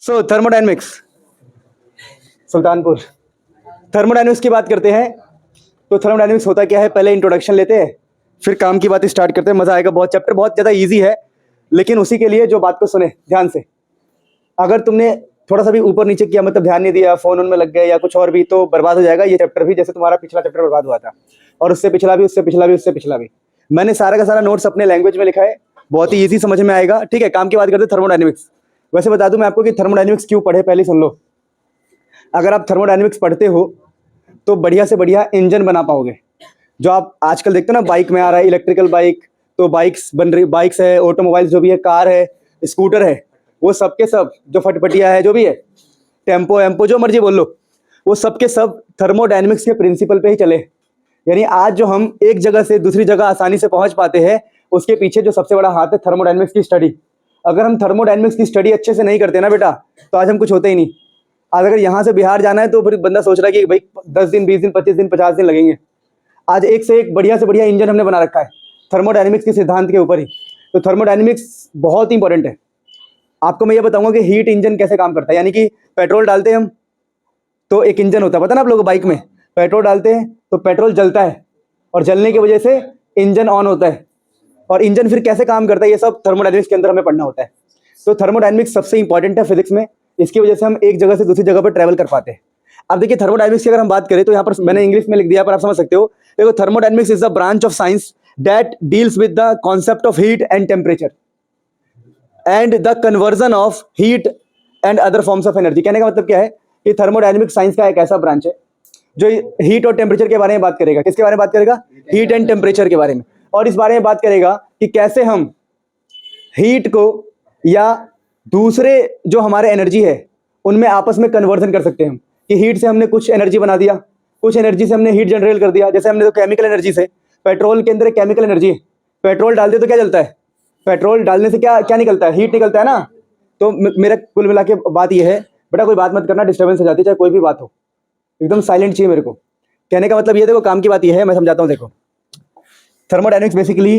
सो thermodynamics, Sultanpur. Thermodynamics की बात करते हैं तो थर्मोडायनेमिक्स होता क्या है, पहले इंट्रोडक्शन लेते हैं, फिर काम की बात स्टार्ट करते हैं। मजा आएगा, बहुत चैप्टर बहुत ज़्यादा इजी है, लेकिन उसी के लिए जो बात को सुने ध्यान से। अगर तुमने थोड़ा सा भी ऊपर नीचे किया, मतलब ध्यान नहीं दिया, फोन में लग गए या कुछ और भी, तो बर्बाद हो जाएगा ये चैप्टर भी, जैसे तुम्हारा पिछला चैप्टर बर्बाद हुआ था, और उससे पिछला भी, उससे पिछला भी, उससे पिछला भी। मैंने सारा का सारा नोट्स अपने लैंग्वेज में लिखा है, बहुत ही ईजी समझ में आएगा। ठीक है, काम की बात करते हैं थर्मोडायनेमिक्स। वैसे बता दूं मैं आपको कि थर्मोडायनेमिक्स क्यों पढ़े, पहले सुन लो। अगर आप थर्मोडायनेमिक्स पढ़ते हो तो बढ़िया से बढ़िया इंजन बना पाओगे। जो आप आजकल देखते हो ना, बाइक में आ रहा है इलेक्ट्रिकल बाइक, तो बाइक्स बन रही, बाइक्स है, ऑटोमोबाइल्स जो भी है, कार है, स्कूटर है, वो सब के सब, जो फटफटिया है, जो भी है, टेम्पो एम्पो, जो मर्जी बोल लो, वो सब के सब थर्मोडायनेमिक्स के प्रिंसिपल पे ही चले। यानी आज जो हम एक जगह से दूसरी जगह आसानी से पहुंच पाते हैं, उसके पीछे जो सबसे बड़ा हाथ है थर्मोडायनेमिक्स की स्टडी। अगर हम थर्मोडायनेमिक्स की स्टडी अच्छे से नहीं करते ना बेटा, तो आज हम कुछ होते ही नहीं। आज अगर यहाँ से बिहार जाना है तो फिर बंदा सोच रहा है कि भाई 10 दिन 20 दिन 25 दिन 50 दिन लगेंगे। आज एक से एक बढ़िया से बढ़िया इंजन हमने बना रखा है थर्मोडायनेमिक्स के सिद्धांत के ऊपर ही। तो थर्मोडायनेमिक्स बहुत इंपॉर्टेंट है। आपको मैं ये बताऊंगा कि हीट इंजन कैसे काम करता है। यानी कि पेट्रोल डालते हैं हम तो एक इंजन होता है, पता ना आप लोगों को, बाइक में पेट्रोल डालते हैं तो पेट्रोल जलता है, और जलने की वजह से इंजन ऑन होता है, और इंजन फिर कैसे काम करता है, ये सब थर्मोडायनेमिक्स के अंदर हमें पढ़ना होता है। तो थर्मोडायनेमिक्स सबसे इंपॉर्टेंट है फिजिक्स में, इसकी वजह से हम एक जगह से दूसरी जगह पर ट्रैवल कर पाते हैं। अब देखिए थर्मोडायनेमिक्स की अगर हम बात करें तो यहाँ पर मैंने इंग्लिश में लिख दिया, पर आप समझ सकते हो। देखो, thermodynamics is the branch of science that deals with the concept of heat and temperature and the conversion of heat and other forms of energy. कहने का मतलब क्या है कि थर्मोडायनेमिक्स साइंस का एक ऐसा ब्रांच है जो हीट और टेम्परेचर के बारे में बात करेगा। किसके बारे में बात करेगा? हीट एंड टेम्परेचर के बारे में। और इस बारे में बात करेगा कि कैसे हम हीट को या दूसरे जो हमारे एनर्जी है उनमें आपस में कन्वर्जन कर सकते हैं हम। कि हीट से हमने कुछ एनर्जी बना दिया, कुछ एनर्जी से हमने हीट जनरेट कर दिया। जैसे हमने तो केमिकल एनर्जी से, पेट्रोल के अंदर एक केमिकल एनर्जी है, पेट्रोल डाल दे तो क्या जलता है? पेट्रोल डालने से क्या क्या निकलता है? हीट निकलता है ना। तो मेरा कुल मिला के बात यह है बेटा, कोई बात मत करना, डिस्टर्बेंस हो जाती है, चाहे कोई भी बात हो, एकदम साइलेंट चाहिए मेरे को। कहने का मतलब ये, देखो काम की बात यह है, मैं समझाता हूँ। देखो, थर्मोडायनेमिक्स बेसिकली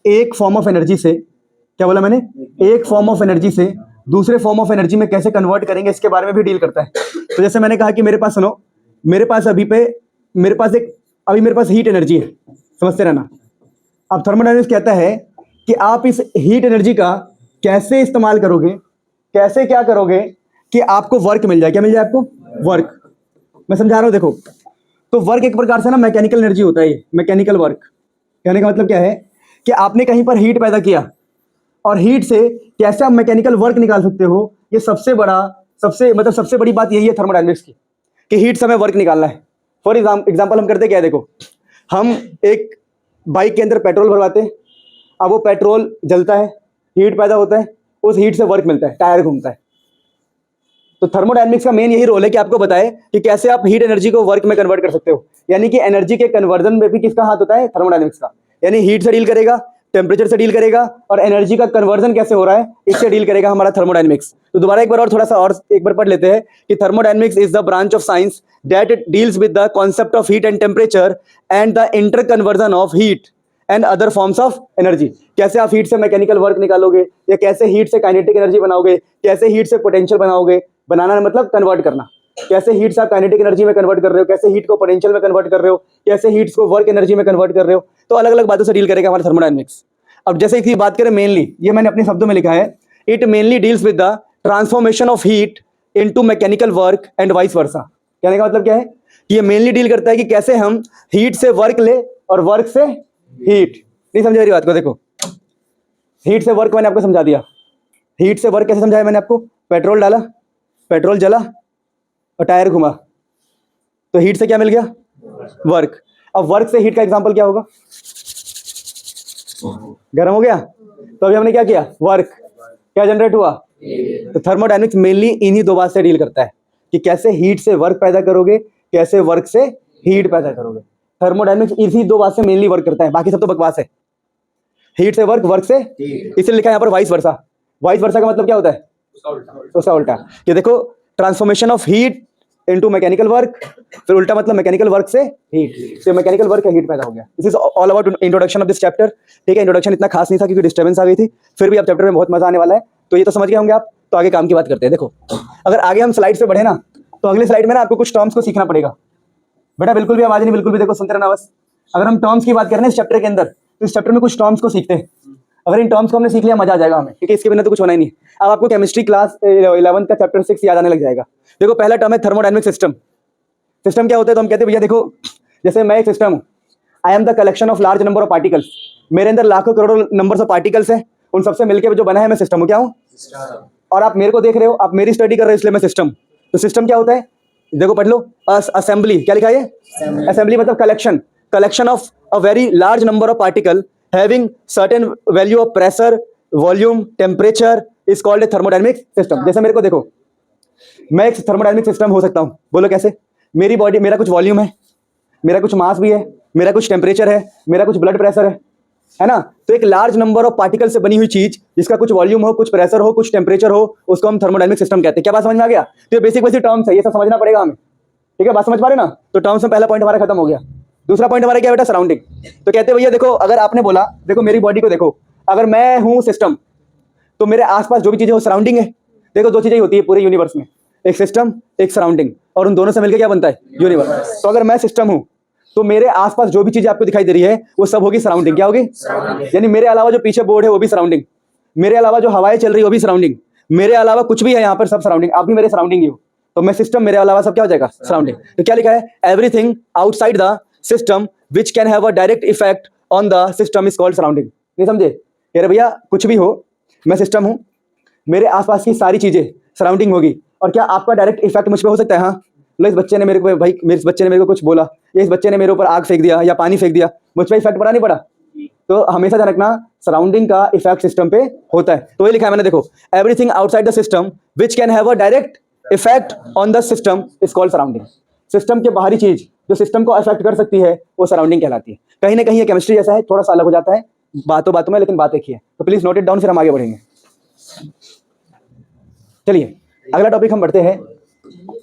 एक फॉर्म ऑफ एनर्जी से, क्या बोला मैंने, एक फॉर्म ऑफ एनर्जी से दूसरे फॉर्म ऑफ एनर्जी में कैसे कन्वर्ट करेंगे, इसके बारे में भी डील करता है। तो जैसे मैंने कहा कि मेरे पास, सुनो, मेरे पास मेरे पास हीट एनर्जी है, समझते रहना। अब थर्मोडायनेमिक्स कहता है कि आप इस हीट एनर्जी का कैसे इस्तेमाल करोगे, कैसे क्या करोगे कि आपको वर्क मिल जाए। क्या मिल जाए आपको? वर्क। मैं समझा रहा हूं, देखो। तो वर्क एक प्रकार से ना मैकेनिकल एनर्जी होता है, मैकेनिकल वर्क। कहने का मतलब क्या है कि आपने कहीं पर हीट पैदा किया, और हीट से कैसे आप मैकेनिकल वर्क निकाल सकते हो, ये सबसे बड़ी बात यही है थर्मोडायनेमिक्स की, कि हीट से हमें वर्क निकालना है। फॉर एग्जांपल हम करते क्या है, देखो, हम एक बाइक के अंदर पेट्रोल भरवाते हैं, अब वो पेट्रोल जलता है, हीट पैदा होता है, उस हीट से वर्क मिलता है, टायर घूमता है। तो थर्मोडायनेमिक्स का मेन यही रोल है कि आपको बताए कि कैसे आप हीट एनर्जी को वर्क में कन्वर्ट कर सकते हो। यानी कि एनर्जी के कन्वर्जन में भी किसका हाथ होता है? थर्मोडायनेमिक्स का। यानी हीट से डील करेगा, टेम्परेचर से डील करेगा, और एनर्जी का कन्वर्जन कैसे हो रहा है इससे डील करेगा हमारा थर्मोडायनेमिक्स। तो दोबारा एक बार और थोड़ा सा और एक बार पढ़ लेते हैं कि thermodynamics is the branch of science that deals with the concept of heat and temperature and the inter conversion of heat and other forms of energy. कैसे आप हीट से मैकेनिकल वर्क निकालोगे, या कैसे हीट से काइनेटिक एनर्जी बनाओगे, कैसे heat से पोटेंशियल बनाओगे। बनाना मतलब कन्वर्ट करना। कैसे हीट से आप काइनेटिक एनर्जी में कन्वर्ट कर रहे हो, कैसे हीट को पोटेंशियल में कन्वर्ट कर रहे हो, कैसे हीट्स को वर्क एनर्जी में कन्वर्ट कर रहे हो। तो अलग अलग बातों से डील करेगा हमारा थर्मोडायनेमिक्स। अब जैसे इसकी बात करें मेनली, ये मैंने अपने शब्दों में लिखा है, it mainly deals with the transformation of heat into mechanical work and vice versa. कहने का मतलब क्या है? ये मेनली डील करता है कि कैसे हम हीट से वर्क ले और वर्क से हीट। नहीं समझे मेरी बात को? देखो, हीट से वर्क मैंने आपको समझा दिया। हीट से वर्क कैसे समझाया मैंने आपको? पेट्रोल डाला, पेट्रोल जला और टायर घुमा, तो हीट से क्या मिल गया? वर्क। अब वर्क से हीट का एग्जांपल क्या होगा? गर्म हो गया, तो अभी हमने क्या किया? वर्क। क्या जनरेट हुआ? तो थर्मोडायनेमिक्स मेनली इन्हीं दो बात से डील करता है कि कैसे हीट से वर्क पैदा करोगे, कैसे वर्क से हीट पैदा करोगे। थर्मोडायनेमिक्स इसी दो बात से मेनली वर्क करता है, बाकी सब तो बकवास है। हीट से वर्क, वर्क से, इसलिए लिखा है यहाँ पर वाइस वर्सा। वाइस वर्सा का मतलब क्या होता है? उसका उल्टा। ये देखो, transformation of heat into mechanical work, फिर उल्टा मतलब मैकेनिकल वर्क से हीट। तो मैकेनिकल वर्क है, हीट पैदा हो गया। This is all about introduction of this chapter. ठीक है, इंट्रोडक्शन इतना खास नहीं था क्योंकि डिस्टर्बेंस आ गई थी, फिर भी अब चैप्टर में बहुत मजा आने वाला है। तो ये तो समझ गए होंगे आप तो आगे काम की बात करते हैं। देखो अगर आगे हम स्लाइड पे बढ़े ना, तो अगली स्लाइड में ना आपको कुछ टर्म्स को सीखना पड़ेगा। बेटा बिल्कुल भी आवाज नहीं, बिल्कुल भी देखो सुनते रहना बस। अगर हम टर्म्स की बात करें ना इस चैप्टर के अंदर, तो इस चैप्टर में कुछ टर्म्स को सीखते हैं। अगर इन टर्म्स को हमने सीख लिया मजा आ जाएगा हमें, क्योंकि इसके बिना तो कुछ होना ही नहीं। अब आपको केमिस्ट्री क्लास 11 का चैप्टर 6 याद आने लग जाएगा। देखो पहला टर्म है थर्मोडायनेमिक सिस्टम। सिस्टम क्या होता है? तो हम कहते हैं भैया देखो, जैसे मैं एक सिस्टम हूँ, I am the collection of large number of particles. मेरे अंदर लाखों करोड़ों नंबर ऑफ पार्टिकल्स हैं, उन सबसे मिलकर जो बना है मैं सिस्टम हूँ। क्या हूँ? और आप मेरे को देख रहे हो, आप मेरी स्टडी कर रहे हो, इसलिए मैं सिस्टम। तो सिस्टम क्या होता है? देखो पढ़ लो, असेंबली। क्या लिखा है? असेंबली मतलब collection of a very large number of particle having certain value of pressure, volume, temperature is called a thermodynamic system. जैसे मेरे को देखो, मैं एक थर्मोडायनेमिक सिस्टम हो सकता हूं। बोलो कैसे? मेरी बॉडी, मेरा कुछ वॉल्यूम है, मेरा कुछ मास भी है, मेरा कुछ टेम्परेचर है, मेरा कुछ ब्लड प्रेशर है ना? तो एक लार्ज नंबर ऑफ पार्टिकल से बनी हुई चीज जिसका कुछ वॉल्यूम हो, कुछ प्रेशर हो, कुछ टेम्परेचर हो, उसको हम थर्मोडायनेमिक सिस्टम कहते हैं। क्या बात समझ में आ गया? तो ये बेसिक टर्म्स है, ये सब समझना पड़ेगा हमें। ठीक है, बात समझ पा रहे ना? तो टर्म्स में पहला पॉइंट हमारा खत्म हो गया। दूसरा पॉइंट हमारा क्या बेटा? सराउंडिंग। तो कहते हैं भैया देखो, अगर आपने बोला देखो मेरी बॉडी को देखो, अगर मैं हूं सिस्टम, तो मेरे आसपास जो भी चीजें वो सराउंडिंग है। देखो दो चीजें होती है पूरे यूनिवर्स में, एक सिस्टम, एक सराउंडिंग, और उन दोनों से मिलकर क्या बनता है? यूनिवर्स। तो अगर मैं सिस्टम हूं, तो मेरे आसपास जो भी चीजें आपको दिखाई दे रही है वो सब होगी सराउंडिंग। क्या होगी? यानी मेरे अलावा जो पीछे बोर्ड है वो भी सराउंडिंग, मेरे अलावा जो हवाएं चल रही है वो भी सराउंडिंग, मेरे अलावा कुछ भी है यहाँ पर सब सराउंडिंग। आप भी मेरे सराउंडिंग ही हो, तो मैं सिस्टम, मेरे अलावा सब क्या हो जाएगा? सराउंडिंग। तो क्या लिखा है? Everything outside the system which can have a direct effect on the system is called surrounding. नहीं समझे? कह रहे भैया कुछ भी हो, मैं सिस्टम हूं, मेरे आसपास की सारी चीजें सराउंडिंग होगी, और क्या आपका डायरेक्ट इफेक्ट मुझ पर हो सकता है? हाँ। लो इस बच्चे ने मेरे को, भाई मेरे बच्चे ने मेरे को कुछ बोला, या इस बच्चे ने मेरे ऊपर आग फेंक दिया या पानी फेंक दिया, मुझ पर इफेक्ट पड़ा नहीं पड़ा? तो हमेशा ध्यान रखना सराउंडिंग का इफेक्ट सिस्टम पे होता है। तो ये लिखा है मैंने, देखो everything outside the system which can have a direct effect on the system is called surrounding. System के बाहरी चीज जो सिस्टम को अफेक्ट कर सकती है वो सराउंडिंग कहलाती है। कहीं ना कहीं ये केमिस्ट्री जैसा है, थोड़ा सा अलग हो जाता है बातों बातों में, लेकिन बात एक ही है। तो प्लीज नोट इट डाउन, फिर हम आगे बढ़ेंगे। चलिए अगला टॉपिक हम बढ़ते हैं।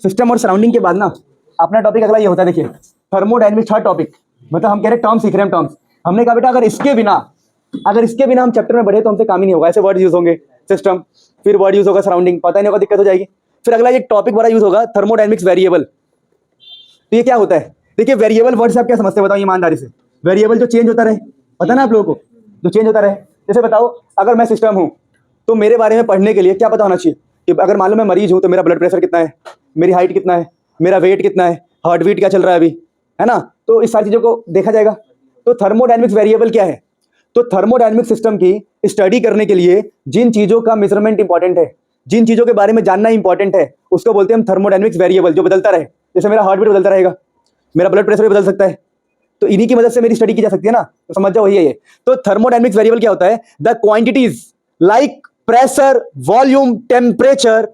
सिस्टम और सराउंडिंग के बाद ना अपना टॉपिक अगला ये होता है, देखिए थर्मोडायनेमिक्स। थर्ड टॉपिक, मतलब हम कह रहे हैं टर्म सीख रहे हैं, टर्म्स। हमने कहा बेटा अगर इसके बिना हम चैप्टर में बढ़े तो हमसे काम ही नहीं होगा। ऐसे वर्ड यूज होंगे सिस्टम, फिर वर्ड यूज होगा सराउंडिंग, पता ही नहीं होगा, दिक्कत हो जाएगी। फिर अगला एक टॉपिक बड़ा यूज होगा थर्मोडायनेमिक्स वेरिएबल। तो ये क्या होता है? देखिए वेरिएबल वर्ड से आप क्या समझते हैं बताओ ईमानदारी से? वेरिएबल जो चेंज होता रहे, पता ना आप लोगों को, जो चेंज होता रहे। जैसे बताओ अगर मैं सिस्टम हूं, तो मेरे बारे में पढ़ने के लिए क्या पता होना चाहिए कि अगर मान लो मैं मरीज हूं तो मेरा ब्लड प्रेशर कितना है, मेरी हाइट कितना है, मेरा वेट कितना है, हार्ट बीट क्या चल रहा है अभी, है ना? तो इस सारी चीजों को देखा जाएगा। तो थर्मोडायनेमिक्स वेरिएबल क्या है? तो थर्मोडायनेमिक सिस्टम की स्टडी करने के लिए जिन चीजों का मेजरमेंट इंपॉर्टेंट है, जिन चीजों के बारे में जानना इंपॉर्टेंट है, उसको बोलते हैं हम थर्मोडायनेमिक्स वेरिएबल, जो बदलता रहे। जैसे मेरा हार्ट बीट बदलता रहेगा, मेरा ब्लड प्रेशर भी बदल सकता है, तो इन्हीं की मदद से मेरी स्टडी की जा सकती है ना। तो समझ जाओ वही है ये। तो थर्मोडायनेमिक्स वेरिएबल क्या होता है? The quantities like pressure, volume, temperature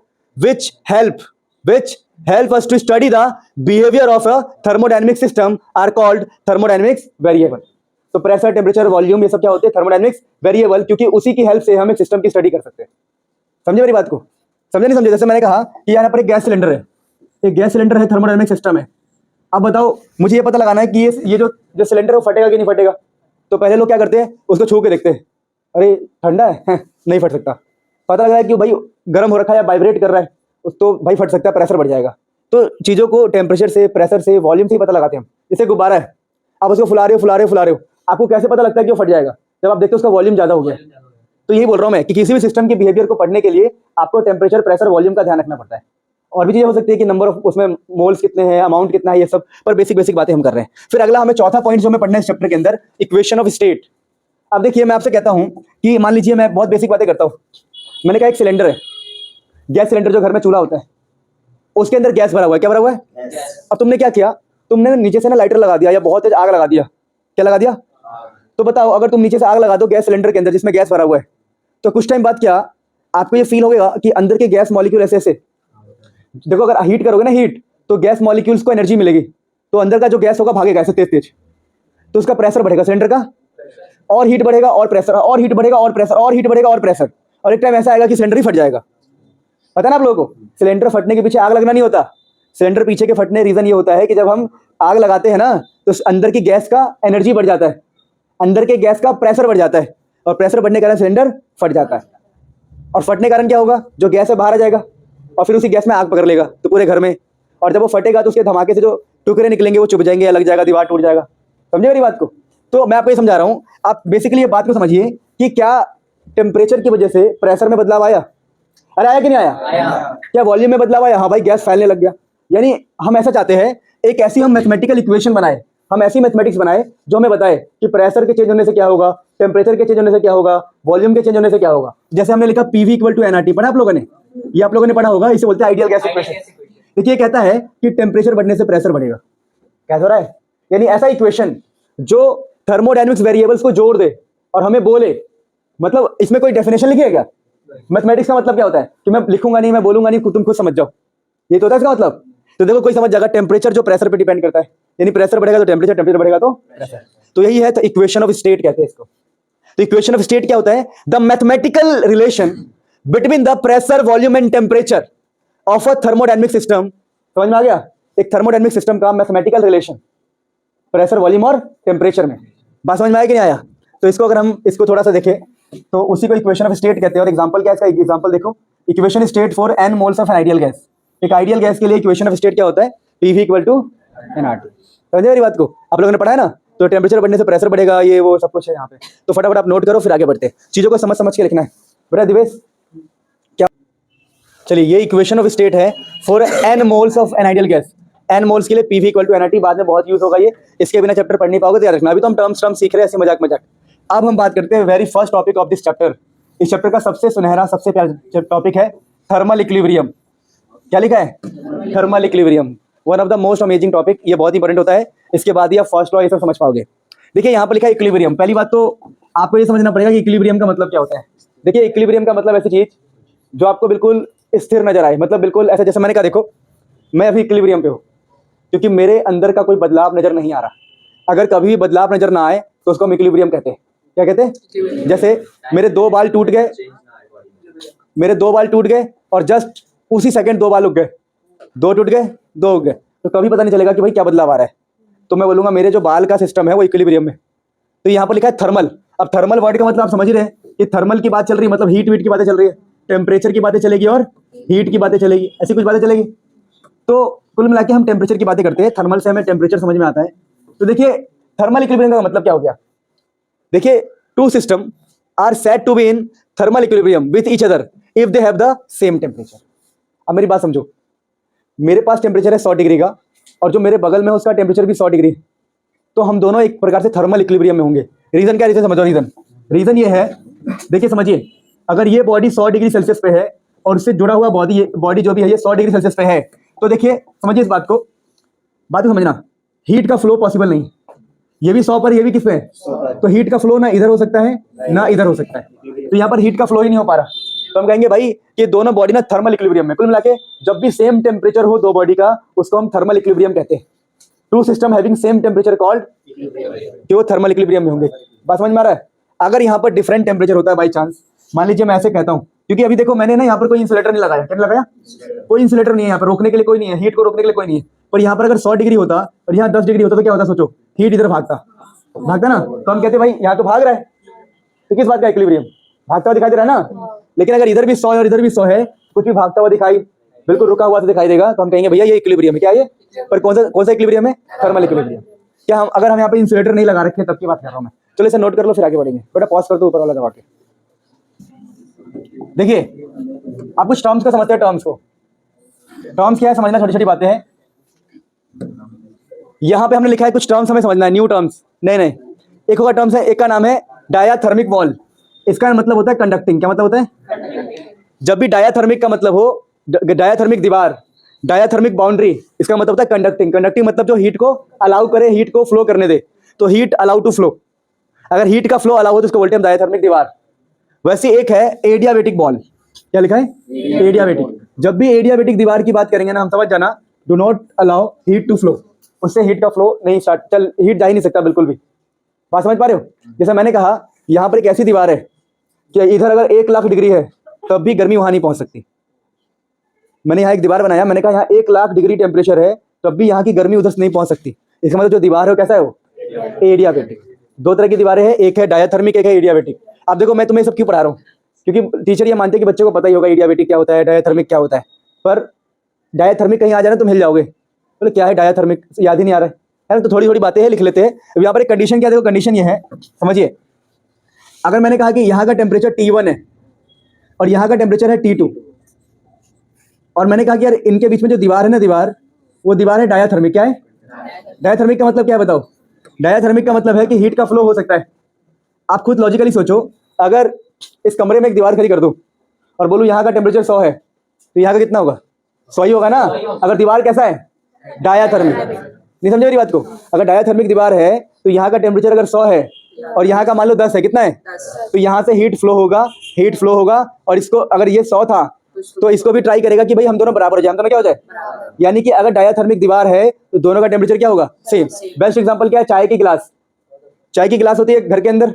which help us to study the behavior of a thermodynamic system are called thermodynamics variable। तो प्रेशर, टेम्परेचर, वॉल्यूम ये सब क्या होते हैं? थर्मोडायनेमिक्स वेरिएबल, क्योंकि उसी की हेल्प से हम एक सिस्टम की स्टडी कर सकते हैं। समझे मेरी बात को? समझे नहीं समझे? जैसे मैंने कहा कि यहाँ पर एक गैस सिलेंडर है, एक गैस सिलेंडर है, थर्मोडायनेमिक सिस्टम है। अब बताओ मुझे ये पता लगाना है कि ये जो सिलेंडर है वो फटेगा कि नहीं फटेगा। तो पहले लोग क्या करते हैं? उसको छू के देखते हैं, अरे ठंडा है नहीं फट सकता। पता लग रहा है कि भाई गर्म हो रखा है या वाइब्रेट कर रहा है, तो भाई फट सकता है, प्रेशर बढ़ जाएगा। तो चीजों को टेम्परेचर से, प्रेशर से, वॉल्यूम से ही पता लगाते हैं हम। जैसे गुब्बारा है, आप उसको फुला रहे हो, आपको कैसे पता लगता है कि वो फट जाएगा? जब आप देखते हो उसका वॉल्यूम ज्यादा हो गया। तो यही बोल रहा हूं मैं कि किसी भी सिस्टम के बिहेवियर को पढ़ने के लिए आपको टेम्परेचर, प्रेशर, वॉल्यूम का ध्यान रखना पड़ता है। और भी चीजें हो सकती है कि नंबर ऑफ उसमें मोल्स कितने हैं, अमाउंट कितना है, ये सब, पर बेसिक बातें हम कर रहे हैं। फिर अगला हमें चौथा पॉइंट जो हमें पढ़ना है इस चैप्टर के अंदर, इक्वेशन ऑफ स्टेट। अब देखिए मैं आपसे कहता हूं कि मान लीजिए मैं बहुत बेसिक बातें करता हूं। मैंने कहा एक सिलेंडर है, गैस सिलेंडर जो घर में चूल्हा होता है, उसके अंदर गैस भरा हुआ है। क्या भरा हुआ है? अब तुमने क्या किया? तुमने नीचे से ना लाइटर लगा दिया या बहुत तेज आग लगा दिया। क्या लगा दिया? तो बताओ अगर तुम नीचे से आग लगा दो गैस सिलेंडर के अंदर जिसमें गैस भरा हुआ है, तो कुछ टाइम बाद क्या आपको ये फील होगा कि अंदर के गैस मॉलिक्यूल ऐसे देखो, अगर हीट करोगे ना, हीट, तो गैस मॉलिक्यूल्स को एनर्जी मिलेगी, तो अंदर का जो गैस होगा भागेगा ऐसे तेज, तो उसका प्रेशर बढ़ेगा सिलेंडर का, और हीट बढ़ेगा और प्रेशर, और हीट बढ़ेगा और प्रेशर, और हीट बढ़ेगा और प्रेशर, और एक टाइम ऐसा आएगा कि सिलेंडर ही फट जाएगा। पता ना आप लोगों को? सिलेंडर फटने के पीछे आग लगना नहीं होता। सिलेंडर पीछे के फटने रीजन ये होता है कि जब हम आग लगाते हैं ना, तो अंदर की गैस का एनर्जी बढ़ जाता है, अंदर के गैस का प्रेशर बढ़ जाता है, और प्रेशर बढ़ने के कारण सिलेंडर फट जाता है। और फटने के कारण क्या होगा, जो गैस है बाहर आ जाएगा और फिर उसी गैस में आग पकड़ लेगा तो पूरे घर में, और जब वो फटेगा तो उसके धमाके से जो टुकड़े निकलेंगे वो चुभ जाएंगे, लग जाएगा, दीवार टूट जाएगा। समझे मेरी बात को? तो मैं आपको ये समझा रहा हूँ, आप बेसिकली ये बात को समझिए कि क्या टेम्परेचर की वजह से प्रेशर में बदलाव आया? अरे आया कि नहीं आया? क्या वॉल्यूम में बदलाव आया? हाँ भाई, गैस फैलने लग गया। यानी हम ऐसा चाहते हैं, एक ऐसी हम मैथमेटिकल इक्वेशन बनाए, हम ऐसी मैथमेटिक्स बनाए जो हमें बताए कि प्रेशर के चेंज होने से क्या होगा, टेम्परेचर के चेंज होने से क्या होगा, वॉल्यूम के चेंज होने से क्या होगा। जैसे हमने लिखा PV इक्वल टू NRT, पढ़ा आप लोगों ने? ये आप लोगों ने पढ़ा होगा, इसे बोलते हैं आइडियल गैस इक्वेशन। देखिए ये कहता है कि टेम्परेचर बढ़ने से प्रेशर बढ़ेगा। कैसे हो रहा है? यानी ऐसा इक्वेशन जो थर्मोडायनेमिक्स वेरिएबल्स को जोड़ दे और हमें बोले, मतलब इसमें कोई डेफिनेशन लिखी है क्या? मैथमेटिक्स का मतलब क्या होता है कि मैं लिखूंगा नहीं, मैं बोलूंगा नहीं, तुम खुद समझ जाओ, ये तो होता है इसका मतलब। तो देखो कोई समझ जाएगा, टेम्परेचर जो प्रेशर पे डिपेंड करता है, यानी प्रेशर बढ़ेगा तो टेम्परेचर, टेम्परेचर बढ़ेगा तो प्रेशर। तो यही है, तो इक्वेशन ऑफ स्टेट कहते हैं इसको। तो इक्वेशन ऑफ स्टेट क्या होता है? The mathematical relation between the pressure, volume and temperature of a thermodynamic system. समझ में आ गया? एक थर्मोडायनेमिक सिस्टम का मैथमेटिकल रिलेशन प्रेशर, वॉल्यूम और टेम्परेचर में। बात समझ में आया कि नहीं आया? तो इसको अगर हम इसको थोड़ा सा देखें तो उसी को इक्वेशन ऑफ स्टेट कहते हैं। और एग्जांपल क्या है इसका? एग्जांपल देखो, equation state for n moles of an ideal gas. एक आइडियल गैस के लिए इक्वेशन ऑफ स्टेट क्या होता है? PV equal to NRT। समझे मेरी बात को? आप लोगों ने पढ़ा है ना? तो टेम्परेचर बढ़ने से प्रेशर बढ़ेगा, ये वो सब कुछ है यहाँ पे। तो फटाफट आप नोट करो, फिर आगे बढ़ते हैं। चीजों को समझ समझ के लिखना है बेटा। दिवेश क्या? चलिए, ये इक्वेशन ऑफ स्टेट है for n moles of an ideal gas. n moles के लिए PV इक्वल टू NRT। बाद में बहुत यूज होगा ये, इसके बिना चैप्टर पढ़ नहीं पाओगे, तो याद रखना। अभी तो हम टर्म सीख रहे हैं ऐसे मजाक मजाक। अब हम बात करते हैं very first topic of this chapter. इस चैप्टर का सबसे सुनहरा, सबसे प्यारा टॉपिक है थर्मल इक्विलिब्रियम। क्या लिखा है? Thermal equilibrium, one of the most amazing topic. ये बहुत इंपॉर्टेंट होता है, इसके बाद ही आप फर्स्ट लॉ ये सब समझ पाओगे। देखिए यहाँ पर लिखा है इक्विलिब्रियम। पहली बात तो आपको ये समझना पड़ेगा कि इक्विलिब्रियम का मतलब क्या होता है। देखिए इक्विलिब्रियम का मतलब ऐसी चीज जो आपको बिल्कुल स्थिर नजर आए, मतलब बिल्कुल ऐसा, जैसे मैंने कहा देखो मैं अभी इक्विलिब्रियम पे हूँ क्योंकि मेरे अंदर का कोई बदलाव नजर नहीं आ रहा। अगर कभी भी बदलाव नजर ना आए तो उसको हम इक्विलिब्रियम कहते हैं। क्या कहते हैं? जैसे मेरे 2 बाल टूट गए, मेरे 2 बाल टूट गए और जस्ट उसी सेकंड 2 बाल उग गए, 2 टूट गए, 2 उग गए, तो कभी पता नहीं चलेगा कि भाई क्या बदलाव आ रहा है। तो मैं बोलूंगा मेरे जो बाल का सिस्टम है वो इक्विलिब्रियम में। तो यहाँ पर लिखा है थर्मल। अब थर्मल वर्ड का मतलब आप समझ रहे हैं कि थर्मल की बात चल रही है, मतलब हीट वीट की बातें चल रही है, टेम्परेचर की बातें चलेगी और हीट की बातें चलेगी, ऐसी कुछ बातें चलेगी। तो कुल मिला के हम टेम्परेचर की बातें करते हैं, थर्मल से हमें टेम्परेचर समझ में आता है। तो देखिए थर्मल इक्विलिब्रियम का मतलब क्या हो गया? देखिए two system are said to be in thermal equilibrium with each other if they have the same temperature. अब मेरी बात समझो, मेरे पास टेम्परेचर है 100 डिग्री का और जो मेरे बगल में है उसका टेम्परेचर भी 100 डिग्री, तो हम दोनों एक प्रकार से थर्मल इक्विलिब्रियम में होंगे। रीजन क्या? रीजन समझो। रीजन ये है, देखिए समझिए, अगर ये बॉडी 100 डिग्री सेल्सियस पे है और उससे जुड़ा हुआ बॉडी जो भी है ये 100 डिग्री सेल्सियस पे है, तो देखिए समझिए इस बात को समझना, हीट का फ्लो पॉसिबल नहीं। ये भी 100 पर, ये भी किस पे है? तो हीट का फ्लो ना इधर हो सकता है ना इधर हो सकता है, तो यहाँ पर हीट का फ्लो ही नहीं हो पा रहा। तो हम कहेंगे भाई कि दोनों बॉडी ना थर्मल इक्विलिब्रियम में। कुल मिला के जब भी सेम टेम्परेचर हो दो बॉडी का उसको हम थर्मल इक्विलिब्रियम कहते हैं। Two system having same temperature called, कि वो थर्मल इक्विलिब्रियम में होंगे। बात समझ में आ रहा है? अगर यहाँ पर डिफरेंट टेम्परेचर होता है बाई चांस, मान लीजिए मैं ऐसे कहता हूँ, क्योंकि अभी देखो मैंने ना यहाँ पर कोई इंसुलेटर नहीं लगाया। क्या लगाया? कोई इंसुलेटर नहीं है यहाँ पर, रोकने के लिए कोई नहीं है, हीट को रोकने के लिए कोई नहीं है। पर यहाँ पर अगर 100 डिग्री होता और यहाँ 10 डिग्री होता तो क्या होता? सोचो, हीट इधर भागता ना, तो हम कहते भाई यहाँ तो भाग रहा है, तो किस बात का इक्विलिब्रियम? भागता हुआ दिखाई दे रहा है ना। लेकिन अगर इधर भी 100 है और इधर भी 100 है, कुछ भी भागता हुआ दिखाई, बिल्कुल रुका हुआ तो दिखाई देगा, तो हम कहेंगे भैया ये इक्विलिब्रियम है। क्या ये? पर कौन सा इक्विलिब्रियम है? Thermal equilibrium. क्या हम अगर हम यहाँ पे इंसुलेटर नहीं लगा रखे तब की बात कर रहा हूँ मैं। चलो इसे नोट कर लो, फिर आगे बढ़ेंगे। बेटा पॉज कर दो ऊपर वाला दबा के। देखिए आप कुछ टर्म्स को समझते हैं। टर्म्स क्या है समझना, छोटी छोटी बातें हैं। यहाँ पे हमने लिखा है कुछ टर्म्स हमें समझना है, न्यू टर्म्स, नहीं एक होगा टर्म्स है, एक का नाम है डायाथर्मिक वॉल। इसका मतलब होता है कंडक्टिंग। क्या मतलब होता है? जब भी डायाथर्मिक का मतलब हो, डायाथर्मिक दीवार, डायाथर्मिक बाउंड्री, इसका मतलब होता है कंडक्टिंग। कंडक्टिंग मतलब जो हीट को अलाउ करे, हीट को फ्लो करने दे, तो हीट अलाउ टू फ्लो। अगर हीट का फ्लो अलाउ हो तो उसको बोलते हैं डायाथर्मिक दीवार। वैसे एक है एडियाबेटिक वॉल। क्या लिखा है? एडियाबेटिक। जब भी एडियाबेटिक दीवार की बात करेंगे ना, हम समझ जाना, do not allow heat to flow. उससे हीट का फ्लो नहीं स्टार्ट, चल हीट जा ही नहीं सकता बिल्कुल भी। बात समझ पा रहे हो? जैसा मैंने कहा यहाँ पर एक ऐसी दीवार है कि इधर अगर 1 लाख डिग्री है तब भी गर्मी वहां नहीं पहुंच सकती। मैंने यहाँ एक दीवार बनाया, मैंने कहा यहाँ 1 लाख डिग्री टेम्परेचर है तब भी यहाँ की गर्मी उधर से नहीं पहुंच सकती। इसका मतलब जो दीवार है वो कैसा है? वो एडियाबेटिक। 2 तरह की दीवारें हैं, एक है डायाथर्मिक, एक है एडियाबेटिक। अब देखो मैं तुम्हें सब क्यों पढ़ा रहा हूँ, क्योंकि टीचर ये मानते हैं कि बच्चों को पता ही होगा एडियाबेटिक क्या होता है, डायथर्मिक क्या होता है, पर डायथर्मिक कहीं आ जाना तो हिल जाओगे, बोले क्या है डायथर्मिक, याद ही नहीं आ रहा है। तो थोड़ी थोड़ी बातें हैं, लिख लेते हैं। अब यहाँ पर एक कंडीशन क्या, देखो कंडीशन ये है, समझिए। अगर मैंने कहा कि यहाँ का टेम्परेचर T1 है और यहाँ का टेम्परेचर है T2, और मैंने कहा कि यार इनके बीच में जो दीवार है ना, वो दीवार है डायथर्मिक। क्या है डायथर्मिक का मतलब? क्या है बताओ? डायथर्मिक का मतलब है कि हीट का फ्लो हो सकता है। आप खुद लॉजिकली सोचो, अगर इस कमरे में एक दीवार खड़ी कर दूं और बोलूं यहाँ का टेम्परेचर 100 है, तो यहाँ का कितना होगा? 100 ही होगा ना। अगर दीवार कैसा है? डायथर्मिक। नहीं समझे मेरी बात को? अगर डायथर्मिक दीवार है तो यहाँ का टेम्परेचर अगर 100 है और यहाँ का मान लो 10 है, कितना है? तो यहाँ से हीट फ्लो होगा, और इसको अगर ये 100 था तो इसको भी ट्राई करेगा कि भाई हम दोनों बराबर हो जाए, हम दोनों क्या हो जाए? यानी कि अगर डायथर्मिक दीवार है तो दोनों का टेम्परेचर क्या होगा? सेम। बेस्ट एग्जांपल क्या है? चाय की गिलास। चाय की गिलास होती है घर के अंदर,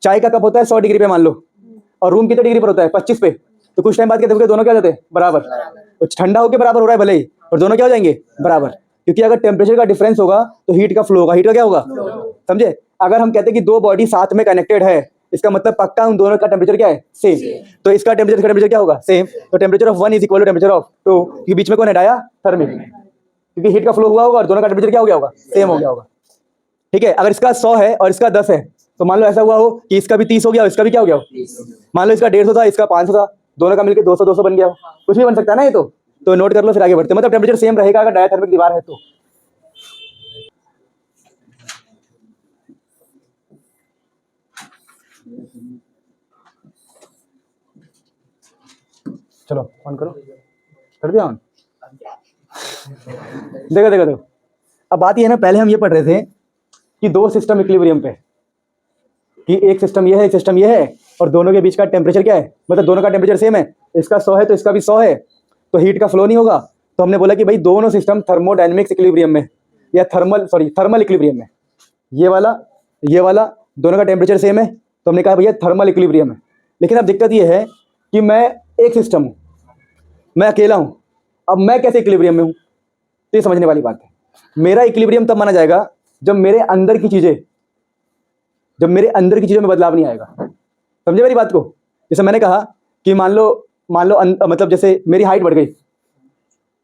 चाय का कप होता है 100 डिग्री पे मान लो, और रूम कितने डिग्री पर होता है? 25 पे। तो कुछ टाइम बाद क्या देखोगे, दोनों क्या हो जाते हैं? बराबर। तो ठंडा होकर बराबर हो रहा है भले ही, और दोनों क्या हो जाएंगे? बराबर। क्योंकि अगर टेम्परेचर का डिफरेंस होगा तो हीट का फ्लो होगा। हीट का क्या होगा? समझे? अगर हम कहते हैं कि दो बॉडी साथ में कनेक्टेड है, इसका मतलब पक्का उन दोनों का टेम्परेचर क्या है? सेम। तो इसका टेम्परेचर क्या होगा? सेम। तो temperature of 1 is equal to temperature of 2, क्योंकि बीच में कौन है? डायथर्मिक। क्योंकि हीट का फ्लो हुआ होगा और दोनों का टेम्परेचर क्या हो गया होगा? सेम हो गया होगा। ठीक है। अगर इसका 100 है और इसका 10 है, तो मान लो ऐसा हुआ हो कि इसका भी 30 हो गया, इसका भी क्या हो गया हो? मान लो इसका 150 था, इसका 500 था, दोनों का मिलकर 200 बन गया हो। कुछ भी बन सकता है ना ये तो नोट कर लो, फिर आगे बढ़ते हैं। मतलब टेम्परेचर सेम रहेगा अगर डायथर्मिक दीवार है तो। चलो ऑन करो, कर दिया ऑन। देखो अब बात ये है ना, पहले हम ये पढ़ रहे थे कि दो सिस्टम इक्विलिब्रियम पे, कि एक सिस्टम ये है, एक सिस्टम ये है, और दोनों के बीच का टेम्परेचर क्या है? मतलब दोनों का टेम्परेचर सेम है। इसका 100 है तो इसका भी 100 है, तो हीट का फ्लो नहीं होगा। तो हमने बोला कि भाई दोनों सिस्टम थर्मोडायनेमिक्स इक्विलिब्रियम में या थर्मल इक्विलिब्रियम में, ये वाला दोनों का टेम्परेचर सेम है, तो हमने कहा भैया थर्मल इक्विलिब्रियम है। लेकिन अब दिक्कत ये है कि मैं एक सिस्टम हूँ, मैं अकेला हूँ, अब मैं कैसे इक्विलिब्रियम में हूँ? तो ये समझने वाली बात है। मेरा इक्विलिब्रियम तब माना जाएगा जब मेरे अंदर की चीजें में बदलाव नहीं आएगा। समझे मेरी बात को? जैसे मैंने कहा कि मान लो मतलब जैसे मेरी हाइट बढ़ गई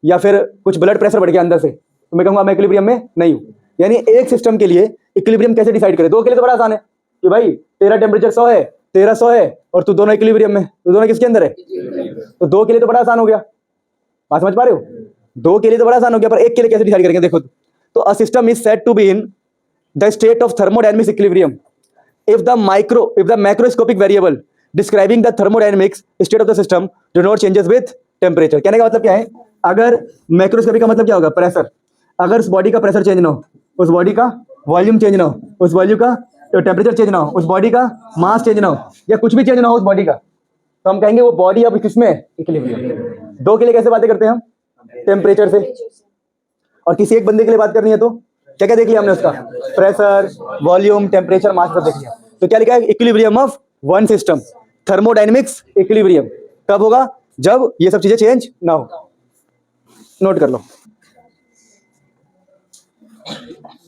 या फिर कुछ ब्लड प्रेशर बढ़ गया अंदर से, तो मैं कहूँगा मैं इक्विलिब्रियम में नहीं हूँ। यानी एक सिस्टम के लिए इक्विलिब्रियम कैसे डिसाइड करें? दो के लिए तो बड़ा आसान है कि भाई तेरा टेम्परेचर 100 है, तेरा 100 है, और तू दोनों इक्विलिब्रियम में, तो दोनों किसके अंदर है? तो दो के लिए तो बड़ा आसान हो गया। बात समझ पा रहे हो? दो के लिए तो बड़ा आसान हो गया, पर एक के लिए कैसे डिसाइड करेंगे? देखो, तो a system is said to be in the state of thermodynamics equilibrium if the macroscopic variable describing the thermodynamics state of the system do not changes with temperature। कहने का मतलब क्या है? अगर मैक्रोस्कोपिक का मतलब क्या होगा? प्रेशर। अगर उस बॉडी का प्रेशर चेंज ना हो, उस बॉडी का वॉल्यूम चेंज ना हो, उस वॉल्यूम का टेम्परेचर चेंज ना हो, उस बॉडी का मास चेंज ना हो, या कुछ भी चेंज ना हो उस बॉडी का, तो हम कहेंगे वो बॉडी अब किसमें है? इक्विलिब्रियम। दो के लिए कैसे बातें करते हैं हम? टेम्परेचर से। और किसी एक बंदे के लिए बात करनी है तो क्या क्या देख लिया हमने? उसका प्रेशर, वॉल्यूम, टेम्परेचर, मास सब देख लिया। तो क्या लिखा है? Equilibrium of one system, thermodynamics equilibrium. कब होगा? जब ये सब चीजें चेंज ना हो। नोट कर लो।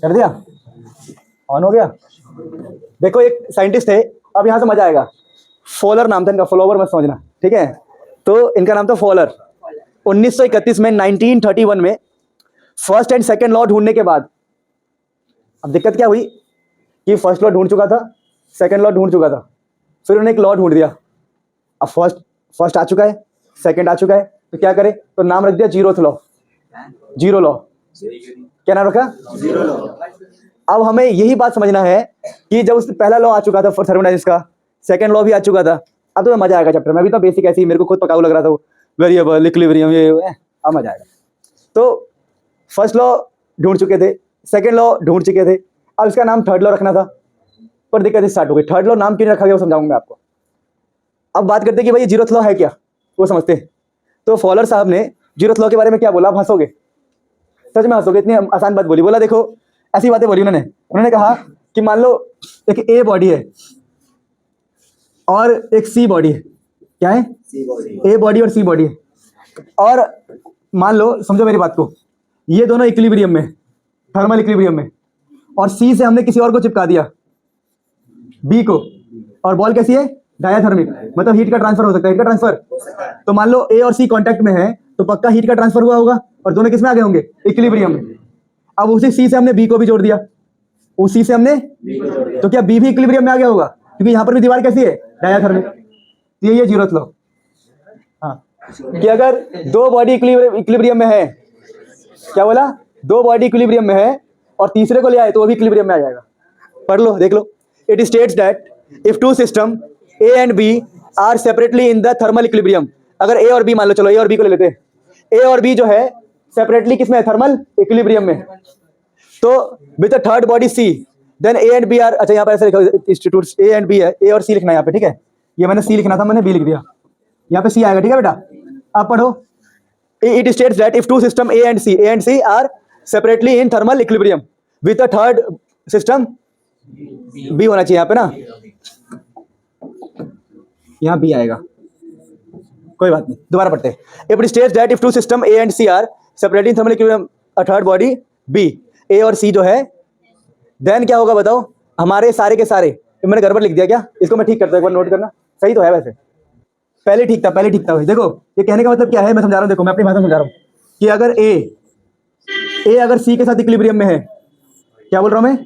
कर दिया? ऑन हो गया? देखो एक साइंटिस्ट है, अब यहां से मजा आएगा। फॉलर नाम था इनका, फॉलोवर मत समझना, ठीक है? तो इनका नाम था फॉलर। 1931 में 1931 में फर्स्ट एंड सेकेंड लॉ ढूंढने के बाद, अब दिक्कत क्या हुई कि फर्स्ट लॉ ढूंढ चुका था, सेकंड लॉ ढूंढ चुका था, फिर उन्होंने एक लॉ ढूंढ दिया। अब फर्स्ट आ चुका है, सेकंड आ चुका है, तो क्या करे? तो नाम रख दिया जीरोथ लॉ। Zero law. क्या नाम रखा? Zero law. अब हमें यही बात समझना है कि जब उससे पहला लॉ आ चुका था थर्मोडायनेमिक्स का, सेकंड लॉ भी आ चुका था, अब तो मजा आएगा चैप्टर में। अभी तो बेसिक ऐसी मेरे को खुद पकाऊ लग रहा था, वो वेरिएबल, इक्विलिब्रियम, ये अब मजा आएगा। तो फर्स्ट लॉ ढूंढ चुके थे, सेकंड लॉ ढूंढ चुके थे, अब इसका नाम थर्ड लॉ रखना था, पर दिक्कत स्टार्ट हो गई। थर्ड लॉ नाम क्यों रखा गया वो समझाऊंगा मैं आपको। अब बात करते हैं कि भाई जीरोथ लॉ है क्या, वो समझते हैं। तो फॉलर साहब ने जीरोथ लॉ के बारे में क्या बोला? आप हंसोगे, सच में हंसोगे, इतनी आसान बात बोली। बोला देखो, ऐसी बातें बोली उन्होंने कहा कि मान लो एक ए बॉडी है और एक सी बॉडी है। क्या है? ए बॉडी और सी बॉडी है, और मान लो, समझो मेरी बात को, ये दोनों इक्विलिब्रियम में, थर्मल इक्विलिब्रियम में, और सी से हमने किसी और को चिपका दिया, बी को, और बॉल कैसी है? डायाथर्मिक मतलब हीट का ट्रांसफर हो सकता है, हीट का ट्रांसफर। तो मान लो ए और सी कांटेक्ट में है तो पक्का हीट का ट्रांसफर हुआ होगा और दोनों किस में आ गए होंगे, इक्विलिब्रियम में। अब उसी सी से हमने बी को भी जोड़ दिया, उसी से हमने, तो क्या बी भी इक्विलिब्रियम में आ गया होगा, क्योंकि यहां पर भी दीवार कैसी है, डायाथर्मिक। ये जीरोथ लॉ। हाँ, कि अगर दो बॉडी इक्विलिब्रियम में है, क्या बोला, दो बॉडी इक्विलिब्रियम में है और तीसरे को ले आए तो वो भी इक्विलिब्रियम में आ जाएगा। पढ़ लो, देख लो। It states that if two system A and B are separately in the thermal equilibrium, अगर ए और बी, मान लो, चलो ए और बी को ले लेते हैं, ए और बी जो है सेपरेटली किसमें है, थर्मल इक्विलिब्रियम में। तो with the third body C then A and B are, अच्छा यहाँ पर ऐसे लिखा इंस्टीट्यूट ए एंड बी है, ए और सी लिखना है यहाँ पे, ठीक है। ये मैंने सी लिखना था, मैंने बी लिख दिया, यहाँ पे सी आएगा, ठीक है बेटा। आप पढ़ो। It states that if two system A and C are separately in thermal equilibrium with the third system, B होना चाहिए यहाँ पे ना, यहाँ बी आएगा, कोई बात नहीं, दोबारा पढ़ते हैं। If it states that if two system A and C are separately in thermal equilibrium a third body B, A और सी जो है, देन क्या होगा बताओ, हमारे सारे के सारे, मैंने गड़बड़ लिख दिया क्या, इसको मैं ठीक करता हूँ, एक बार नोट करना। सही तो है वैसे, पहले ठीक था भाई। देखो ये कहने का मतलब क्या है, मैं समझा रहा हूँ, देखो मैं अपनी भाषा में समझा रहा हूँ कि अगर ए अगर सी के साथ इक्विलिब्रियम में है, क्या बोल रहा हूँ मैं,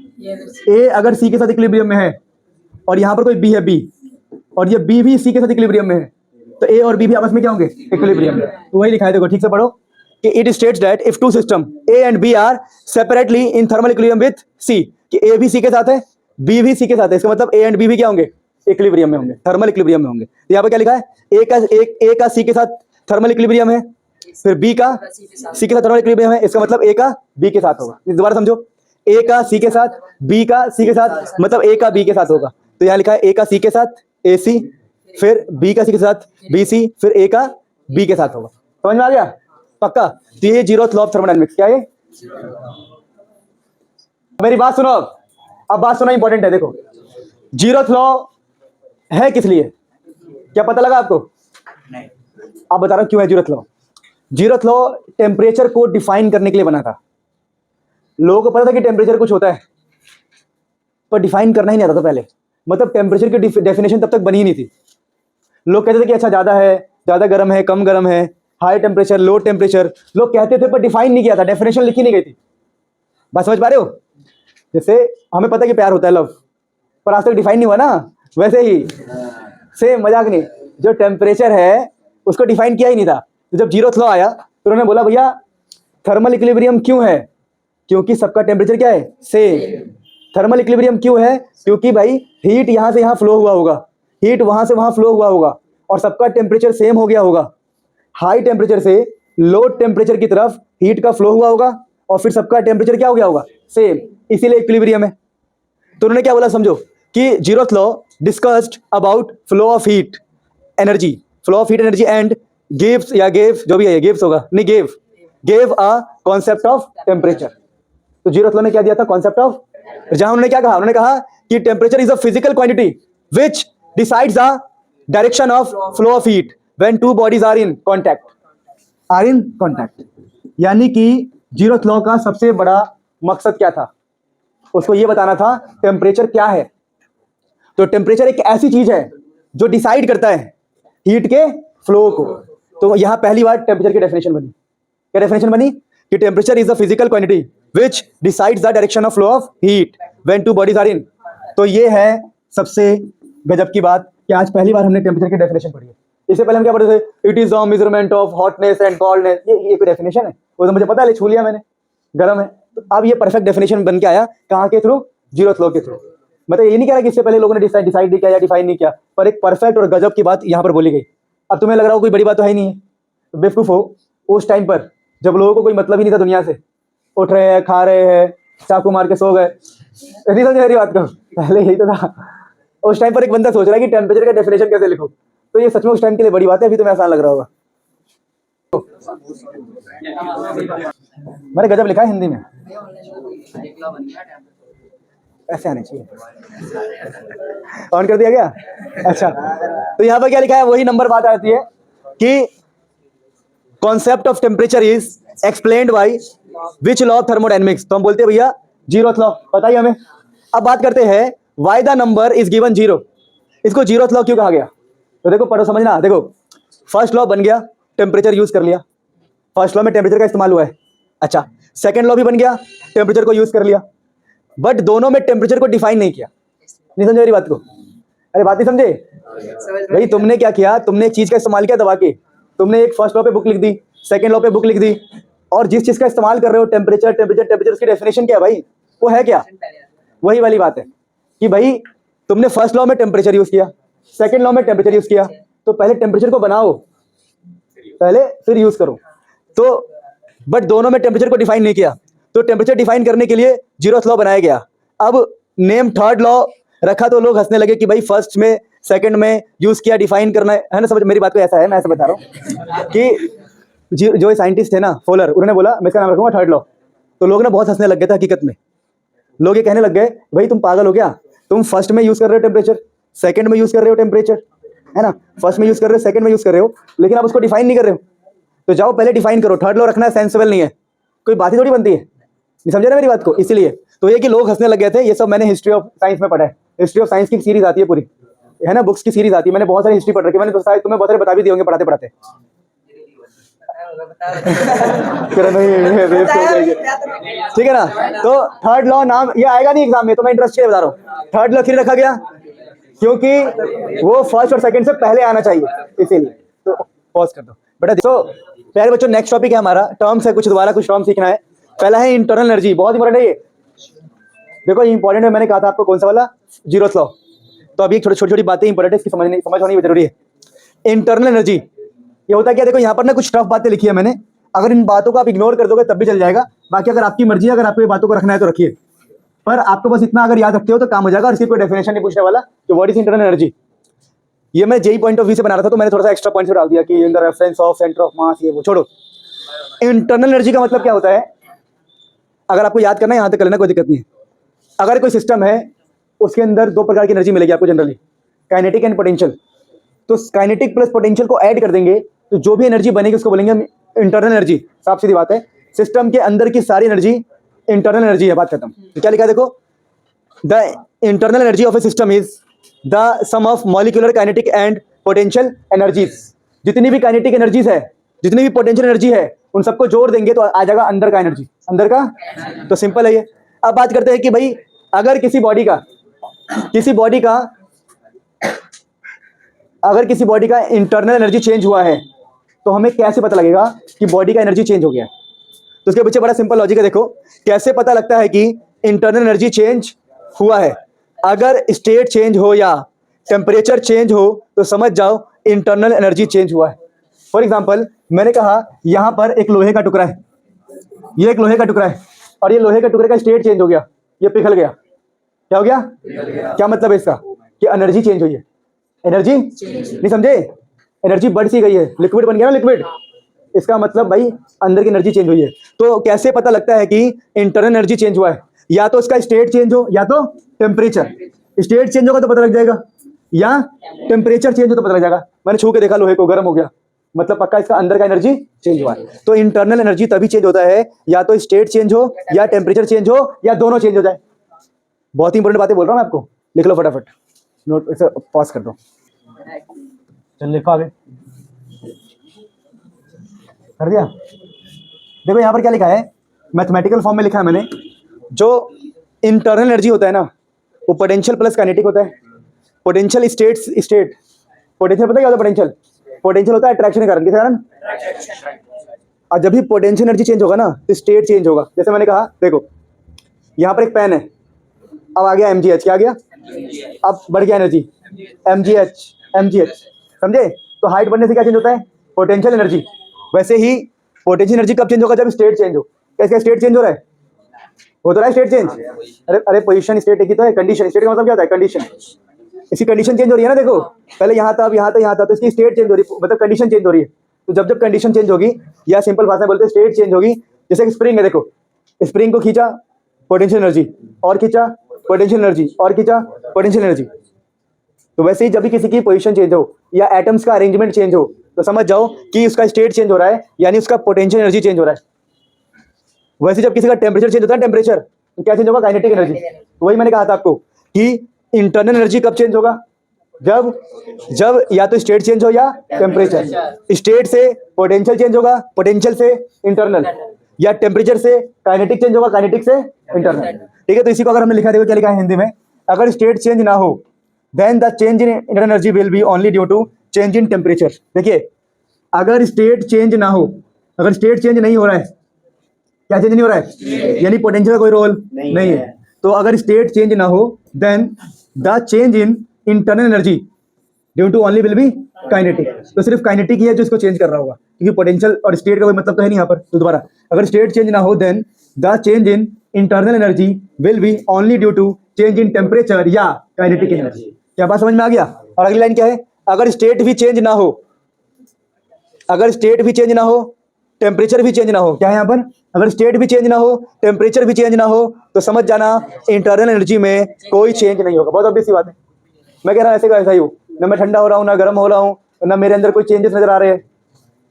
ए अगर सी के साथ इक्विलिब्रियम में है और यहाँ पर कोई बी है, बी, और ये बी भी सी के साथ इक्विलिब्रियम में है, तो ए और बी भी आपस में क्या होंगे, इक्विलिब्रियम में। तो वही लिखा है, देखो ठीक से पढ़ो कि it states that if two system A and B are separately in thermal equilibrium with C, कि ए भी सी के साथ है, बी भी सी के साथ है, इसका मतलब ए एंड बी भी क्या होंगे, इक्विलिब्रियम में होंगे, थर्मल इक्विलिब्रियम में होंगे। तो यहाँ पर क्या लिखा है, ए का सी के साथ थर्मल इक्विलिब्रियम है, फिर बी का सी के साथ थर्मल इक्विलिब्रियम है, इसका मतलब ए का बी के साथ होगा। दोबारा समझो, ए का सी के साथ, बी का सी के साथ, मतलब ए का बी के साथ होगा। तो यहाँ लिखा है ए का सी के साथ ए सी, फिर बी का सी के साथ बी सी, फिर ए का बी के साथ होगा। समझ में आ गया पक्का। तो ये जीरोथ लॉ ऑफ थर्मोडायनेमिक्स, क्या है, मेरी बात सुनो। अब बात सुनो, इंपॉर्टेंट है। देखो जीरोथ लॉ है किस लिए, क्या पता लगा आपको, नहीं, आप बता रहा हूं क्यों है zeroth law. Zeroth law temperature को डिफाइन करने के लिए बना था। लोगों को पता था कि टेम्परेचर कुछ होता है, पर डिफाइन करना ही नहीं आता था पहले, मतलब टेम्परेचर की डेफिनेशन तब तक बनी ही नहीं थी। लोग कहते थे कि अच्छा ज़्यादा है, ज़्यादा गर्म है, कम गर्म है, हाई टेम्परेचर, लो टेम्परेचर, लोग कहते थे, पर डिफाइन नहीं किया था, डेफिनेशन लिखी नहीं गई थी। बात समझ पा रहे हो। जैसे हमें पता है कि प्यार होता है, लव, पर आज तक डिफाइन नहीं हुआ ना, वैसे ही सेम, मजाक नहीं, जो टेम्परेचर है उसको डिफाइन किया ही नहीं था। तो जब जीरोथ लॉ आया तो उन्होंने बोला भैया थर्मल इक्विलिब्रियम क्यों है, क्योंकि सबका टेम्परेचर क्या है, सेम। थर्मल इक्विलिब्रियम क्यों है, क्योंकि भाई हीट यहाँ से यहाँ फ्लो हुआ होगा, हीट वहां से वहां फ्लो हुआ होगा, और सबका टेम्परेचर सेम हो गया होगा। हाई टेम्परेचर से लो टेम्परेचर की तरफ हीट का फ्लो हुआ होगा, और फिर सबका टेम्परेचर क्या हो गया होगा, सेम, इसीलिए इक्विलिब्रियम है। तो उन्होंने क्या बोला समझो, कि zeroth law discussed about flow of heat energy, flow of heat energy and gives, या गेव, जो भी है, गिव्स होगा, नहीं, gave a concept of temperature. तो जीरोथ लॉ ने क्या दिया था, कॉन्सेप्ट ऑफ, जहां उन्होंने क्या कहा, उन्होंने कहा कि temperature is a physical quantity which decides the direction of flow of heat when two bodies are in contact. यानी कि जीरोथ लॉ का सबसे बड़ा मकसद क्या था, उसको ये बताना था टेम्परेचर क्या है। तो टेम्परेचर एक ऐसी चीज है जो डिसाइड करता है हीट के फ्लो को। तो यहां पहली बार टेम्परेचर की डेफिनेशन बनी। क्या डेफिनेशन बनी, कि temperature is a physical quantity which decides the direction of flow of heat when two bodies are in. तो ये है सबसे गजब की बात कि आज पहली बार हमने टेम्परेचर की डेफिनेशन पढ़ी है। इससे पहले हम क्या पढ़ते थे, it is the measurement of hotness and coldness, ये कोई डेफिनेशन है, वो तो मुझे पता है, छू लिया मैंने, गर्म है। तो अब ये परफेक्ट डेफिनेशन बन के आया, कहाँ के थ्रू, जीरोथ लॉ के थ्रू। मतलब ये नहीं कह रहा कि इससे पहले लोगों ने डिसाइड नहीं किया या डिफाइन नहीं किया, पर एक परफेक्ट और गजब की बात यहाँ पर बोली गई। अब तुम्हें लग रहा हो कोई बड़ी बात तो है ही नहीं है, तो बेवकूफ हो। उस टाइम पर जब लोगों को कोई मतलब ही नहीं था दुनिया से, उठ रहे हैं, खा रहे हैं, चाकू मार के सो गए, नहीं समझ मेरी बात को, पहले यही तो था। उस टाइम पर एक बंदा सोच रहा है कि टेम्परेचर का डेफिनेशन कैसे लिखो, तो ये सच में उस टाइम के लिए बड़ी बात है, अभी तुम्हें आसान लग रहा होगा। मैंने गजब लिखा है हिंदी में, ऐसे आने चाहिए। ऑन कर दिया गया, अच्छा। तो यहाँ पर क्या लिखा है, वही नंबर बात आती है कि concept of temperature is explained by which law of thermodynamics. तो हम बोलते हैं भैया जीरोथ लॉ, बताइए हमें। अब बात करते हैं why the number is given zero. इसको जीरोथ लॉ क्यों कहा गया? तो देखो पढ़ो समझना। देखो फर्स्ट लॉ बन गया, टेम्परेचर यूज कर लिया, फर्स्ट लॉ में टेम्परेचर का इस्तेमाल हुआ है। अच्छा, सेकंड लॉ भी बन गया, टेम्परेचर को यूज कर लिया, बट दोनों में टेम्परेचर को डिफाइन नहीं किया। नहीं समझे मेरी बात को? अरे बात नहीं समझे भाई? तुमने क्या किया, तुमने एक चीज का इस्तेमाल किया दबा के, तुमने एक फर्स्ट लॉ पे बुक लिख दी, सेकंड लॉ पे बुक लिख दी, और जिस चीज का इस्तेमाल कर रहे हो टेम्परेचर टेम्परेचर टेम्परेचर, उसकी डेफिनेशन क्या है भाई? वो है क्या? वही वाली बात है कि भाई तुमने फर्स्ट लॉ में टेम्परेचर यूज किया, सेकंड लॉ में टेम्परेचर यूज किया, तो पहले टेम्परेचर को बनाओ पहले, फिर यूज करो। तो बट दोनों में टेम्परेचर को डिफाइन नहीं किया, तो टेम्परेचर डिफाइन करने के लिए जीरोथ लॉ बनाया गया। अब नेम थर्ड लॉ रखा तो लोग हंसने लगे कि भाई फर्स्ट में सेकंड में यूज किया, डिफाइन करना है ना? समझ मेरी बात को? ऐसा है, मैं ऐसा बता रहा हूँ कि जो साइंटिस्ट थे ना फॉलर, उन्होंने बोला मैं इसका नाम रखूंगा थर्ड लॉ। तो लोग ना बहुत हंसने लग गए थे। हकीकत में लोग ये कहने लग गए भाई तुम पागल हो क्या, तुम फर्स्ट में यूज कर रहे हो टेम्परेचर, सेकंड में यूज कर रहे हो टेम्परेचर, है ना? फर्स्ट में यूज कर रहे हो, सेकंड में यूज कर रहे हो, लेकिन आप उसको डिफाइन नहीं कर रहे हो। तो जाओ पहले डिफाइन करो। थर्ड लॉ रखना सेंसिबल नहीं है, कोई बात ही थोड़ी बनती है। नहीं समझे ना मेरी बात को? इसीलिए तो ये कि लोग हंसने लग गए थे। ये सब मैंने हिस्ट्री ऑफ साइंस में पढ़ा है। हिस्ट्री ऑफ साइंस की सीरीज आती है पूरी, है ना? बुक्स की सीरीज आती है। मैंने बहुत सारी हिस्ट्री पढ़ रखी है, मैंने तो शायद तुम्हें बहुत सारे बता भी दिए होंगे पढ़ाते पढ़ाते। ठीक है ना? तो थर्ड लॉ नाम ये आएगा नहीं एग्जाम में, तो मैं इंटरेस्ट के बता रहा हूँ। थर्ड लॉ क्यों रखा गया? क्योंकि वो फर्स्ट और सेकंड से पहले आना चाहिए, इसीलिए। तो पॉज कर दो बेटा। तो प्यारे बच्चों, नेक्स्ट टॉपिक है हमारा टर्म्स है, कुछ दोबारा कुछ टर्म सीखना है। पहला है इंटरनल एनर्जी, बहुत इंपॉर्टेंट है ये। देखो इंपॉर्टेंट है, मैंने कहा था आपको कौन सा वाला? Zeroth law. तो अभी छोटी छोटी बातें इंपॉर्टेंट है, इसकी समझ होनी जरूरी है। इंटरनल एनर्जी ये होता है क्या? देखो यहाँ पर ना कुछ टफ बातें लिखी है मैंने, अगर इन बातों को आप इग्नोर कर दोगे तब भी चल जाएगा, बाकी अगर आपकी मर्जी है, अगर आपको ये बातों को रखना है तो रखिए। पर आपको बस इतना अगर याद रखते हो तो काम हो जाएगा। और इसकी कोई डेफिनेशन नहीं पूछने वाला कि व्हाट इज इंटरनल एनर्जी। ये मैं जेई पॉइंट ऑफ व्यू से बना रहा था, तो मैंने थोड़ा सा एक्स्ट्रा पॉइंट डाल दिया कि in the reference of centre of mass, ये वो छोड़ो। इंटरनल एनर्जी का मतलब क्या होता है? अगर आपको याद करना है यहाँ तक कर लेना, कोई दिक्कत नहीं है। अगर कोई सिस्टम है उसके अंदर दो प्रकार की एनर्जी मिलेगी आपको जनरली, काइनेटिक एंड पोटेंशियल। तो काइनेटिक प्लस पोटेंशियल को ऐड कर देंगे तो जो भी एनर्जी बनेगी उसको बोलेंगे हम इंटरनल एनर्जी। साफ सीधी बात है, सिस्टम के अंदर की सारी एनर्जी इंटरनल एनर्जी है। बात खत्म। तो क्या लिखा है देखो, the internal energy of a system is the sum of molecular kinetic and potential energies. जितनी भी काइनेटिक एनर्जीज है, जितनी भी पोटेंशियल एनर्जी है, उन सबको जोड़ देंगे तो आ जाएगा अंदर का एनर्जी, अंदर का। तो सिंपल है ये। अब बात करते हैं कि भाई अगर किसी बॉडी का इंटरनल एनर्जी चेंज हुआ है तो हमें कैसे पता लगेगा कि बॉडी का एनर्जी चेंज हो गया? तो उसके पीछे बड़ा सिंपल लॉजिक है। देखो कैसे पता लगता है कि इंटरनल एनर्जी चेंज हुआ है। अगर स्टेट चेंज हो या टेम्परेचर चेंज हो तो समझ जाओ इंटरनल एनर्जी चेंज हुआ है। फॉर एग्जाम्पल मैंने कहा यहां पर एक लोहे का टुकड़ा है, ये एक लोहे का टुकड़ा है, और ये लोहे के टुकड़े का स्टेट चेंज हो गया, ये पिघल गया। क्या हो गया? क्या मतलब है इसका? कि एनर्जी चेंज हुई है। एनर्जी नहीं समझे? एनर्जी बढ़ सी गई है, लिक्विड बन गया ना लिक्विड। इसका मतलब भाई अंदर की एनर्जी चेंज हुई है। तो कैसे पता लगता है कि इंटरनल एनर्जी चेंज हुआ है? या तो इसका स्टेट चेंज हो या तो टेम्परेचर। स्टेट चेंज होगा तो पता लग जाएगा, या टेम्परेचर चेंज हो तो पता लग जाएगा। मैंने छू के देखा लोहे को, गर्म हो गया, मतलब पक्का इसका अंदर का एनर्जी चेंज हुआ है। तो इंटरनल एनर्जी तभी चेंज होता है या तो स्टेट चेंज हो या टेम्परेचर चेंज हो या दोनों चेंज हो जाए। बहुत ही इंपॉर्टेंट बातें बोल रहा हूं मैं आपको, लिख लो फटाफट, नोट इसे पॉज कर दो। चल लिखो आगे, कर दिया? देखो यहाँ पर क्या लिखा है, मैथमेटिकल फॉर्म में लिखा है मैंने। जो इंटरनल एनर्जी होता है ना वो पोटेंशियल प्लस काइनेटिक होता है। पोटेंशियल स्टेट पोटेंशियल पता है क्या होता है? पोटेंशियल होता है अट्रैक्शन के कारण, किस कारण? और जब भी पोटेंशियल एनर्जी चेंज होगा ना तो स्टेट चेंज होगा। जैसे मैंने कहा देखो यहाँ पर एक पेन है, अब आ गया mgh, क्या आ गया? अब बढ़ गया एनर्जी mgh, समझे? तो हाइट बढ़ने से क्या चेंज होता है? Potential energy. वैसे ही पोटेंशियल एनर्जी कब चेंज होगा? जब स्टेट चेंज हो। कैसे स्टेट चेंज हो रहा है? हो तो रहा है स्टेट चेंज। अरे पोजीशन स्टेट एक ही तो है, कंडीशन स्टेट का मतलब क्या होता है? कंडीशन। इसकी कंडीशन चेंज हो रही है ना, देखो पहले यहाँ था, अब यहाँ था, यहाँ था, तो इसकी स्टेट चेंज हो रही है, मतलब कंडीशन चेंज हो रही है। तो जब जब कंडीशन चेंज होगी, या सिंपल भाषा में बोलते हैं स्टेट चेंज होगी। जैसे स्प्रिंग है, देखो स्प्रिंग को खींचा पोटेंशियल एनर्जी, और खींचा पोटेंशियल एनर्जी, और खींचा पोटेंशियल एनर्जी। तो वैसे ही जब भी किसी की पोजीशन चेंज हो या एटम्स का अरेंजमेंट चेंज हो तो समझ जाओ कि उसका स्टेट चेंज हो रहा है, यानी उसका पोटेंशियल एनर्जी चेंज हो रहा है। वैसे जब किसी का टेम्परेचर चेंज होता है, टेम्परेचर, तो क्या चेंज होगा? Kinetic energy. तो वही मैंने कहा था आपको कि इंटरनल एनर्जी कब चेंज होगा? जब जब या तो स्टेट चेंज हो या टेम्परेचर। स्टेट से पोटेंशियल चेंज होगा, पोटेंशियल से इंटरनल, या टेम्परेचर से काइनेटिक चेंज होगा, काइनेटिक से इंटरनल। ठीक है, तो इसी को अगर हमने लिखा, देखो क्या लिखा है हिंदी में, अगर स्टेट चेंज ना हो then the change in internal energy will be only due to change in temperature. देखिए, अगर स्टेट चेंज ना हो, अगर स्टेट चेंज नहीं हो रहा है, क्या चेंज नहीं हो रहा है, यानी पोटेंशियल का कोई रोल नहीं है, तो अगर स्टेट चेंज ना हो then the change in internal energy due to only will be kinetic. तो सिर्फ काइनेटिक ही है जो इसको चेंज कर रहा होगा, क्योंकि पोटेंशियल और स्टेट का कोई मतलब तो है नहीं यहाँ पर। तो दोबारा, अगर स्टेट चेंज ना हो then the change in internal energy will be only due to change in temperature या काइनेटिक एनर्जी। क्या बात समझ में आ गया? और अगली लाइन क्या है, अगर स्टेट भी चेंज ना हो, अगर स्टेट भी चेंज ना हो, टेम्परेचर भी चेंज ना हो, क्या है यहाँ पर, अगर स्टेट भी चेंज ना हो, टेम्परेचर भी चेंज ना हो, तो समझ जाना इंटरनल एनर्जी में कोई चेंज नहीं होगा। बहुत ऑब्वियस सी बात है। मैं कह रहा हूँ ऐसे का ऐसा ही हूँ, ना मैं ठंडा हो रहा हूँ, ना गर्म हो रहा हूँ, ना मेरे अंदर कोई चेंजेस नजर आ रहे हैं,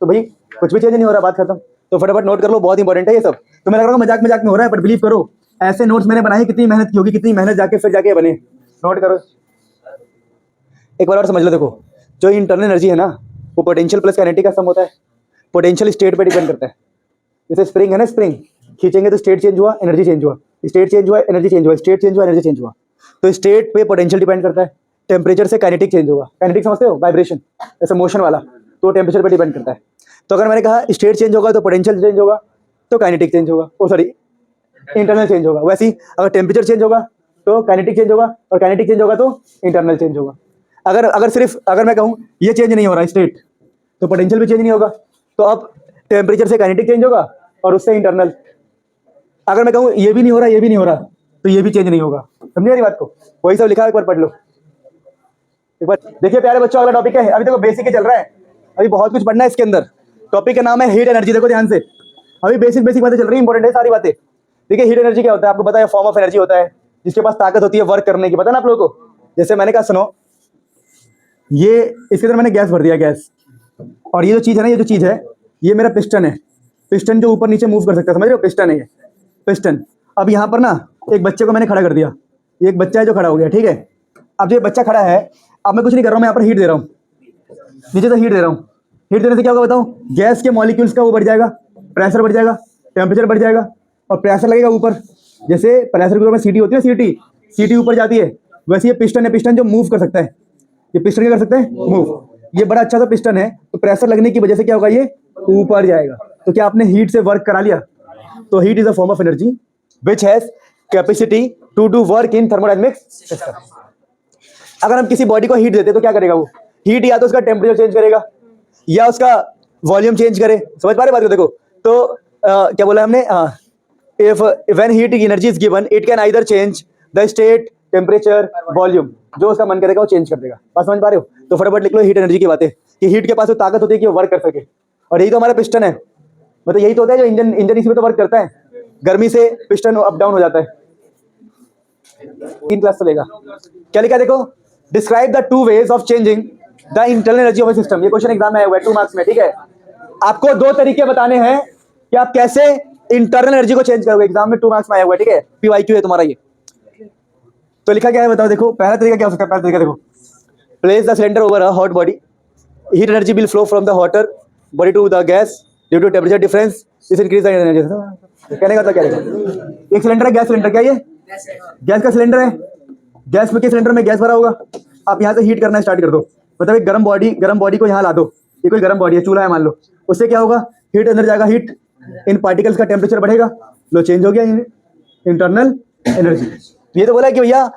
तो भाई कुछ भी चेंज नहीं हो रहा, बात खत्म। तो फटाफट नोट कर लो, बहुत इंपॉर्टेंट है ये सब। तो मैं लग रहा हूँ मजाक मजाक में हो रहा है, बट बिलीव करो ऐसे नोट्स मैंने बनाए, कितनी मेहनत की होगी, कितनी मेहनत जाके फिर जाके बने। नोट करो, एक बार और समझ लो। देखो, जो इंटरनल एनर्जी है ना, वो पोटेंशियल प्लस काइनेटिक का सम होता है। पोटेंशियल स्टेट पे डिपेंड करता है। जैसे स्प्रिंग है ना, स्प्रिंग खींचेंगे तो स्टेट चेंज हुआ, एनर्जी चेंज हुआ, स्टेट चेंज हुआ, एनर्जी चेंज हुआ, स्टेट चेंज हुआ, एनर्जी चेंज हुआ। तो स्टेट पे पोटेंशियल डिपेंड करता है, टेम्परेचर से काइनेटिक चेंज होगा। काइनेटिक समझते हो, वाइब्रेशन, ऐसे मोशन वाला, तो टेम्परेचर पे डिपेंड करता है। तो अगर मैंने कहा स्टेट चेंज होगा तो पोटेंशियल चेंज होगा, तो काइनेटिक चेंज होगा, ओ सॉरी इंटरनल चेंज होगा। वैसे ही अगर टेम्परेचर चेंज होगा तो काइनेटिक चेंज होगा, और काइनेटिक चेंज होगा तो इंटरनल चेंज होगा। अगर मैं कहूँ ये चेंज नहीं हो रहा स्टेट, तो पोटेंशियल भी चेंज नहीं होगा, तो अब टेम्परेचर से काइनेटिक चेंज होगा और उससे इंटरनल। अगर मैं कहूँ ये भी नहीं हो रहा, ये भी नहीं हो रहा, तो ये भी चेंज नहीं होगा। समझे मेरी बात को? वही सब लिखा है, एक बार पढ़ लो। एक बार देखिए प्यारे बच्चों, अगला टॉपिक है, अभी देखो बेसिक ही चल रहा है, अभी बहुत कुछ पढ़ना है इसके अंदर। टॉपिक का नाम है हीट एनर्जी। देखो ध्यान से, अभी बेसिक बेसिक बातें चल रही है, इंपॉर्टेंट है सारी बातें। देखिए हीट एनर्जी क्या होता है, आपको पता है, फॉर्म ऑफ एनर्जी होता है जिसके पास ताकत होती है वर्क करने की। पता ना आप लोगों को? जैसे मैंने कहा, सुनो, ये इसके अंदर मैंने गैस भर दिया, गैस, और ये जो चीज़ है ना, ये जो चीज़ है, ये मेरा पिस्टन है। पिस्टन जो ऊपर नीचे मूव कर सकता है, समझ रहे हो? पिस्टन है ये, पिस्टन। अब यहाँ पर ना एक बच्चे को मैंने खड़ा कर दिया, ये एक बच्चा है जो खड़ा हो गया, ठीक है। अब जो बच्चा खड़ा है, अब मैं कुछ नहीं कर रहा हूँ, मैं यहाँ पर हीट दे रहा हूँ, नीचे से हीट दे रहा हूँ। हीट देने से क्या होगा बताओ? गैस के मॉलिक्यूल्स का वो बढ़ जाएगा, प्रेशर बढ़ जाएगा, टेम्परेचर बढ़ जाएगा, और प्रेशर लगेगा ऊपर। जैसे प्रेशर के ऊपर सीटी होती है, सीटी ऊपर जाती है, वैसे ये पिस्टन है, पिस्टन जो मूव कर सकता है। ये पिस्टन क्या कर सकता है? मूव। ये बड़ा अच्छा सा पिस्टन है, तो प्रेशर लगने की वजह से क्या होगा? ये ऊपर जाएगा। तो क्या आपने हीट से वर्क करा लिया? तो heat is a form of energy which has capacity to do work in thermodynamic system. अगर हम किसी बॉडी को हीट देते तो क्या करेगा वो? हीट या तो उसका टेम्परेचर चेंज करेगा या उसका वॉल्यूम चेंज करे। समझ पा रहे बात को? देखो तो क्या बोला हमने, if when heat energy is given it can either change the state, temperature, volume, जो उसका मन करेगा वो चेंज कर देगा। बात समझ पा रहे हो? तो फटाफट लिख लो हीट एनर्जी की बातें, कि हीट के पास वो ताकत होती है कि वो वर्क कर सके, और यही तो हमारा पिस्टन है। मतलब यही तो होता है जो इंजन इसी में तो वर्क करता है, गर्मी से पिस्टन अप डाउन हो जाता है। 3 क्लास चलेगा। क्या लिखा देखो, describe the 2 ways of changing the internal energy of a system. ये क्वेश्चन एग्जाम में आया हुआ है 2 मार्क्स में, ठीक है। आपको 2 तरीके बताने हैं कि आप कैसे इंटरनल एनर्जी को चेंज करोगे। एग्जाम में 2 मार्क्स में आया हुआ है, ठीक है, PYQ है तुम्हारा ये। तो लिखा क्या है बताओ? देखो पहला तरीका क्या हो सकता है? पहला तरीका देखो, place the cylinder over a hot body, heat energy will flow from the hotter body to the gas due to temperature difference, this increase the energy. कहने का मतलब क्या है? एक सिलेंडर है, गैस सिलेंडर, क्या ये गैस का सिलेंडर है, गैस में के सिलेंडर में गैस भरा होगा, आप यहाँ से हीट करना स्टार्ट कर दो। मतलब एक गर्म बॉडी को यहाँ ला दो, ये कोई गर्म बॉडी है, चूल्हा है मान लो, उससे क्या होगा? हीट अंदर जाएगा, हीट इन पार्टिकल्स का टेम्परेचर बढ़ेगा, लो चेंज हो गया इंटरनल एनर्जी। ये तो बोला कि भैया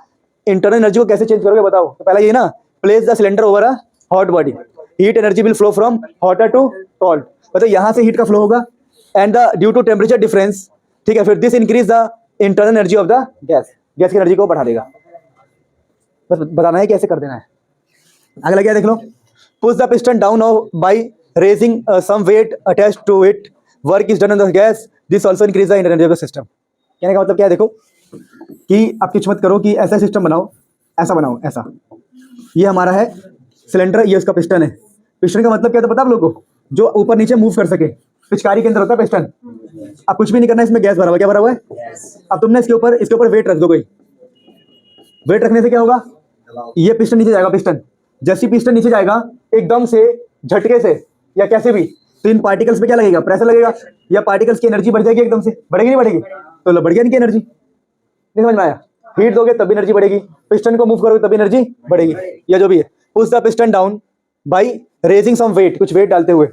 इंटरनल एनर्जी को कैसे चेंज करोगे बताओ? तो पहला ये ना, place the cylinder over a hot body, heat energy will flow from hotter to cold. मतलब यहाँ से हीट का फ्लो होगा and the due to temperature difference, ठीक है, फिर this increase the internal energy of the gas, gas की energy को बढ़ा देगा। बस बताना है कैसे कर देना है। अगला क्या देख लो, push the piston down by raising some weight attached to it, work is done on the gas, this also increase the internal energy of the system. कहने का मतलब क्या है? देखो कि आप कुछ मत करो कि ऐसा सिस्टम बनाओ, ऐसा बनाओ, ऐसा। ये हमारा है सिलेंडर, ये उसका पिस्टन है। पिस्टन का मतलब क्या था पता आप लोगों को? जो ऊपर नीचे मूव कर सके। पिचकारी के अंदर होता है पिस्टन। अब कुछ भी नहीं करना, इसमें गैस भरा हुआ, क्या भरा हुआ है? अब तुमने इसके ऊपर वेट रख दो, कोई वेट रखने से क्या होगा? ये पिस्टन नीचे जाएगा, पिस्टन जैसे ही पिस्टन नीचे जाएगा एकदम से, झटके से या कैसे भी, तो इन पार्टिकल्स पे क्या लगेगा, प्रेशर लगेगा, या पार्टिकल्स की एनर्जी बढ़ जाएगी एकदम से, बढ़ेगी नहीं बढ़ेगी, तो बढ़ गया इनकी एनर्जी, नहीं समझ में आया? हीट दोगे तब भी एनर्जी बढ़ेगी, पिस्टन को मूव करोगे तब भी एनर्जी बढ़ेगी, या जो भी है। Push the piston down by raising some weight, कुछ वेट डालते हुए,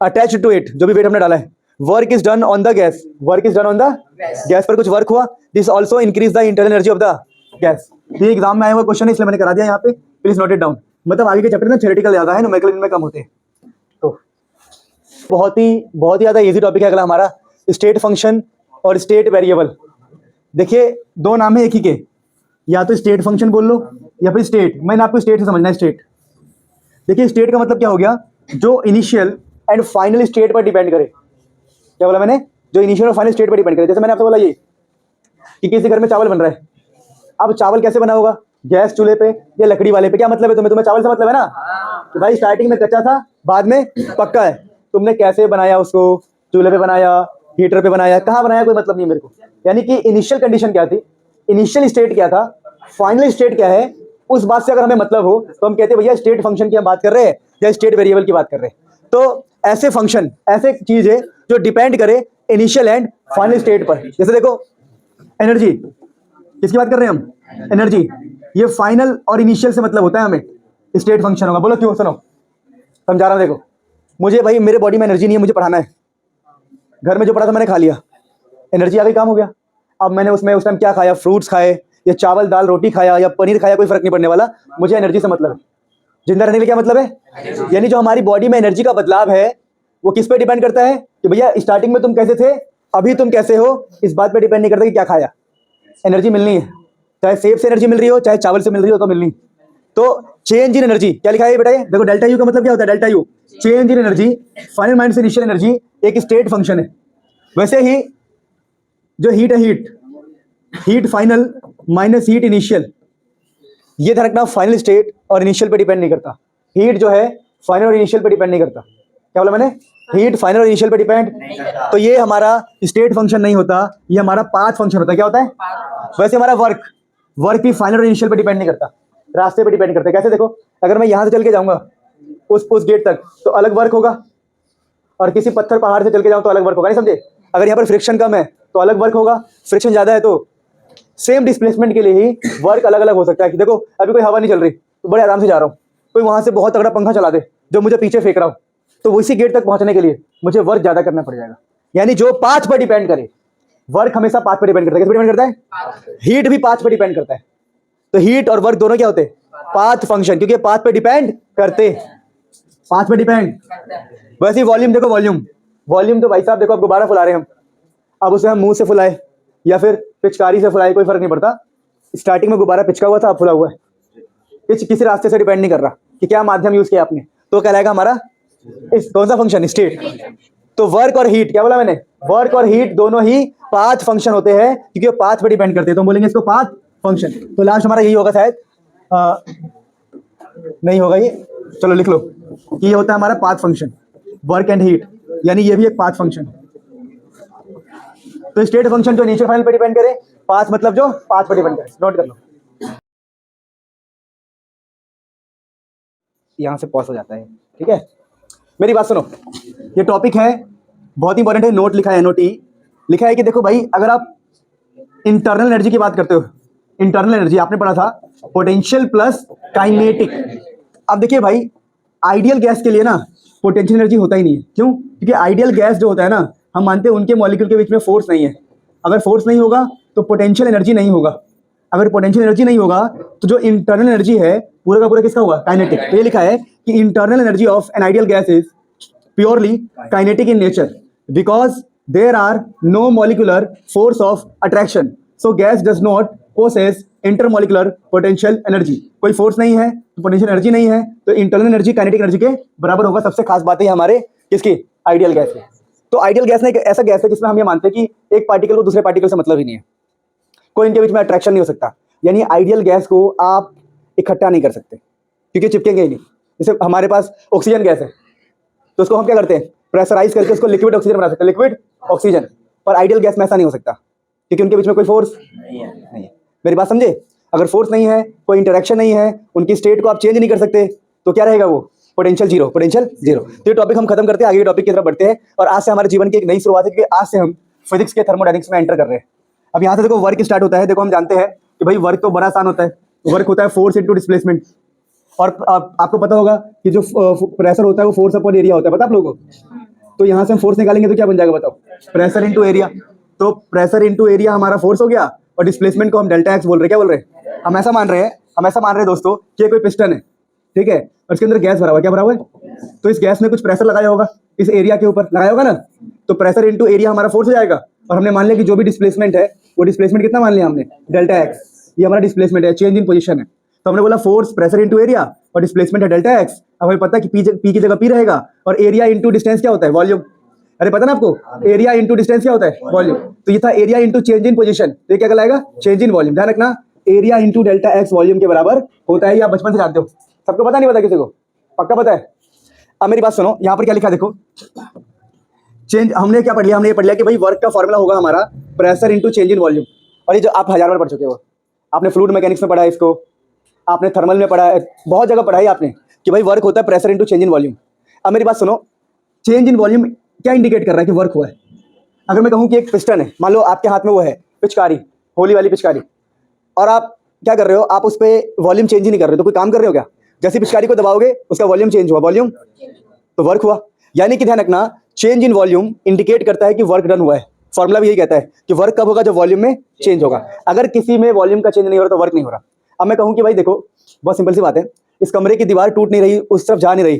अटैच टू इट, जो भी वेट हमने डाला है, work is done on the gas, work is done on the gas पर कुछ वर्क हुआ, this also increase the internal energy of the gas. ये एग्जाम में आया हुआ क्वेश्चन है इसलिए मैंने करा दिया यहाँ पे, प्लीज नोट इट डाउन। मतलब आगे के चैप्टर में थ्योरेटिकल ज्यादा है, न्यूमेरिकल इनमें कम होते हैं। तो बहुत ही ज्यादा इजी टॉपिक है अगला हमारा, स्टेट फंक्शन और स्टेट वेरिएबल। देखिए दो नाम है एक ही के, या तो स्टेट फंक्शन बोल लो या फिर स्टेट। मैंने आपको स्टेट से समझना है। स्टेट, देखिए स्टेट का मतलब क्या हो गया, जो इनिशियल एंड फाइनल स्टेट पर डिपेंड करे। क्या बोला मैंने, जो इनिशियल और फाइनल स्टेट पर डिपेंड करे। जैसे मैंने आपको बोला ये कि किसी घर में चावल बन रहा है, अब चावल कैसे बना होगा, गैस चूल्हे पे या लकड़ी वाले पे, क्या मतलब है तुम्हें चावल से मतलब है ना कि भाई स्टार्टिंग में कच्चा था बाद में पक्का है, तुमने कैसे बनाया उसको, चूल्हे पे बनाया, हीटर पे बनाया, कहाँ बनाया, कोई मतलब नहीं मेरे को। यानी कि इनिशियल कंडीशन क्या थी, इनिशियल स्टेट क्या था, फाइनल स्टेट क्या है, उस बात से अगर हमें मतलब हो तो हम कहते हैं भैया स्टेट फंक्शन की हम बात कर रहे हैं या स्टेट वेरिएबल की बात कर रहे हैं। तो ऐसे फंक्शन, ऐसे चीज है जो डिपेंड करे इनिशियल एंड फाइनल स्टेट पर। जैसे देखो एनर्जी, किसकी बात कर रहे हैं हम, एनर्जी, ये फाइनल और इनिशियल से मतलब होता है हमें, स्टेट फंक्शन होगा। बोलो क्यों, सुनो समझा रहा हूं। देखो मुझे भाई मेरे बॉडी में एनर्जी नहीं है, मुझे पढ़ाना है, घर में जो पड़ा था मैंने खा लिया, एनर्जी आ गई, काम हो गया। अब मैंने उसमें उस टाइम क्या खाया, फ्रूट्स खाए या चावल दाल रोटी खाया या पनीर खाया, कोई फर्क नहीं पड़ने वाला, मुझे एनर्जी से मतलब है। जिंदा रहने के लिए क्या मतलब है, यानी जो हमारी बॉडी में एनर्जी का बदलाव है वो किस पे डिपेंड करता है कि भैया स्टार्टिंग में तुम कैसे थे, अभी तुम कैसे हो, इस बात पे डिपेंड नहीं करता कि क्या खाया, एनर्जी मिलनी है। चाहे सेब से एनर्जी मिल रही हो, चाहे चावल से मिल रही हो, तो मिलनी। तो चेंज इन एनर्जी क्या लिखा है बेटा, ये देखो डेल्टा यू का मतलब क्या होता है, delta U change in energy, final minus initial energy, एक स्टेट फंक्शन है। वैसे ही जो हीट है, heat final minus heat initial, ये ध्यान रखना, फाइनल स्टेट और इनिशियल पे डिपेंड नहीं करता। हीट जो है फाइनल और इनिशियल पे डिपेंड नहीं करता। क्या बोला मैंने, हीट फाइनल और इनिशियल पे डिपेंड, तो ये हमारा स्टेट फंक्शन नहीं होता, ये हमारा पाथ फंक्शन होता है। क्या होता है, वैसे हमारा वर्क भी फाइनल और इनिशियल पे डिपेंड नहीं करता, रास्ते पे डिपेंड करता है। कैसे, देखो अगर मैं यहां से चल के जाऊंगा उस गेट तक तो अलग वर्क होगा, और किसी पत्थर पहाड़ से चल के जाऊं तो अलग वर्क होगा, नहीं समझे। अगर यहाँ पर फ्रिक्शन कम है तो अलग वर्क होगा, फ्रिक्शन ज्यादा है तो सेम डिस्प्लेसमेंट के लिए ही वर्क अलग अलग हो सकता है। कि देखो अभी कोई हवा नहीं चल रही तो बड़े आराम से जा रहा हूँ, कोई वहां से बहुत तगड़ा पंखा चला दे जो मुझे पीछे फेंक रहा हूँ, तो उसी गेट तक पहुंचने के लिए मुझे वर्क ज्यादा करना पड़ जाएगा। यानी जो पाथ पर डिपेंड करे, वर्क हमेशा पाथ पर डिपेंड करता है। किस पर डिपेंड करता है, हीट भी पाथ पर डिपेंड करता है। तो हीट और वर्क दोनों क्या होते हैं, पाथ फंक्शन, क्योंकि पाथ पे डिपेंड करते, पाथ पे डिपेंड। वैसे वॉल्यूम देखो, वॉल्यूम तो भाई साहब देखो, अब गुब्बारा फुला रहे हैं हम, अब उसे हम मुंह से फुलाए या फिर पिचकारी से फुलाए, कोई फर्क नहीं पड़ता। स्टार्टिंग में गुब्बारा पिचका हुआ था, अब फुला हुआ है, किसी रास्ते से डिपेंड नहीं कर रहा कि क्या माध्यम यूज किया आपने, तो कहलाएगा हमारा इस कौन सा फंक्शन, स्टेट। तो वर्क और हीट, क्या बोला मैंने, वर्क और हीट दोनों ही पाथ फंक्शन होते हैं, क्योंकि वो पाथ पे डिपेंड करते हैं, तो हम बोलेंगे इसको पाथ फंक्शन। तो लास्ट हमारा यही होगा शायद, नहीं होगा ये, चलो लिख लो कि ये होता है हमारा path function, work and heat, यानी ये भी एक पाथ फंक्शन। तो स्टेट फंक्शन जो नीचे फाइनल पे डिपेंड करे, पाथ मतलब जो पाथ पे डिपेंड करे, नोट कर लो। यहां से पॉज हो जाता है, ठीक है। मेरी बात सुनो, ये टॉपिक है बहुत इंपॉर्टेंट है, नोट लिखा है, NOT लिखा है कि देखो भाई, अगर आप इंटरनल एनर्जी की बात करते हो, इंटरनल एनर्जी आपने पढ़ा था पोटेंशियल प्लस काइनेटिक। अब देखिए भाई, आइडियल गैस के लिए ना पोटेंशियल एनर्जी होता ही नहीं है। क्यों, क्योंकि आइडियल गैस जो होता है ना, हम मानते हैं उनके मॉलिक्यूल के बीच में फोर्स नहीं है। अगर फोर्स नहीं होगा तो पोटेंशियल एनर्जी नहीं होगा, अगर पोटेंशियल एनर्जी नहीं होगा तो जो इंटरनल एनर्जी है पूरा का पूरा किसका होगा, काइनेटिक। तो ये लिखा है कि internal energy of an ideal gas is purely kinetic in nature because there are no molecular force of attraction, so gas does not possess intermolecular potential energy. कोई फोर्स नहीं है तो पोटेंशियल एनर्जी नहीं है, तो इंटरनल एनर्जी काइनेटिक एनर्जी के बराबर होगा। सबसे खास बात है हमारे किसकी, आइडियल गैस की। तो आइडियल गैस ना एक ऐसा गैस है जिसमें हम ये मानते हैं कि एक पार्टिकल को दूसरे पार्टिकल से मतलब ही नहीं है, कोई इनके बीच में अट्रैक्शन नहीं हो सकता। यानी आइडियल गैस को आप इकट्ठा नहीं कर सकते क्योंकि चिपकेंगे ही नहीं। जैसे हमारे पास ऑक्सीजन गैस है तो उसको हम क्या करते हैं, प्रेशराइज करके उसको लिक्विड ऑक्सीजन बना सकते हैं, लिक्विड ऑक्सीजन। पर आइडियल गैस में ऐसा नहीं हो सकता क्योंकि उनके बीच में कोई फोर्स नहीं है। मेरी बात समझे। अगर फोर्स नहीं है, कोई इंटरेक्शन नहीं है, उनकी स्टेट को आप चेंज नहीं कर सकते, तो क्या रहेगा वो? Potential zero, potential zero. तो ये टॉपिक हम खत्म करते हैं, आगे टॉपिक की तरफ बढ़ते हैं। और आज से हमारे जीवन की एक नई शुरुआत है, क्योंकि आज से हम फिजिक्स के थर्मोडायनेमिक्स में एंटर कर रहे हैं। अब यहाँ से देखो वर्क स्टार्ट होता है। देखो हम जानते हैं कि भाई वर्क तो बड़ा आसान होता है। वर्क होता है फोर्स इंटू डिस्प्लेसमेंट। और आपको पता होगा कि जो प्रेशर होता है वो फोर्स अपॉन एरिया होता है, पता आप लोगों को? तो यहाँ से हम फोर्स निकालेंगे तो क्या बन जाएगा बताओ? Pressure into area. तो प्रेशर इंटू एरिया हमारा फोर्स हो गया, और डिस्प्लेसमेंट को हम डेल्टा एक्स बोल रहे हैं। क्या बोल रहे हैं? हम ऐसा मान रहे हैं दोस्तों कि कोई पिस्टन है, ठीक है, और इसके अंदर गैस भरा हुआ है। क्या भरा हुआ है? तो इस गैस में कुछ प्रेशर लगाया होगा, इस एरिया के ऊपर लगाया होगा ना। तो प्रेशर इंटू एरिया हमारा फोर्स हो जाएगा। और हमने मान लिया कि जो भी डिस्प्लेसमेंट है, वो डिस्प्लेसमेंट कितना मान लिया हमने? Delta x. ये हमारा डिस्प्लेसमेंट है, चेंज इन पोजीशन है। तो हमने बोला फोर्स प्रेशर इंटू एरिया, और डिस्प्लेसमेंट है डेल्टा एक्स। अब हमें पता है कि पी की जगह पी रहेगा, और एरिया इंटू डिस्टेंस क्या होता है? वॉल्यूम। अरे पता ना आपको, एरिया इंटू डिस्टेंस क्या होता है? वॉल्यूम। तो ये था एरिया इंटू चेंज इन पोजीशन। तो ये क्या कहलाएगा? Change in volume. ध्यान रखना, area into delta x volume के बराबर होता है। या बचपन से जानते हो? सबको पता नहीं पता? किसी को पक्का पता है? अब मेरी बात सुनो, यहाँ पर क्या लिखा देखो। चेंज हमने क्या पढ़ लिया? हमने ये पढ़ लिया कि भाई वर्क का फॉर्मूला होगा हमारा pressure into change in volume. और ये जो आप 1000 बार पढ़ चुके हो, आपने फ्लूइड मैकेनिक्स में पढ़ा है इसको, आपने थर्मल में पढ़ा है, बहुत जगह पढ़ा है आपने कि भाई वर्क होता है pressure into change in volume. अब मेरी बात सुनो, चेंज इन वॉल्यूम क्या इंडिकेट कर रहा है कि वर्क हुआ है? अगर मैं कहूँ कि एक पिस्टन है, मान लो आपके हाथ में वो है पिचकारी, होली वाली पिचकारी, और आप क्या कर रहे हो? आप उस पर वॉल्यूम चेंज ही नहीं कर रहे हो, तो कोई काम कर रहे हो क्या? जैसे पिचकारी को दबाओगे उसका वॉल्यूम चेंज हुआ, वॉल्यूम तो वर्क हुआ। यानी कि ध्यान रखना, चेंज इन वॉल्यूम इंडिकेट करता है कि वर्क डन हुआ है। फॉर्मूला भी यही कहता है कि वर्क कब होगा? जब वॉल्यूम में चेंज होगा। अगर किसी में वॉल्यूम का चेंज नहीं हो रहा तो वर्क नहीं हो रहा। अब मैं कहूँ कि भाई देखो, बहुत सिंपल सी बात है, इस कमरे की दीवार टूट नहीं रही, उस तरफ जा नहीं रही,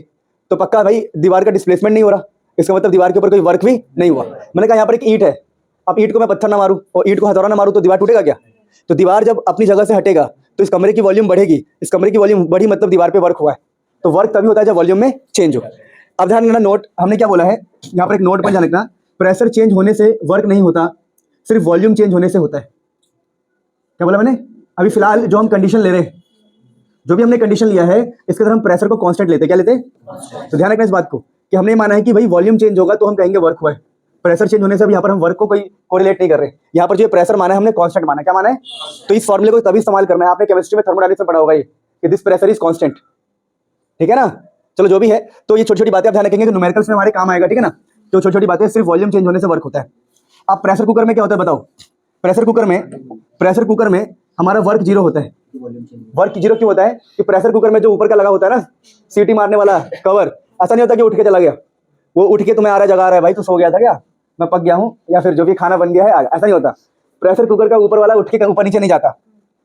तो पक्का भाई दीवार का डिस्प्लेसमेंट नहीं हो रहा, इसका मतलब दीवार के ऊपर कोई वर्क भी नहीं हुआ। मैंने कहा यहाँ पर एक ईंट है, अब ईंट को मैं पत्थर ना मारूं और ईंट को हथौड़ा ना मारूं तो दीवार टूटेगा क्या? तो दीवार जब अपनी जगह से हटेगा तो इस कमरे की वॉल्यूम बढ़ेगी, इस कमरे की वॉल्यूम बढ़ी मतलब दीवार पे वर्क हुआ है। तो वर्क तभी होता है जब वॉल्यूम में चेंज हो। अब ध्यान रखना, नोट हमने क्या बोला है यहाँ पर, एक नोट पर ध्यान रखना, प्रेशर चेंज होने से वर्क नहीं होता, सिर्फ वॉल्यूम चेंज होने से होता है। क्या बोला मैंने? अभी फिलहाल जो हम कंडीशन ले रहे हैं, जो भी हमने कंडीशन लिया है, इसके अंदर हम प्रेशर को कांस्टेंट लेते हैं। क्या लेते हैं? तो ध्यान रखना इस बात को कि हमने माना है कि भाई वॉल्यूम चेंज होगा तो हम कहेंगे वर्क हुआ है। प्रेशर चेंज होने से अब यहाँ पर हम वर्क को कोई कोरिलेट नहीं कर रहे। यहाँ पर जो प्रेशर माना है हमने कांस्टेंट माना है। क्या माना है? तो इस फॉर्मूले को तभी इस्तेमाल करना है। आपने केमिस्ट्री में थर्मोडायनामिक्स में पढ़ा होगा ये कि दिस प्रेशर इज कांस्टेंट, ठीक है ना? चलो जो भी है, तो ये छोटी छोटी बातें आप ध्यान रखेंगे कि न्यूमेरिकल्स में हमारे काम आएगा, ठीक है ना? तो छोटी छोटी बातें, सिर्फ वॉल्यूम चेंज होने से वर्क होता है। अब प्रेशर कुकर में क्या होता है बताओ? प्रेशर कुकर में हमारा वर्क जीरो होता है। वर्क जीरो क्यों होता है? कि प्रेशर कुकर में जो ऊपर का लगा होता है ना, सीटी मारने वाला कवर, ऐसा नहीं होता कि उठ के चला गया, वो उठ के तुम्हें आ रहा जगा रहा है, भाई तू सो गया था क्या, मैं पक गया हूँ, या फिर जो भी खाना बन गया है, ऐसा नहीं होता। प्रेशर कुकर का ऊपर वाला उठ के ऊपर नीचे नहीं जाता।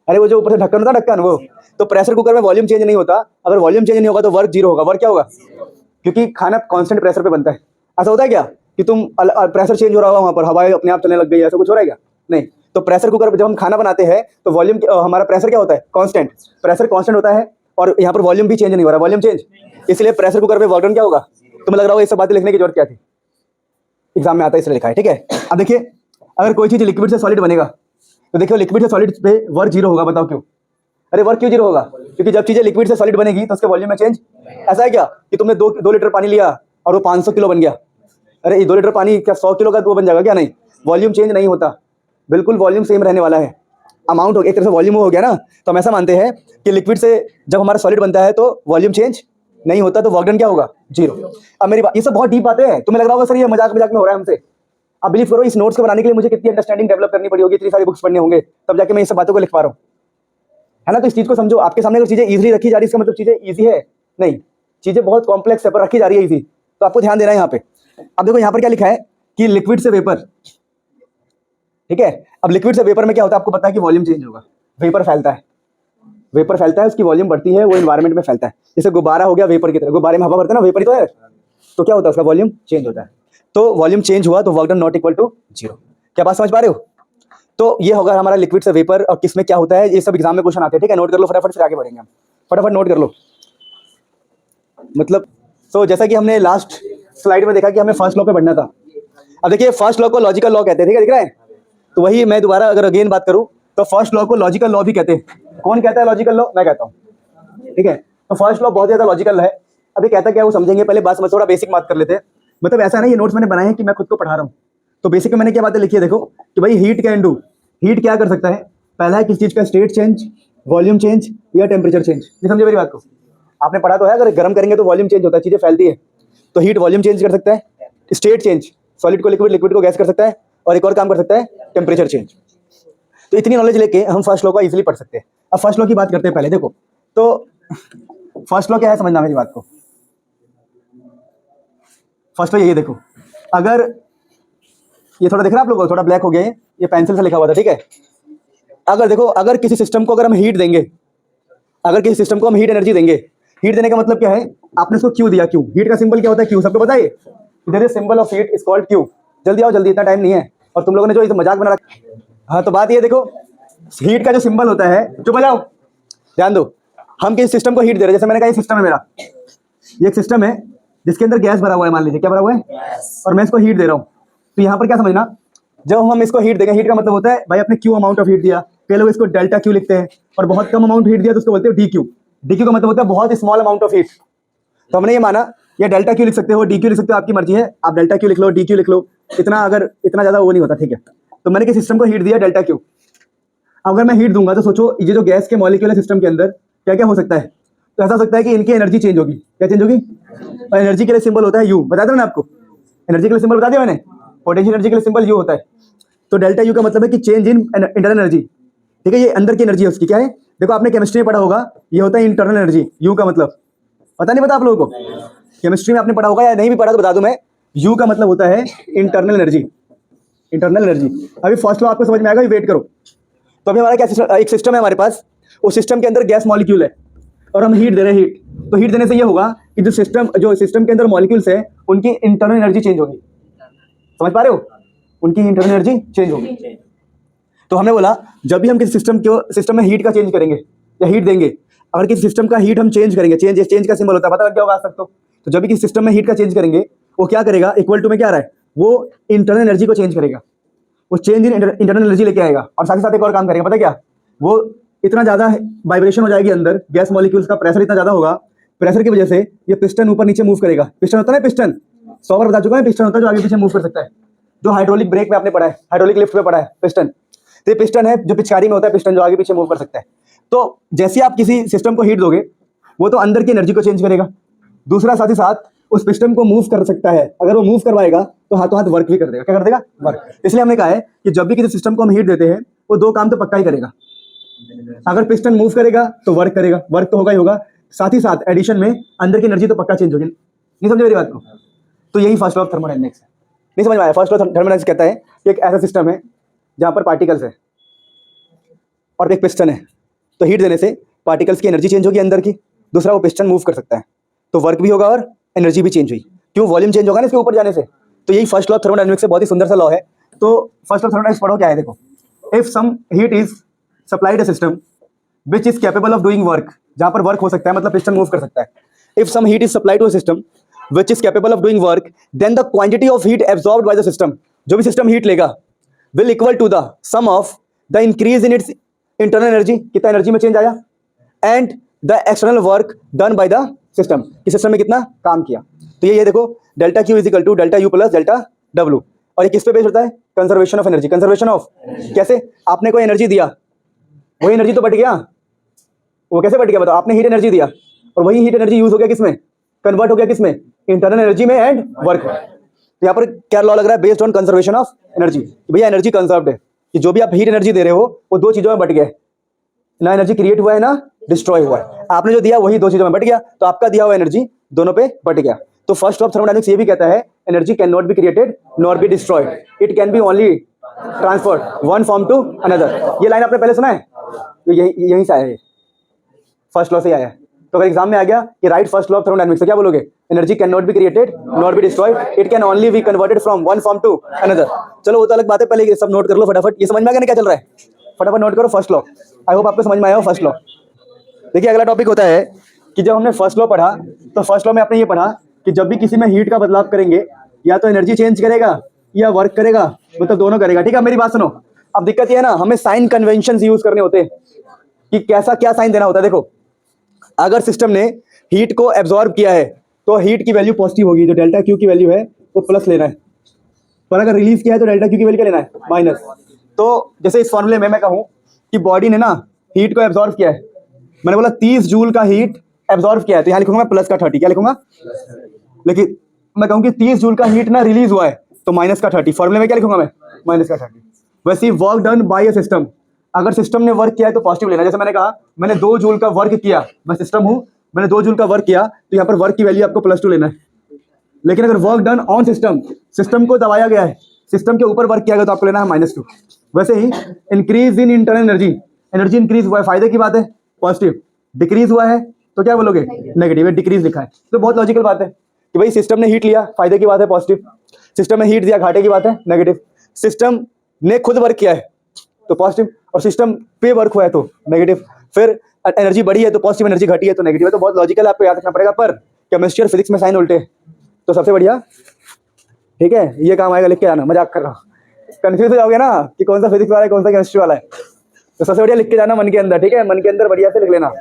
अरे वो जो ऊपर से ढक्कन होता है, ढक्कन, वो तो प्रेशर कुकर में वॉल्यूम चेंज नहीं होता। अगर वॉल्यूम चेंज नहीं होगा तो वर्क जीरो होगा। वर्क क्या होगा? क्योंकि खाना कांस्टेंट प्रेशर पे बनता है। ऐसा होता है क्या कि तुम प्रेशर चेंज हो रहा होगा, वहां पर हवाएं अपने आप चलने लग गई, ऐसा कुछ हो रहा है क्या? नहीं। तो प्रेशर कुकर जब हम खाना बनाते हैं तो वॉल्यूम हमारा प्रेशर क्या होता है? कांस्टेंट। प्रेशर कांस्टेंट होता है और यहाँ पर वॉल्यूम भी चेंज नहीं हो रहा, वॉल्यूम चेंज, इसलिए प्रेशर कुकर में वर्क डन क्या होगा? तुम्हें लग रहा होगा ये सब बातें लिखने की जरूरत क्या थी, एग्जाम में आता है इसलिए लिखा है, ठीक है? अब देखिए, अगर कोई चीज लिक्विड से सॉलिड बनेगा तो देखियो लिक्विड से सॉलिड पे वर्क जीरो होगा। बताओ क्यों? अरे वर्क क्यों जीरो होगा? क्योंकि जब चीजें लिक्विड से सॉलिड बनेगी तो उसके वॉल्यूम में चेंज। ऐसा है क्या कि तुमने 2 लीटर पानी लिया और वो 500 किलो बन गया? अरे ये 2 लीटर पानी क्या 100 किलो का वो बन जाएगा क्या? नहीं, वॉल्यूम चेंज नहीं होता, बिल्कुल वॉल्यूम सेम रहने वाला है। अमाउंट हो गया, एक तरह से वॉल्यूम हो गया ना। तो हम ऐसा मानते हैं कि लिक्विड से जब हमारा सॉलिड बनता है तो वॉल्यूम चेंज नहीं होता, तो वर्क डन क्या होगा? जीरो। अब मेरी बात, ये सब बहुत डीप बातें हैं, तुम्हें लग रहा होगा सर ये मजाक मजाक में हो रहा है हमसे। अब बिलीव करो, इस नोट्स को बनाने के लिए मुझे कितनी अंडरस्टैंडिंग डेवलप करनी पड़ी होगी, इतनी सारी बुक्स पढ़ने होंगे, तब जाके मैं ये सब बातों को लिख पा रहा हूँ, है ना? तो इस चीज को समझो, आपके सामने अगर चीजें इजीली रखी जा रही है, इसका मतलब चीजें इजी है नहीं, चीजें बहुत कॉम्प्लेक्स है पर रखी जा रही है इजी, तो आपको ध्यान देना है यहाँ पे। अब देखो यहाँ पर क्या लिखा है कि लिक्विड से वेपर, ठीक है? अब लिक्विड से वेपर में क्या होता है? आपको पता है कि वॉल्यूम चेंज होगा, वेपर फैलता है, वेपर फैलता है, उसकी वॉल्यूम बढ़ती है, वो एनवायरनमेंट में फैलता है। जैसे गुब्बारा हो गया वेपर की तरह, गुब्बारे में हवा भरते हैं ना, वेपर ही तो है, तो क्या होता है? उसका वॉल्यूम चेंज होता है। तो वॉल्यूम चेंज हुआ तो work done not equal to zero. क्या बात समझ पा रहे हो? तो ये होगा हमारा लिक्विड से वेपर, और किसमें क्या होता है ये सब एग्जाम में क्वेश्चन आते हैं, ठीक है? नोट कर लो फटाफट, फिर आगे बढ़ेंगे हम। फटाफट नोट कर लो। मतलब तो जैसा कि हमने लास्ट स्लाइड में देखा कि हमें फर्स्ट लॉ पे बढ़ना था। अब देखिए, फर्स्ट लॉ को लॉजिकल लॉ कहते हैं, ठीक है? दिख रहा है? तो वही मैं दोबारा अगर अगेन बात करूं तो फर्स्ट लॉ को लॉजिकल लॉ भी कहते हैं। कौन कहता है लॉजिकल लॉ? मैं कहता हूं, ठीक है? तो फर्स्ट लॉ बहुत ज्यादा लॉजिकल है। अभी कहता क्या है वो समझेंगे, पहले बात समझ, थोड़ा बेसिक बात कर लेते हैं। मतलब ऐसा नहीं, ये नोट्स मैंने बनाए हैं कि मैं खुद को पढ़ा रहा हूँ। तो बेसिक में मैंने क्या बातें लिखी है देखो, कि भाई हीट कैन डू, हीट क्या कर सकता है? पहला है किस चीज का? स्टेट चेंज, वॉल्यूम चेंज या टेम्परेचर चेंज। नहीं समझे मेरी बात को? आपने पढ़ा तो है, अगर गर्म करेंगे तो वॉल्यूम चेंज होता है, चीजें फैलती है। तो हीट वॉल्यूम चेंज कर सकता है, स्टेट चेंज सॉलिड को लिक्विड, लिक्विड को गैस कर सकता है, और एक और काम कर सकता है टेम्परेचर चेंज। तो इतनी नॉलेज लेके हम फर्स्ट लॉ को इजीली पढ़ सकते हैं। अब फर्स्ट लॉ की बात करते हैं पहले। देखो तो फर्स्ट लॉ क्या है, समझना मेरी बात को। फर्स्ट लॉ यही है, देखो अगर ये थोड़ा दिख रहा है आप लोगों को, थोड़ा ब्लैक हो गया है, ये पेंसिल से लिखा हुआ था, ठीक है। अगर देखो, अगर किसी सिस्टम को अगर हम हीट देंगे, अगर किसी सिस्टम को हम हीट एनर्जी देंगे, हीट देने का मतलब क्या है, आपने इसको क्यू दिया। क्यू, हीट का सिंबल क्या होता है, क्यू, सबको पता है। There is symbol of heat is called Q. जल्दी आओ जल्दी, इतना टाइम नहीं है। और तुम लोगों ने जो इस मजाक बना रखा। हाँ तो बात ये देखो, हीट का जो सिंबल होता है, चुप हो जाओ, ध्यान दो। हम किसी सिस्टम को हीट दे रहे हैं, जैसे मैंने कहा ये सिस्टम है मेरा, ये एक सिस्टम है जिसके अंदर गैस भरा हुआ है, मान लीजिए क्या भरा हुआ है, और मैं इसको हीट दे रहा हूँ। तो यहाँ पर क्या समझना, जब हम इसको हीट देंगे, हीट का मतलब होता है भाई आपने क्यू अमाउंट ऑफ हीट दिया, कई लोग इसको डेल्टा क्यू लिखते हैं, और बहुत कम अमाउंट हीट दिया तो उसको बोलते हैं डी क्यू। डी क्यू का मतलब होता है बहुत स्मॉल अमाउंट ऑफ हीट। तो हमने ये माना, या डेल्टा क्यू लिख सकते हो, डी क्यू लिख सकते हो, आपकी मर्जी है, आप डेल्टा क्यू लिख लो, डी क्यू लिख लो, इतना अगर इतना ज्यादा वो नहीं होता, ठीक है। तो मैंने किसी सिस्टम को हीट दिया डेल्टा क्यू। अगर मैं हीट दूंगा तो सोचो ये जो गैस के मॉलिक्यूल है सिस्टम के अंदर, क्या क्या हो सकता है। तो ऐसा हो सकता है कि इनकी एनर्जी चेंज होगी। क्या चेंज होगी? और एनर्जी के लिए सिंबल होता है यू, बता दो ना आपको, एनर्जी के लिए सिंबल बता दिया मैंने, पोटेंशियल एनर्जी के लिए सिंबल यू होता है। तो डेल्टा यू का मतलब है कि चेंज इन इंटरनल एनर्जी, ठीक है। ये अंदर की एनर्जी है उसकी, क्या है, देखो आपने केमिस्ट्री में पढ़ा होगा, ये होता है इंटरनल एनर्जी। यू का मतलब पता नहीं, पता आप लोगों को? केमिस्ट्री में आपने पढ़ा होगा, या नहीं भी पढ़ा तो बता दूं मैं, यू का मतलब होता है इंटरनल एनर्जी, इंटरनल एनर्जी। अभी फर्स्ट लॉ आपको समझ में आएगा, वेट करो। तो अभी हमारा क्या एक सिस्टम है हमारे पास, उस सिस्टम के अंदर गैस मॉलिक्यूल है, और हम हीट दे रहे हैं। हीट, तो हीट देने से ये होगा कि जो सिस्टम के अंदर मॉलिक्यूल्स है उनकी इंटरनल एनर्जी चेंज होगी। समझ पा रहे हो? उनकी इंटरनल एनर्जी चेंज होगी। तो हमने बोला जब भी हम किसी सिस्टम में हीट का चेंज करेंगे या हीट देंगे, अगर किसी सिस्टम का हीट हम चेंज करेंगे, चेंज का सिंबल होता है, पता लग क्या होगा आज तक तो जब भी किसी सिस्टम में हीट का चेंज करेंगे, वो क्या करेगा, इक्वल टू में क्या आ रहा है, वो इंटरनल एनर्जी को चेंज करेगा, वो चेंज इन इंटरनल एनर्जी लेके आएगा। और साथ ही साथ एक और काम करेगा, पता क्या, वो इतना ज्यादा वाइब्रेशन हो जाएगी अंदर, गैस मॉलिक्यूल्स का प्रेशर इतना ज्यादा होगा, प्रेशर की वजह से ये पिस्टन ऊपर नीचे मूव करेगा। पिस्टन होता है ना, पिस्टन 100 बार बता चुका है, पिस्टन होता है जो आगे पीछे मूव कर सकता है, जो हाइड्रोलिक ब्रेक में आपने पढ़ा है, हाइड्रोलिक लिफ्ट में पढ़ा है पिस्टन। तो ये पिस्टन है जो पिचकारी में होता है, पिस्टन जो आगे पीछे मूव कर सकता है। तो जैसे आप किसी सिस्टम को हीट दोगे, वो तो अंदर की एनर्जी को चेंज करेगा, दूसरा साथ ही साथ उस पिस्टन को मूव कर सकता है। अगर वो मूव करवाएगा तो हाथों हाथ वर्क भी कर देगा। क्या कर देगा? वर्क। इसलिए हमने कहा है कि जब भी किसी सिस्टम को हम हीट देते हैं, वो दो काम तो पक्का ही करेगा। अगर पिस्टन मूव करेगा तो वर्क करेगा, वर्क तो होगा ही होगा, साथ ही साथ एडिशन में अंदर की एनर्जी तो पक्का चेंज होगी। नहीं समझे मेरी बात को? तो यही फर्स्ट लॉ ऑफ थर्मोडायनेमिक्स है। नहीं समझ में आया? फर्स्ट लॉ ऑफ थर्मोडायनेमिक्स कहता है कि एक ऐसा सिस्टम है जहां पर पार्टिकल्स है और एक पिस्टन है, तो हीट देने से पार्टिकल्स की एनर्जी चेंज होगी अंदर की, दूसरा वो पिस्टन मूव कर सकता है, तो वर्क भी होगा और एनर्जी भी चेंज हुई। क्यों? वॉल्यूम चेंज होगा ना इसके ऊपर जाने से। तो यही फर्स्ट लॉ ऑफ थर्मोडायनेमिक्स से बहुत ही सुंदर सा लॉ है। तो फर्स्ट लॉ ऑफ थर्मोडायनेमिक्स पढ़ो, क्या है देखो, if some heat is supplied a system which is capable of doing work, जहां पर वर्क हो सकता है मतलब पिस्टन मूव कर सकता है। If some heat is supplied to a system which is capable of doing work, then the quantity of heat absorbed by the system, जो भी सिस्टम हीट लेगा, will equal to the sum of the increase in its internal energy, कितना energy में change आया, and the external work done by the system, कि system में कितना काम किया। तो ये देखो, delta Q is equal to delta U plus delta W. और ये किस पे बेस्ड होता है? Conservation of energy. Conservation of कैसे? आपने कोई एनर्जी दिया, वही एनर्जी तो बट गया, वो कैसे बट गया बताओ? आपने हीट एनर्जी दिया और वही हीट एनर्जी यूज हो गया किसमें? कन्वर्ट हो गया किसमें? इंटरनल एनर्जी में एंड वर्क। तो यहाँ पर क्या लॉ लग रहा है? Based on conservation of energy. भैया एनर्जी कंजर्व्ड है, कि जो भी आप हीट एनर्जी दे रहे हो वो दो चीजों में बट गया, ना एनर्जी क्रिएट हुआ है ना डिस्ट्रॉय हुआ है। आपने जो दिया वही दो चीजों में बट गया, तो आपका दिया हुआ एनर्जी दोनों पे बट गया। तो फर्स्ट ऑफ थर्मोडायनेमिक्स ये भी कहता है energy can not be created nor be destroyed, it can be only transferred one form to another. ये लाइन आपने पहले सुना है, तो यहीं से आया है, फर्स्ट लॉ से आया है। तो अगर एग्जाम में आ गया कि right first law of thermodynamics, तो क्या बोलोगे? Energy can not be created nor be destroyed, it can only be converted from one form to another. चलो वो तो अलग बात है, पहले ये सब नोट कर लो फटाफट। ये समझ में आ गया ना क्या चल रहा है? फटाफट नोट करो फर्स्ट लॉ। आई होप आपको समझ में आया हो फर्स्ट लॉ। देखिए अगला टॉपिक होता है कि जब हमने फर्स्ट लॉ पढ़ा, तो फर्स्ट लॉ में आपने ये पढ़ा कि जब भी किसी में हीट का बदलाव करेंगे, या तो एनर्जी चेंज करेगा या वर्क करेगा, मतलब दोनों करेगा। ठीक है, मेरी बात सुनो। अब दिक्कत ये है ना, हमें साइन कन्वेंशन यूज करने होते हैं कि कैसा क्या साइन देना होता है। देखो, अगर सिस्टम ने हीट को एब्जॉर्ब किया है तो हीट की वैल्यू पॉजिटिव होगी, जो डेल्टा क्यू की वैल्यू है वो प्लस लेना है, पर अगर रिलीज किया है तो डेल्टा क्यू की वैल्यू क्या लेना है? माइनस। तो जैसे इस फॉर्मूले में मैं कहूं कि बॉडी ने ना हीट को एब्जॉर्व किया है, मैंने बोला 30 जूल का हीट एब्जॉर्व किया है, तो यहाँ लिखूंगा मैं प्लस का 30, क्या लिखूंगा, लेकिन मैं कहूँ कि 30 जूल का हीट ना रिलीज हुआ है तो माइनस का 30, फॉर्मूले में क्या लिखूंगा मैं, माइनस का 30। वैसे ही work done by a system, अगर सिस्टम ने वर्क किया है तो पॉजिटिव लेना, जैसे मैंने कहा मैंने 2 जूल का वर्क किया, मैं सिस्टम हूँ, मैंने 2 जूल का वर्क किया तो यहाँ पर वर्क की वैल्यू आपको +2 लेना है। लेकिन अगर work done on system, system को दबाया गया है, सिस्टम के ऊपर वर्क किया गया तो आपको लेना है -2। वैसे ही increase in internal energy, energy increase हुआ है, फायदे की बात है, पॉजिटिव, डिक्रीज हुआ है तो क्या बोलोगे, नेगेटिव, है डिक्रीज लिखा है, तो बहुत लॉजिकल बात है कि भाई सिस्टम ने हीट लिया, फायदे की बात है पॉजिटिव, सिस्टम ने हीट दिया, घाटे की बात है नेगेटिव, सिस्टम ने खुद वर्क किया है तो पॉजिटिव, और सिस्टम पे वर्क हुआ है तो नेगेटिव, फिर एनर्जी बढ़ी है तो पॉजिटिव, एनर्जी घटी है तो नेगेटिव है, तो बहुत लॉजिकल है, आपको याद रखना पड़ेगा। पर केमिस्ट्री और फिजिक्स में साइन उल्टे, तो सबसे बढ़िया, ठीक है, ये काम आएगा, लिख के आना, मजाक कर रहा हूँ, कंफ्यूज हो जाओगे ना कि कौन सा फिजिक्स वाला है कौन सा केमिस्ट्री वाला है, तो सबसे बढ़िया लिख के जाना मन के अंदर, ठीक है, मन के अंदर बढ़िया से लिख लेना,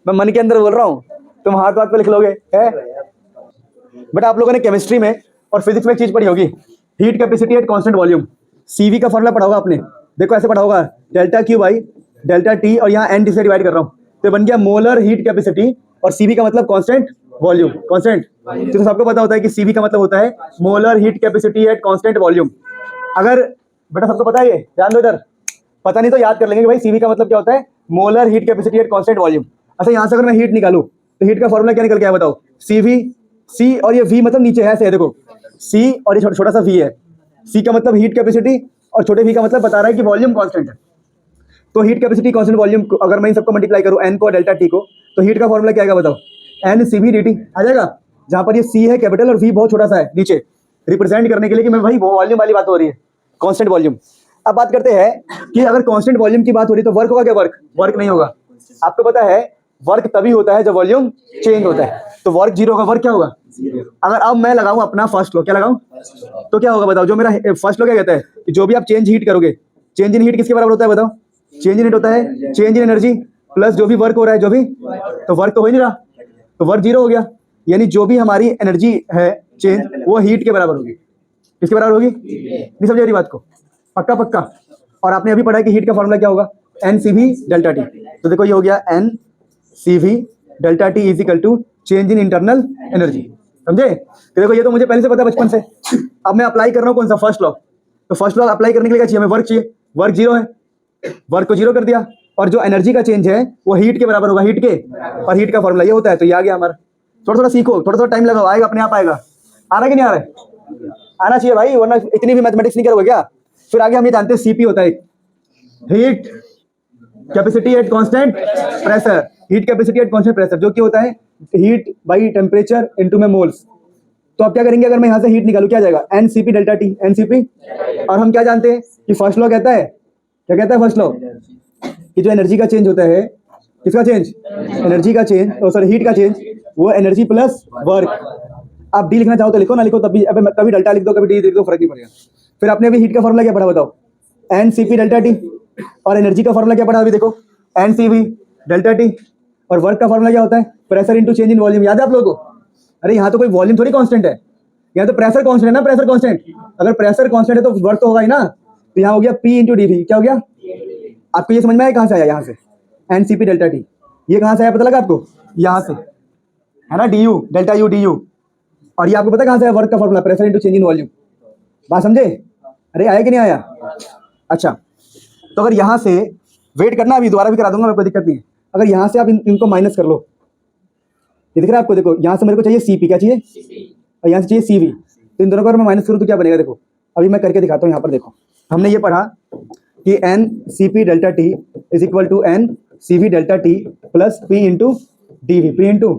मैं मन के अंदर बोल रहा हूँ, तुम हाथ पे लिख लोगे है। बट आप लोगों ने केमिस्ट्री में और फिजिक्स में एक चीज पढ़ी होगी, heat capacity at constant volume, CV का फॉर्मूला पढ़ा होगा आपने, देखो ऐसे पढ़ा होगा, delta Q by delta T, और यहाँ एन टी से डिवाइड कर रहा हूँ, तो बन गया मोलर हीट कैपेसिटी, और सीवी का मतलब कांस्टेंट वॉल्यूम, कांस्टेंट, तो सबको पता होता है कि सीवी का मतलब होता है molar heat capacity at constant volume. अगर बेटा सबको पता है ये, ध्यान दो इधर, पता नहीं तो याद कर लेंगे कि भाई सीवी का मतलब क्या होता है, molar heat capacity at constant volume. अच्छा, यहाँ से अगर मैं हीट निकालूं तो हीट का फॉर्मूला क्या निकल के आया बताओ, सीवी, सी और ये वी मतलब नीचे है ऐसे, देखो सी और ये छोटा सा वी है, सी का मतलब हीट कैपेसिटी और छोटे वी का मतलब बता रहा है कि वॉल्यूम कांस्टेंट है, तो हीट कैपेसिटी कांस्टेंट वॉल्यूम को अगर मैं इन सबको मल्टीप्लाई करूं, एन को डेल्टा टी को, तो हीट का फॉर्मूला क्या आएगा बताओ, N C we D T आ जाएगा, जहां पर ये सी है कैपिटल और वी बहुत छोटा सा है नीचे, रिप्रेजेंट करने के लिए कि मैं भाई वॉल्यूम वाली बात हो रही है, कांस्टेंट वॉल्यूम। अब बात करते हैं कि अगर कांस्टेंट वॉल्यूम की बात हो रही है तो वर्क होगा क्या, वर्क नहीं होगा। आपको पता है वर्क तभी होता है जब वॉल्यूम चेंज होता है, तो वर्क 0 होगा, वर्क क्या होगा। अगर अब मैं लगाऊं अपना फर्स्ट लॉ, क्या लगाऊं, तो क्या होगा बताओ, जो मेरा फर्स्ट लॉ क्या कहता है कि जो भी आप चेंज हीट करोगे, चेंज इन हीट किसके बराबर होता है बताओ, चेंज इन हीट होता है चेंज इन एनर्जी प्लस जो भी वर्क हो रहा है, जो भी, तो वर्क तो हो ही नहीं रहा, तो वर्क 0 हो गया, यानी जो भी हमारी एनर्जी है चेंज वो हीट के बराबर होगी, किसके बराबर होगी, नहीं समझे मेरी बात को, पक्का पक्का। और आपने अभी पढ़ा है कि हीट का फॉर्मूला क्या होगा, N C V delta T, तो देखो ये हो गया N C V delta T is equal to change in internal energy, समझे। तो देखो ये तो मुझे पहले से पता है बचपन से, अब मैं अप्लाई कर रहा हूँ कौन सा, फर्स्ट लॉ, तो फर्स्ट लॉ अप्लाई करने के लिए क्या चाहिए, हमें वर्क चाहिए, वर्क 0 है, वर्क को 0 कर दिया, और जो एनर्जी का चेंज है वो हीट के बराबर होगा, हीट के, और हीट का फॉर्मूला ये होता है, तो ये आ गया हमारा। थोड़ा थोड़ा सीखो, थोड़ा थोड़ा टाइम लगाओ, आएगा अपने आप आएगा, आ रहा है कि नहीं आ रहा है, आना चाहिए भाई, वरना इतनी भी मैथमेटिक्स नहीं करोगे क्या। फिर आगे हम ये जानते हैं सीपी होता है heat capacity at constant pressure, heat capacity at constant pressure, जो कि होता है हीट बाई टेम्परेचर इनटू में मोल्स। तो आप क्या करेंगे, अगर मैं यहाँ से हीट निकालूं क्या जाएगा, एनसीपी डेल्टा टी, एनसीपी, और हम क्या जानते हैं कि फर्स्ट लॉ कहता है, क्या कहता है फर्स्ट लॉ, कि जो एनर्जी का चेंज होता है, किसका चेंज, एनर्जी का चेंज, सॉरी हीट का चेंज, वो एनर्जी प्लस वर्क। आप डी लिखना चाहो तो लिखो, ना लिखो तभी, अब कभी डेल्टा लिख दो कभी डी लिख दो, फर्क नहीं पड़ेगा। फिर आपने अभी हीट का फॉर्मूला क्या पढ़ा बताओ, N C P delta T, और एनर्जी का फॉर्मूला क्या पढ़ा अभी देखो, N C V delta T, और वर्क का फॉर्मूला क्या होता है, pressure into change in volume, याद है आप लोगों को। अरे यहाँ तो कोई वॉल्यूम थोड़ी कांस्टेंट है, यहाँ तो प्रेशर कांस्टेंट है ना, प्रेशर कांस्टेंट, अगर प्रेशर कांस्टेंट है तो वर्क तो होगा ही ना, तो यहाँ हो गया पी इंटू डी वी, क्या हो गया, आपको ये समझ में आया कहाँ से आया, यहाँ से N C P delta T, ये कहाँ से आया पता लगा आपको, यहाँ से है ना, D you delta U D you, और ये आपको पता कहाँ से है, वर्क का formula pressure into change in volume, बात समझे। अरे आया कि नहीं आया, अच्छा। तो अगर यहाँ से वेट करना, अभी दोबारा भी करा दूंगा मैं, कोई दिक्कत नहीं है। अगर यहाँ से आप इनको माइनस कर लो, ये दिख रहा है आपको, देखो यहाँ से मेरे को चाहिए सीपी, क्या चाहिए, और यहाँ से चाहिए सीवी, तो इन दोनों को अगर मैं माइनस करूँ तो क्या बनेगा, देखो अभी मैं करके दिखाता हूँ। यहाँ पर देखो हमने ये पढ़ा कि N C P delta T is equal to N C V delta T plus P into D V, P into,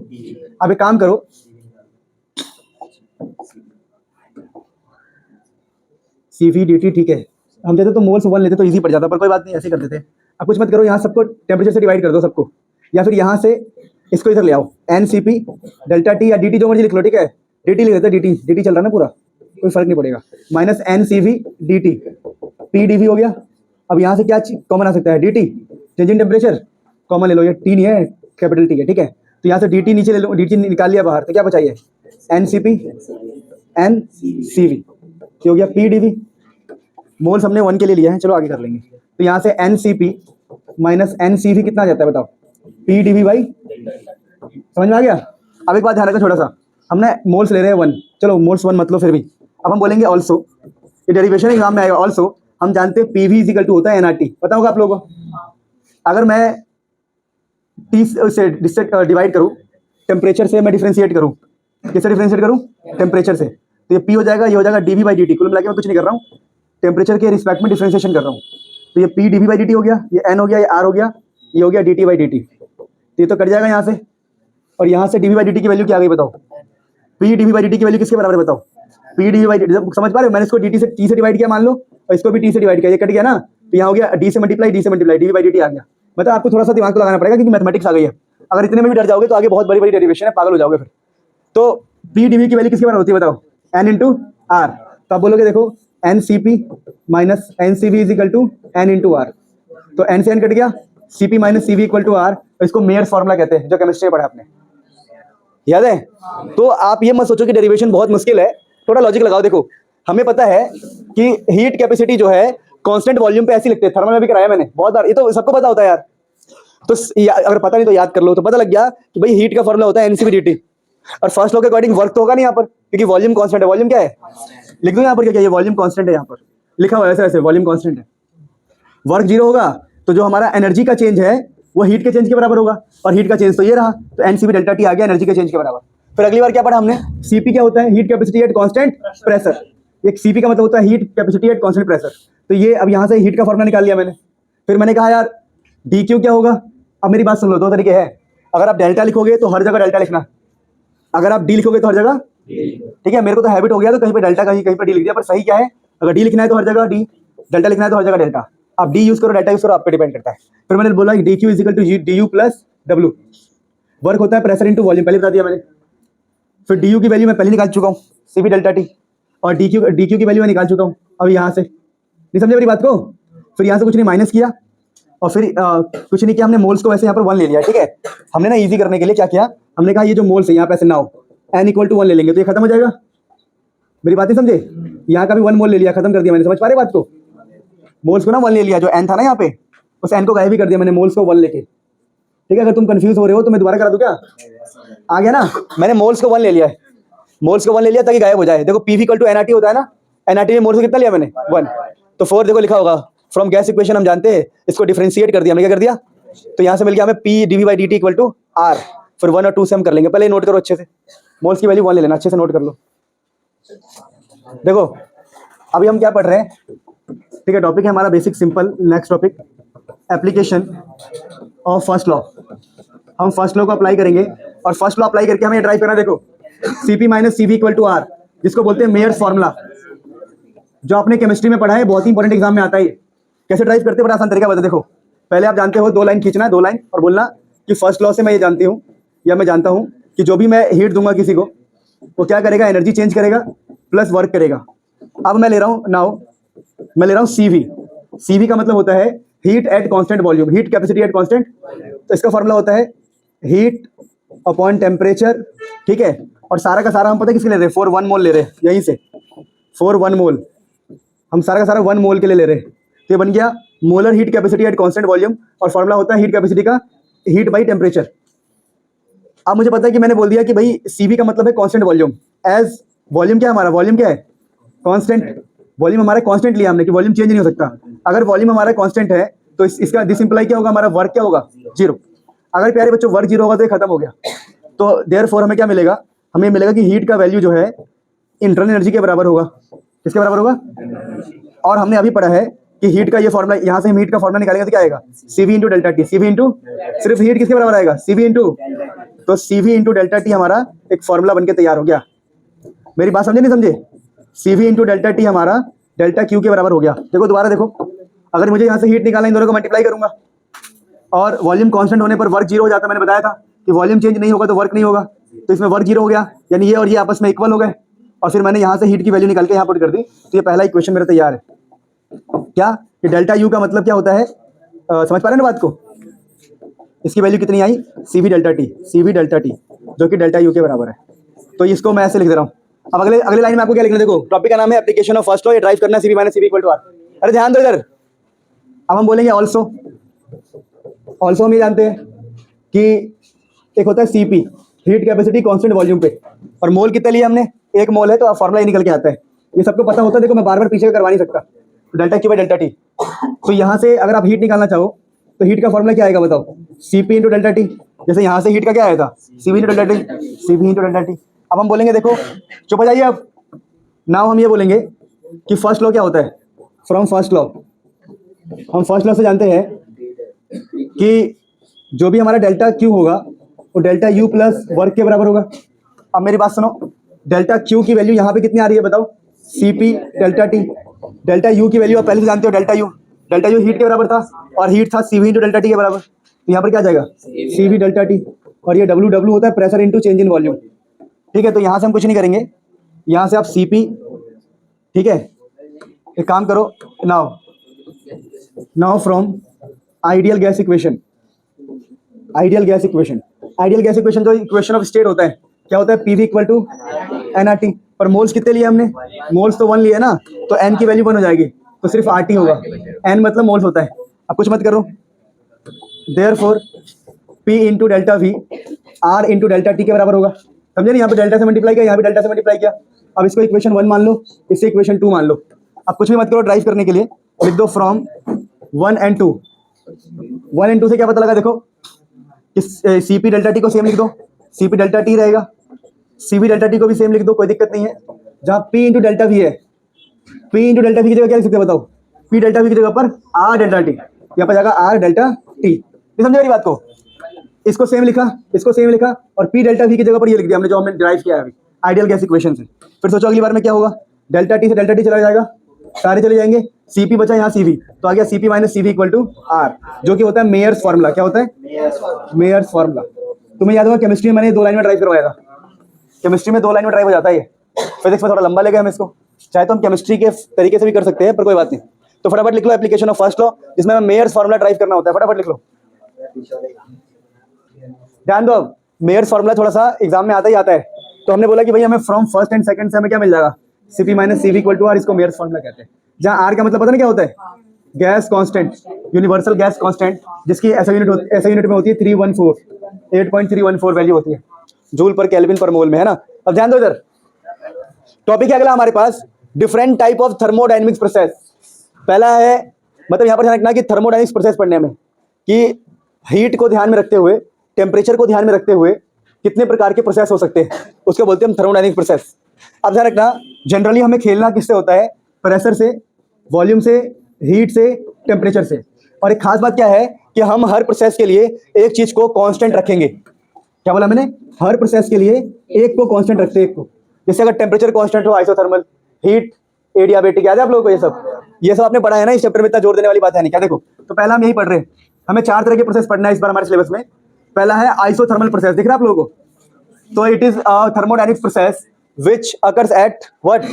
अब एक काम करो, सीवी डी टी, ठीक है, हम देते तो मोल्स 1 लेते तो इजी पड़ जाता, पर कोई बात नहीं, ऐसे कर देते। अब कुछ मत करो, यहाँ सबको टेम्परेचर से डिवाइड कर दो सबको, या फिर यहाँ से इसको इधर ले आओ, N C P delta T या डी टी जो मर्जी लिख लो, ठीक है, डी टी लिख देते, डी टी चल रहा है ना पूरा, कोई फर्क नहीं पड़ेगा, minus N C we D T, P D V हो गया। अब यहाँ से क्या कॉमन आ सकता है, D T, change in temperature common ले लो, ये टी नहीं है, कैपिटल टी है, ठीक है, तो यहाँ से डी टी नीचे ले लो, डी टी निकाल लिया बाहर, तो क्या बचाइए, N C P N C V, हो गया पी डी वी, मोल्स हमने 1 के लिए लिया है, चलो आगे कर लेंगे। तो यहाँ से N C P minus N C V कितना आ जाता है बताओ, पी डी वी बाई, समझ में आ गया। अब एक बात ध्यान रखो थोड़ा सा, हमने मोल्स ले रहे हैं 1, चलो मोल्स 1 मतलब फिर भी अब हम बोलेंगे ऑल्सो, ये डेरिवेशन एग्जाम में आएगा ऑल्सो। हम जानते हैं P V is equal to होता है एन आर टी, पता होगा आप लोगों को। अगर मैं टी से डिवाइड करूँ, टेम्परेचर से मैं डिफ्रेंशिएट करूँ, किससे डिफ्रेंशिएट करूँ, टेम्परेचर से, तो ये पी हो जाएगा, ये हो जाएगा D we by D T, कुल मिला के मैं कुछ नहीं कर रहा हूँ, टेम्परेचर के रिस्पेक्ट में डिफ्रेंशिएशन कर रहा हूँ। तो ये P D we by D T हो गया, ये एन हो गया, ये आर हो गया, ये हो गया D T by D T, तो ये तो कट जाएगा यहाँ से, और यहाँ से D we by D T की वैल्यू क्या आ गई बताओ, P D we by D T की वैल्यू किसके बराबर है बताओ, P D we by D T, समझ पा रहे हो, मैंने इसको डी टी से टी से डिवाइड किया मान लो, और इसको भी टी से डिवाइड किया, ये कट गया ना, तो यहाँ हो गया डी से multiply d d we by D T आ गया। मतलब आपको थोड़ा सा दिमाग को लगाना पड़ेगा क्योंकि मैथमेटिक्स आ गई है, अगर इतने में भी डर जाओगे तो आगे बहुत बड़ी बड़ी डेरिवेशन है, पागल हो जाओगे फिर। तो पी डी वी की वैल्यू किसके बराबर होती है बताओ, एन इंटू आर, तो आप बोलोगे देखो N C P minus N C V is equal to N into R, तो एन से एन कट गया, C P minus C V equal to R, इसको मेयर्स फॉर्मूला कहते हैं, जो केमिस्ट्री में पढ़ा आपने, याद है। तो आप ये मत सोचो कि डेरिवेशन बहुत मुश्किल है, थोड़ा लॉजिक लगाओ। देखो हमें पता है कि हीट कैपेसिटी जो है कांस्टेंट वॉल्यूम पे ऐसी लिखते हैं, थर्मल में भी कराया मैंने बहुत बार, ये तो सबको पता होता है यार, तो अगर पता नहीं तो याद कर लो, तो पता लग गया कि भाई हीट का फॉर्मूला होता है एनसीवीडीटी, और फर्स्ट लॉ के अकॉर्डिंग वर्क तो होगा नहीं यहाँ पर, क्योंकि वॉल्यूम कांस्टेंट है। वॉल्यूम क्या है, लिख दो यहाँ पर, क्या ये वॉल्यूम कांस्टेंट है, यहाँ पर लिखा हुआ है ऐसे ऐसे, वॉल्यूम कांस्टेंट है। वर्क 0 होगा तो जो हमारा एनर्जी का चेंज है वो हीट के चेंज के बराबर होगा, और हीट का चेंज तो ये रहा, तो एनसीवी डेल्टा टी आ गया एनर्जी के चेंज के बराबर। फिर अगली बार क्या पढ़ा हमने, सीपी क्या होता है, heat capacity at constant pressure, ये सीपी का मतलब होता है heat capacity at constant pressure. तो ये अब यहाँ से हीट का फॉर्मूला निकाल लिया मैंने। फिर मैंने कहा यार डी क्यू क्या होगा, अब मेरी बात सुन लो, 2 तरीके हैं, अगर आप डेल्टा लिखोगे तो हर जगह डेल्टा लिखना, अगर आप डी लिखोगे तो हर जगह, ठीक है, मेरे को तो हैबिट हो गया तो कहीं पे डेल्टा कहीं पे डी लिख दिया, पर सही क्या है, अगर डी लिखना है तो हर जगह डी, डेल्टा लिखना है तो हर जगह डेल्टा, आप डी यूज करो डेल्टा यूज करो, आप पे डिपेंड करता है। फिर मैंने बोला D Q is equal to D U plus W, work होता है प्रेशर इंटू वॉल्यूम, पहले बता दिया मैंने। फिर डी यू की वैल्यू मैं पहले निकाल चुका हूँ, सी बी डेल्टा टी, और डी क्यू की वैल्यू मैं निकाल चुका हूँ अब यहाँ से, नहीं समझे मेरी बात को। फिर यहाँ से कुछ नहीं माइनस किया, और फिर कुछ नहीं किया, हमने मोल्स को वैसे यहाँ पर 1 ले लिया, ठीक है। हमने ना इजी करने के लिए क्या किया, हमने कहा ये जो मोल्स है यहाँ पे ऐसे ना हो, एन इक्वल टू 1 ले लेंगे तो ये खत्म हो जाएगा, मेरी बात नहीं समझे, यहाँ का भी 1 मोल ले लिया, खत्म कर दिया मैंने, समझ पा रहे बात को। मोल्स को ना 1 ले लिया, जो एन था ना यहाँ पे, उस एन को गायब भी कर दिया मैंने, मोल्स को 1 लेके, ठीक है। अगर तुम कंफ्यूज हो रहे हो तो मैं दोबारा करा दूं क्या, आ गया ना, मैंने मोल्स को 1 ले लिया है, मोल्स को 1 ले लिया ताकि गायब हो जाए। देखो पीवी इक्वल टू एनआरटी होता है ना, एनआरटी में मोल्स को कितना लिया मैंने 1, तो 4 देखो लिखा होगा, फ्रॉम गैस इक्वेशन हम जानते हैं, इसको डिफरेंशिएट कर दिया हमने, क्या कर दिया, तो यहाँ से मिल गया हमें P D we by D T equal to R. फिर 1 और 2 से हम कर लेंगे, पहले नोट करो अच्छे से, मोल्स की वैल्यू 1 ले लेना, अच्छे से नोट कर लो। देखो अभी हम क्या पढ़ रहे हैं, ठीक है, टॉपिक है हमारा basic simple. Next topic application of first law, हम फर्स्ट लॉ को अप्लाई करेंगे, और फर्स्ट लॉ अप्लाई करके हमें ड्राइव करना, देखो CP minus CV equal to R, जिसको बोलते हैं मेयर्स फॉर्मूला, जो आपने केमिस्ट्री में पढ़ा है, बहुत ही इंपॉर्टेंट एग्जाम में आता है। कैसे ड्राइव करते हैं, बड़ा आसान तरीका बता, देखो पहले आप जानते हो 2 लाइन खींचना है, 2 लाइन, और बोलना कि फर्स्ट लॉ से मैं ये जानती हूँ, या मैं जानता हूँ कि जो भी मैं हीट दूंगा किसी को, वो क्या करेगा, एनर्जी चेंज करेगा प्लस वर्क करेगा। अब मैं ले रहा हूँ नाउ, मैं ले रहा हूँ सीवी, सीवी का मतलब होता है heat at constant volume, heat capacity at constant, तो इसका फॉर्मूला होता है हीट अपॉन टेम्परेचर, ठीक है। और सारा का सारा हम पता है किसके ले रहे हैं, 1 मोल ले रहे हैं, यहीं से 1 मोल, हम सारा का सारा 1 मोल के लिए ले रहे हैं, तो ये बन गया molar heat capacity at constant volume, और फॉर्मूला होता है हीट कैपेसिटी का हीट बाई टेम्परेचर। अब मुझे पता है कि मैंने बोल दिया कि भाई सीवी का मतलब है कांस्टेंट वॉल्यूम, एज वॉल्यूम क्या है हमारा, वॉल्यूम क्या है कांस्टेंट, वॉल्यूम हमारा कांस्टेंट लिया हमने कि वॉल्यूम चेंज नहीं हो सकता। अगर वॉल्यूम हमारा कांस्टेंट है तो इसका दिस इंप्लाई क्या होगा, हमारा वर्क क्या होगा 0। अगर प्यारे बच्चों वर्क 0 होगा तो ये खत्म हो गया, तो देयरफॉर हमें क्या मिलेगा, हमें मिलेगा कि हीट का वैल्यू जो है इंटरनल एनर्जी के बराबर होगा, किसके बराबर होगा, और हमने अभी पढ़ा है कि हीट का ये फॉर्मूला, यहाँ से हम हीट का फॉर्मूला निकालेंगे तो क्या आएगा, CV into delta T, CV into, सिर्फ हीट किसके बराबर आएगा, सीवी इंटू, तो सीवी इंटू डेल्टा टी हमारा एक फॉर्मूला बनके तैयार हो गया। मेरी बात समझे नहीं समझे, सीवी इंटू डेल्टा टी हमारा डेल्टा क्यू के बराबर हो गया। देखो दोबारा देखो, अगर मुझे यहाँ से हीट निकालना, इन दोनों को मल्टीप्लाई करूंगा, और वॉल्यूम कांस्टेंट होने पर वर्क 0 हो जाता है, मैंने बताया था कि वॉल्यूम चेंज नहीं होगा तो वर्क नहीं होगा, तो इसमें वर्क 0 हो गया, यानी ये और ये आपस में इक्वल हो गए, और फिर मैंने यहाँ से हीट की वैल्यू निकाल के यहाँ पुट कर दी, तो ये पहला इक्वेशन मेरा तैयार है। क्या कि डेल्टा यू का मतलब क्या होता है, समझ पा रहे हैं ना बात को, इसकी वैल्यू कितनी आई, CV delta T, CV delta T जो कि डेल्टा यू के बराबर है। तो इसको मैं ऐसे लिख दे रहा हूँ। अब अगले लाइन में आपको क्या लिखना, देखो टॉपिक का नाम है एप्लीकेशन ऑफ फर्स्ट लॉ, ये ड्राइव करना CV minus CV equal to R. अरे ध्यान दो इधर, अब हम बोलेंगे ऑल्सो, ऑल्सो हम ये जानते हैं कि एक होता है CP, heat capacity constant volume पे, और मोल कितने लिए हमने, 1 मोल है, तो फॉर्मूला ही निकल के आता है। ये सबको पता होता है, देखो मैं बार बार पीछे करवा नहीं सकता। Delta Q by delta T। तो यहाँ से अगर आप हीट निकालना चाहो तो हीट का फॉर्मूला क्या आएगा बताओ, CP इंटू डेल्टा टी। जैसे यहाँ से हीट का क्या आया था, CP into delta T, CP into delta T. अब हम बोलेंगे, देखो चुप हो जाइए अब, नाउ हम ये बोलेंगे कि फर्स्ट लॉ क्या होता है, फ्रॉम फर्स्ट लॉ, हम फर्स्ट लॉ से जानते हैं कि जो भी हमारा डेल्टा Q होगा वो डेल्टा U प्लस वर्क के बराबर होगा। अब मेरी बात सुनो, डेल्टा Q की वैल्यू यहाँ पे कितनी आ रही है बताओ, CP delta T। Delta U की वैल्यू आप पहले से जानते हो, डेल्टा U हीट के बराबर था, और हीट था CV इंटू डेल्टा T के बराबर। तो यहाँ पर क्या आ जाएगा, CV डेल्टा T, और ये W होता है pressure into change in volume. ठीक है, तो यहाँ से हम कुछ नहीं करेंगे, यहाँ से आप CP, ठीक है, एक काम करो, now from ideal gas equation जो इक्वेशन ऑफ स्टेट होता है, क्या होता है, PV इक्वल टू nRT। पर मोल्स कितने लिए हमने, मोल्स तो 1 लिए ना, तो n की वैल्यू 1 हो जाएगी, तो सिर्फ RT होगा, n मतलब मोल्स होता है। अब कुछ मत करो, therefore P into delta V R into delta T के बराबर होगा। समझे नहीं, यहाँ पे डेल्टा से मल्टीप्लाई किया, यहाँ पे डेल्टा से मल्टीप्लाई किया। अब इसको इक्वेशन 1 मान लो, इससे इक्वेशन 2 मान लो। अब कुछ भी मत करो, ड्राइव करने के लिए लिख दो फ्रॉम 1 and 2। 1 and 2 से क्या पता लगा, देखो CP डेल्टा T को सेम लिख दो, CP डेल्टा T रहेगा, CV डेल्टा T को भी सेम लिख दो, कोई दिक्कत नहीं है। जहाँ P इंटू डेल्टा V है, P इंटू डेल्टा V की जगह क्या लिख सकते हैं बताओ, P डेल्टा V की जगह पर R डेल्टा T, यहाँ पर जाएगा R डेल्टा T। समझे मेरी बात को, इसको सेम लिखा, इसको सेम लिखा, और P डेल्टा V की जगह पर ये लिख दिया हमने, जो हमने ड्राइव किया है अभी आइडियल गैस इक्वेशन से। फिर सोचो अगली बार में क्या होगा, डेल्टा T से डेल्टा T चला जाएगा, सारे चले जाएंगे, CP बचा यहाँ CV, तो आ गया CP minus CV equal to R, जो कि होता है मेयर्स फार्मूला। क्या होता है, मेयर्स फार्मूला। तुम्हें याद होगा केमिस्ट्री में मैंने 2 लाइन में ड्राइव करवाया था, केमिस्ट्री में 2 लाइन में ड्राइव हो जाता है ये, फिजिक्स में थोड़ा लंबा लेगा हम इसको, चाहे तो हम केमिस्ट्री के तरीके से भी कर सकते हैं, पर कोई बात नहीं। तो फटाफट लिख लो एप्लीकेशन ऑफ फर्स्ट लॉ, जिसमें मेयर्स फार्मूला ड्राइव करना होता है, फटाफट लिख लो। ध्यान दो, अब मेयर्स फार्मूला थोड़ा सा एग्जाम में आता ही आता है, तो हमने बोला कि भाई हमें फ्रॉम फर्स्ट एंड सेकंड से हमें क्या मिल जाएगा, CP minus CV equal to R, इसको मेयर्स फार्मूला कहते हैं। जहाँ R का मतलब पता नहीं क्या होता है, gas constant, universal gas constant, जिसकी ऐसा यूनिट में होती है 8.314 वैल्यू होती है, जूल पर केल्विन पर मोल में, है ना। अब ध्यान दो, इधर टॉपिक है अगला हमारे पास, different type of thermodynamics process. पहला है, मतलब यहाँ पर ध्यान रखना कि थर्मोडायनेमिक्स प्रोसेस पढ़ने में कि हीट को ध्यान में रखते हुए, टेम्परेचर को ध्यान में रखते हुए कितने प्रकार के प्रोसेस हो सकते हैं, उसको बोलते हैं हम थर्मोडायनेमिक प्रोसेस। अब ध्यान रखना, जनरली हमें खेलना किससे होता है, प्रेशर से, वॉल्यूम से, हीट से, टेम्परेचर से। और एक खास बात क्या है कि हम हर प्रोसेस के लिए एक चीज को कांस्टेंट रखेंगे। क्या बोला मैंने, हर प्रोसेस के लिए एक को कांस्टेंट रखते हैं, एक को। जैसे अगर टेम्परेचर कांस्टेंट हो, आइसोथर्मल, हीट एडियाबेटिक, याद है आप लोगों को ये सब आपने पढ़ा है ना, इस चैप्टर में इतना जोर देने वाली बात है नहीं। क्या देखो, तो पहला हम यही पढ़ रहे हैं, हमें 4 तरह के प्रोसेस पढ़ना है इस बार हमारे सिलेबस में। पहला है आइसोथर्मल प्रोसेस, दिख रहा है आप लोगों को, तो it is a thermodynamics process which occurs at what,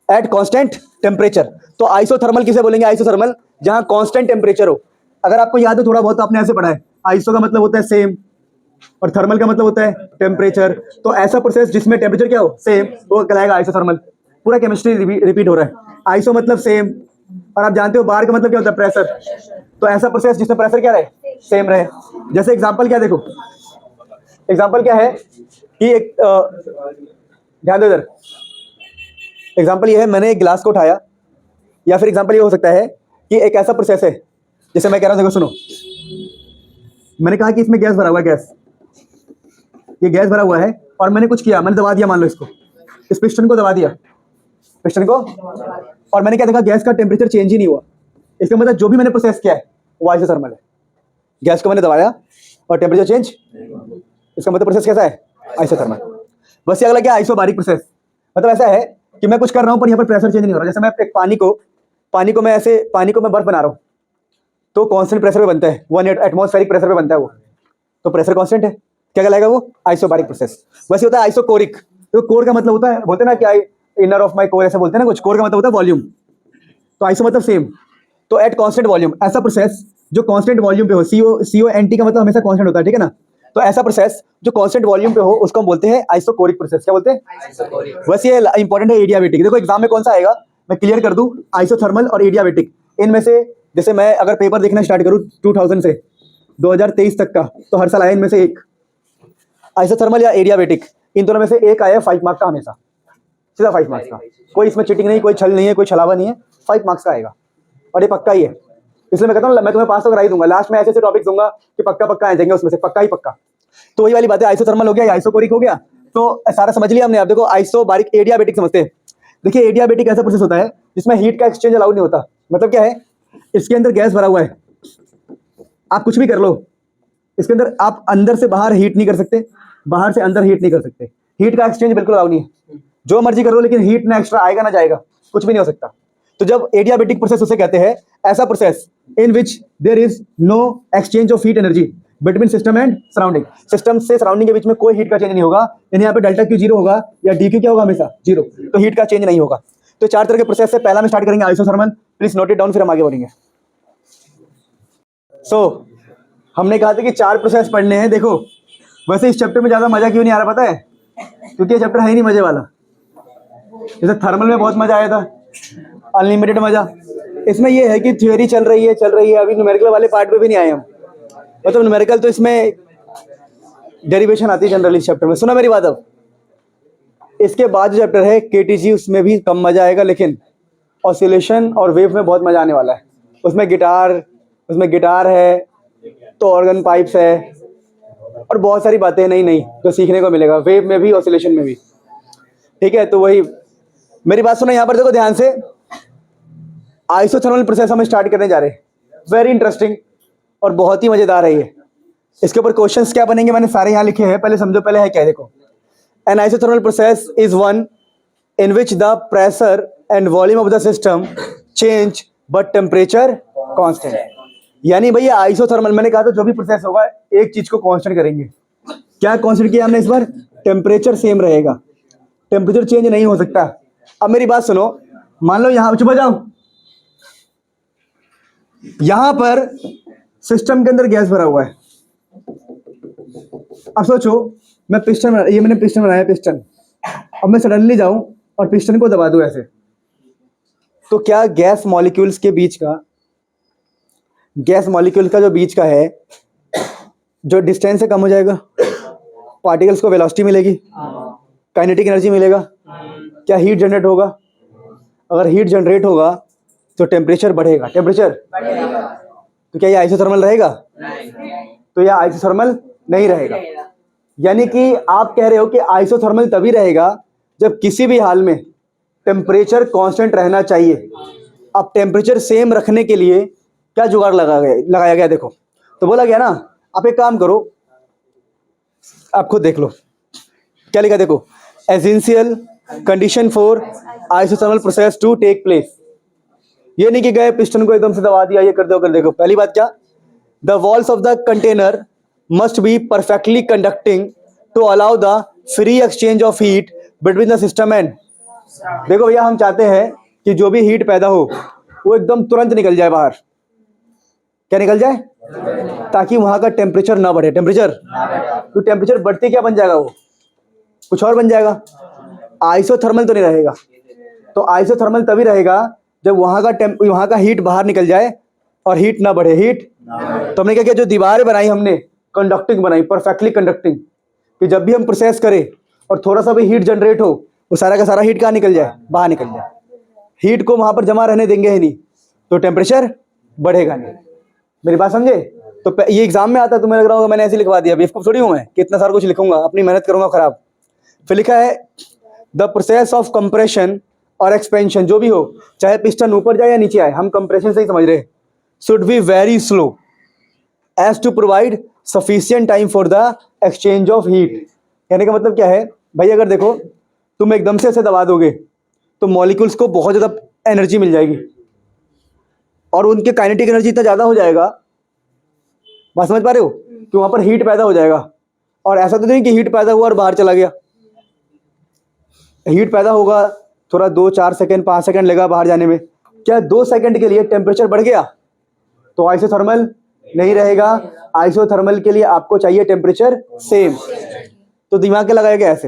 at constant temperature. तो आइसोथर्मल किसे बोलेंगे, आइसोथर्मल जहां कांस्टेंट टेम्परेचर हो। अगर आपको याद हो थोड़ा बहुत, तो आपने ऐसे पढ़ा है, आइसो का मतलब होता है सेम, और थर्मल का मतलब होता है टेम्परेचर। तो ऐसा प्रोसेस जिसमें टेम्परेचर क्या हो, सेम, वो कहलाएगा आइसोथर्मल। पूरा केमिस्ट्री रिपीट हो रहा है, आइसो मतलब सेम, और आप जानते हो बार का मतलब क्या होता है, प्रेशर। तो ऐसा प्रोसेस जिसमें प्रेशर क्या रहे, सेम रहे। जैसे एग्जांपल क्या, देखो एग्जांपल क्या है कि एक ध्यान दो इधर, एग्जांपल ये है, मैंने एक ग्लास को उठाया, या फिर एग्जांपल ये हो सकता है कि एक ऐसा प्रोसेस है, जैसे मैं कह रहा हूं, देखो सुनो, मैंने कहा कि इसमें गैस भरा हुआ है, गैस, ये गैस भरा हुआ है, और मैंने कुछ किया, मैंने दबा दिया, मान लो इसको, इस पिस्टन को दबा दिया, पिस्टन को, और मैंने क्या देखा, गैस का टेम्परेचर चेंज ही नहीं हुआ। इसका मतलब जो भी मैंने प्रोसेस किया है वो आइसोथर्मल है। गैस को मैंने दबाया और टेम्परेचर चेंज, इसका मतलब प्रोसेस कैसा है, आइसोथर्मल। बस ये अगला क्या, आइसोबारिक प्रोसेस। मतलब ऐसा है कि मैं कुछ कर रहा हूं पर यहाँ पर प्रेशर चेंज नहीं हो रहा। जैसे मैं एक पानी को मैं बर्फ बना रहा हूँ, तो कांस्टेंट प्रेशर पे बनता है, 1 एटमॉस्फेरिक प्रेशर पे बनता है वो, तो प्रेशर कांस्टेंट है, क्या कहलाएगा वो, आइसोबारिक प्रोसेस। वैसे होता है आइसोकोरिक, तो कोर का मतलब होता है, बोलते हैं ना कि इनर ऑफ माई कोर, ऐसा बोलते हैं ना कुछ, कोर का मतलब होता है वॉल्यूम, तो आइसो मतलब सेम, तो एट कांस्टेंट वॉल्यूम। ऐसा प्रोसेस जो कांस्टेंट वॉल्यूम पे हो, CONT का मतलब हमेशा कांस्टेंट होता है, ठीक है ना। तो ऐसा प्रोसेस जो कांस्टेंट वॉल्यूम पे हो उसको हम बोलते हैं आइसोकोरिक प्रोसेस। क्या बोलते हैं, वैसे ये इंपॉर्टेंट है एडियाबेटिक। देखो एग्जाम में कौन सा आएगा, मैं क्लियर कर दूं, आइसोथर्मल और एडियाबेटिक, इनमें से जैसे मैं अगर पेपर देखना स्टार्ट करूं 2000 से, 2023 तक का, तो हर साल आया इनमें से एक। आइसोथर्मल या एडियाबेटिक, इन दोनों में से एक आया 5 मार्क्स का हमेशा, सीधा 5 मार्क्स का। कोई इसमें चीटिंग नहीं, कोई छल नहीं है, कोई छलावा नहीं है, 5 मार्क्स का आएगा और ये पक्का ही है। इसलिए मैं कहता हूँ मैं तुम्हें पास तो करा ही दूंगा, लास्ट में ऐसे ऐसे टॉपिक दूंगा कि पक्का पक्का आ जाएंगे उसमें से, पक्का ही पक्का। तो वही वाली बात है, आइसोथर्मल हो गया या आइसोकोरिक हो गया, तो सारा समझ लिया हमने। आप देखो आइसो बारिक, एडियाबेटिक समझते हैं। देखिए एडियाबेटिक ऐसा प्रोसेस होता है जिसमें हीट का एक्सचेंज अलाउड नहीं होता। मतलब क्या है, इसके अंदर गैस भरा हुआ है, आप कुछ भी कर लो, इसके अंदर आप अंदर से बाहर हीट नहीं कर सकते, बाहर से अंदर हीट नहीं कर सकते, हीट का एक्सचेंज बिल्कुल अलाउड नहीं है। जो मर्जी कर लो, लेकिन हीट ना एक्स्ट्रा आएगा ना जाएगा, कुछ भी नहीं हो सकता। तो जब एडियाबेटिक प्रोसेस उसे कहते हैं, ऐसा process in which there is no exchange of heat energy between system and surrounding. System से सराउंडिंग के बीच में कोई हीट का चेंज नहीं होगा, यानी यहाँ पे डेल्टा क्यू जीरो होगा या डी क्यू क्या होगा, हमेशा जीरो, तो हीट का चेंज नहीं होगा। तो 4 तरह के प्रोसेस से पहला में स्टार्ट करेंगे isothermal, please note it down, फिर हम आगे बढ़ेंगे। सो हमने कहा था कि 4 प्रोसेस पढ़ने हैं। देखो वैसे इस चैप्टर में ज्यादा मजा क्यों नहीं आ रहा पता है, क्योंकि ये चैप्टर है ही नहीं मजे वाला। जैसे थर्मल में बहुत मजा आया था, अनलिमिटेड मजा। इसमें ये है कि थ्योरी चल रही है अभी, न्यूमेरिकल वाले पार्ट पे भी नहीं आए हम। मतलब न्यूमेरिकल तो इसमें डेरिवेशन आती है जनरली इस चैप्टर में। सुना मेरी बात। अब इसके बाद जो चैप्टर है केटीजी, उसमें भी कम मजा आएगा, लेकिन ऑसिलेशन और वेव में बहुत मजा आने वाला है। उसमें गिटार है, तो ऑर्गन पाइप्स है, और बहुत सारी बातें नई जो सीखने को मिलेगा वेव में भी, ऑसिलेशन में भी। ठीक है, तो वही मेरी बात सुनो यहाँ पर, देखो ध्यान से। आइसोथर्मल प्रोसेस हम स्टार्ट करने जा रहे हैं, वेरी इंटरेस्टिंग और बहुत ही मजेदार है ये। इसके ऊपर क्वेश्चंस क्या बनेंगे मैंने सारे यहाँ लिखे हैं, पहले समझो पहले है क्या। देखो, N isothermal process is one in which the pressure and volume of the system change but temperature constant. यानी भैया आइसोथर्मल, मैंने कहा था जो भी प्रोसेस होगा एक चीज को कांस्टेंट करेंगे। क्या कांस्टेंट किया हमने इस बार, टेम्परेचर सेम रहेगा, टेम्परेचर चेंज नहीं हो सकता। अब मेरी बात सुनो, मान लो यहाँ चुप जाओ, यहां पर सिस्टम के अंदर गैस भरा हुआ है। अब सोचो मैंने पिस्टन बनाया, पिस्टन। अब मैं सडनली जाऊं और पिस्टन को दबा दूं ऐसे, तो क्या गैस मॉलिक्यूल्स के बीच का, जो बीच का है, जो डिस्टेंस है कम हो जाएगा, पार्टिकल्स को वेलोसिटी मिलेगी, काइनेटिक एनर्जी मिलेगा, क्या हीट जनरेट होगा? अगर हीट जनरेट होगा तो टेम्परेचर बढ़ेगा, तो क्या ये आइसोथर्मल रहेगा? तो यह आइसोथर्मल नहीं रहेगा। यानी कि आप कह रहे हो कि आइसोथर्मल तभी रहेगा जब किसी भी हाल में टेम्परेचर कांस्टेंट रहना चाहिए। अब टेम्परेचर सेम रखने के लिए क्या जुगाड़ लगाया गया देखो, तो बोला गया ना, आप एक काम करो, आप खुद देख लो क्या लिखा। देखो, essential condition for isothermal process to take place. ये नहीं कि गए पिस्टन को एकदम से दबा दिया, ये कर दो कर। देखो पहली बात क्या, the walls of the container must be perfectly conducting to allow the free exchange of heat between the system and. देखो भैया, हम चाहते हैं कि जो भी हीट पैदा हो वो एकदम तुरंत निकल जाए बाहर। क्या निकल जाए? ताकि वहां का टेम्परेचर ना बढ़े। तो टेम्परेचर बढ़ते क्या बन जाएगा, वो कुछ और बन जाएगा, आइसोथर्मल तो नहीं रहेगा। तो आइसोथर्मल तभी रहेगा जब वहां का हीट बाहर निकल जाए और हीट ना बढ़े। तो हमने क्या किया, जो दीवारें बनाई हमने कंडक्टिंग बनाई, परफेक्टली कंडक्टिंग, कि जब भी हम प्रोसेस करें और थोड़ा सा भी हीट जनरेट हो, वो सारा का सारा हीट कहाँ निकल जाए, बाहर निकल जाए। हीट को वहां पर जमा रहने देंगे ही नहीं, तो टेम्परेचर बढ़ेगा नहीं। मेरी बात समझे? तो ये एग्जाम में आता है, तुम्हें लग रहा होगा मैंने ऐसे लिखवा दिया, बेवकूफ थोड़ी हूं मैं कि इतना सारा कुछ लिखूंगा, अपनी मेहनत करूंगा खराब। फिर लिखा है द प्रोसेस ऑफ कंप्रेशन और एक्सपेंशन, जो भी हो, चाहे पिस्टन ऊपर जाए या नीचे आए, हम कंप्रेशन से ही समझ रहे हैं, should be very slow as to provide sufficient time for the exchange of heat. कहने का मतलब क्या है भाई, अगर देखो तुम एकदम से ऐसे दबा दोगे तो मॉलिक्यूल्स को बहुत ज़्यादा एनर्जी मिल जाएगी और उनके काइनेटिक एनर्जी इतना ज़्यादा हो जाएगा, बात समझ पा रहे हो, कि वहाँ पर हीट पैदा हो जाएगा। और ऐसा तो नहीं कि हीट पैदा हुआ और बाहर चला गया, हीट पैदा होगा, थोड़ा 2-4 सेकंड 5 सेकंड लगा बाहर जाने में। क्या 2 सेकंड के लिए टेम्परेचर बढ़ गया तो आइसोथर्मल नहीं रहेगा। आइसोथर्मल के लिए आपको चाहिए टेम्परेचर सेम। तो दिमाग के लगाया गया ऐसे,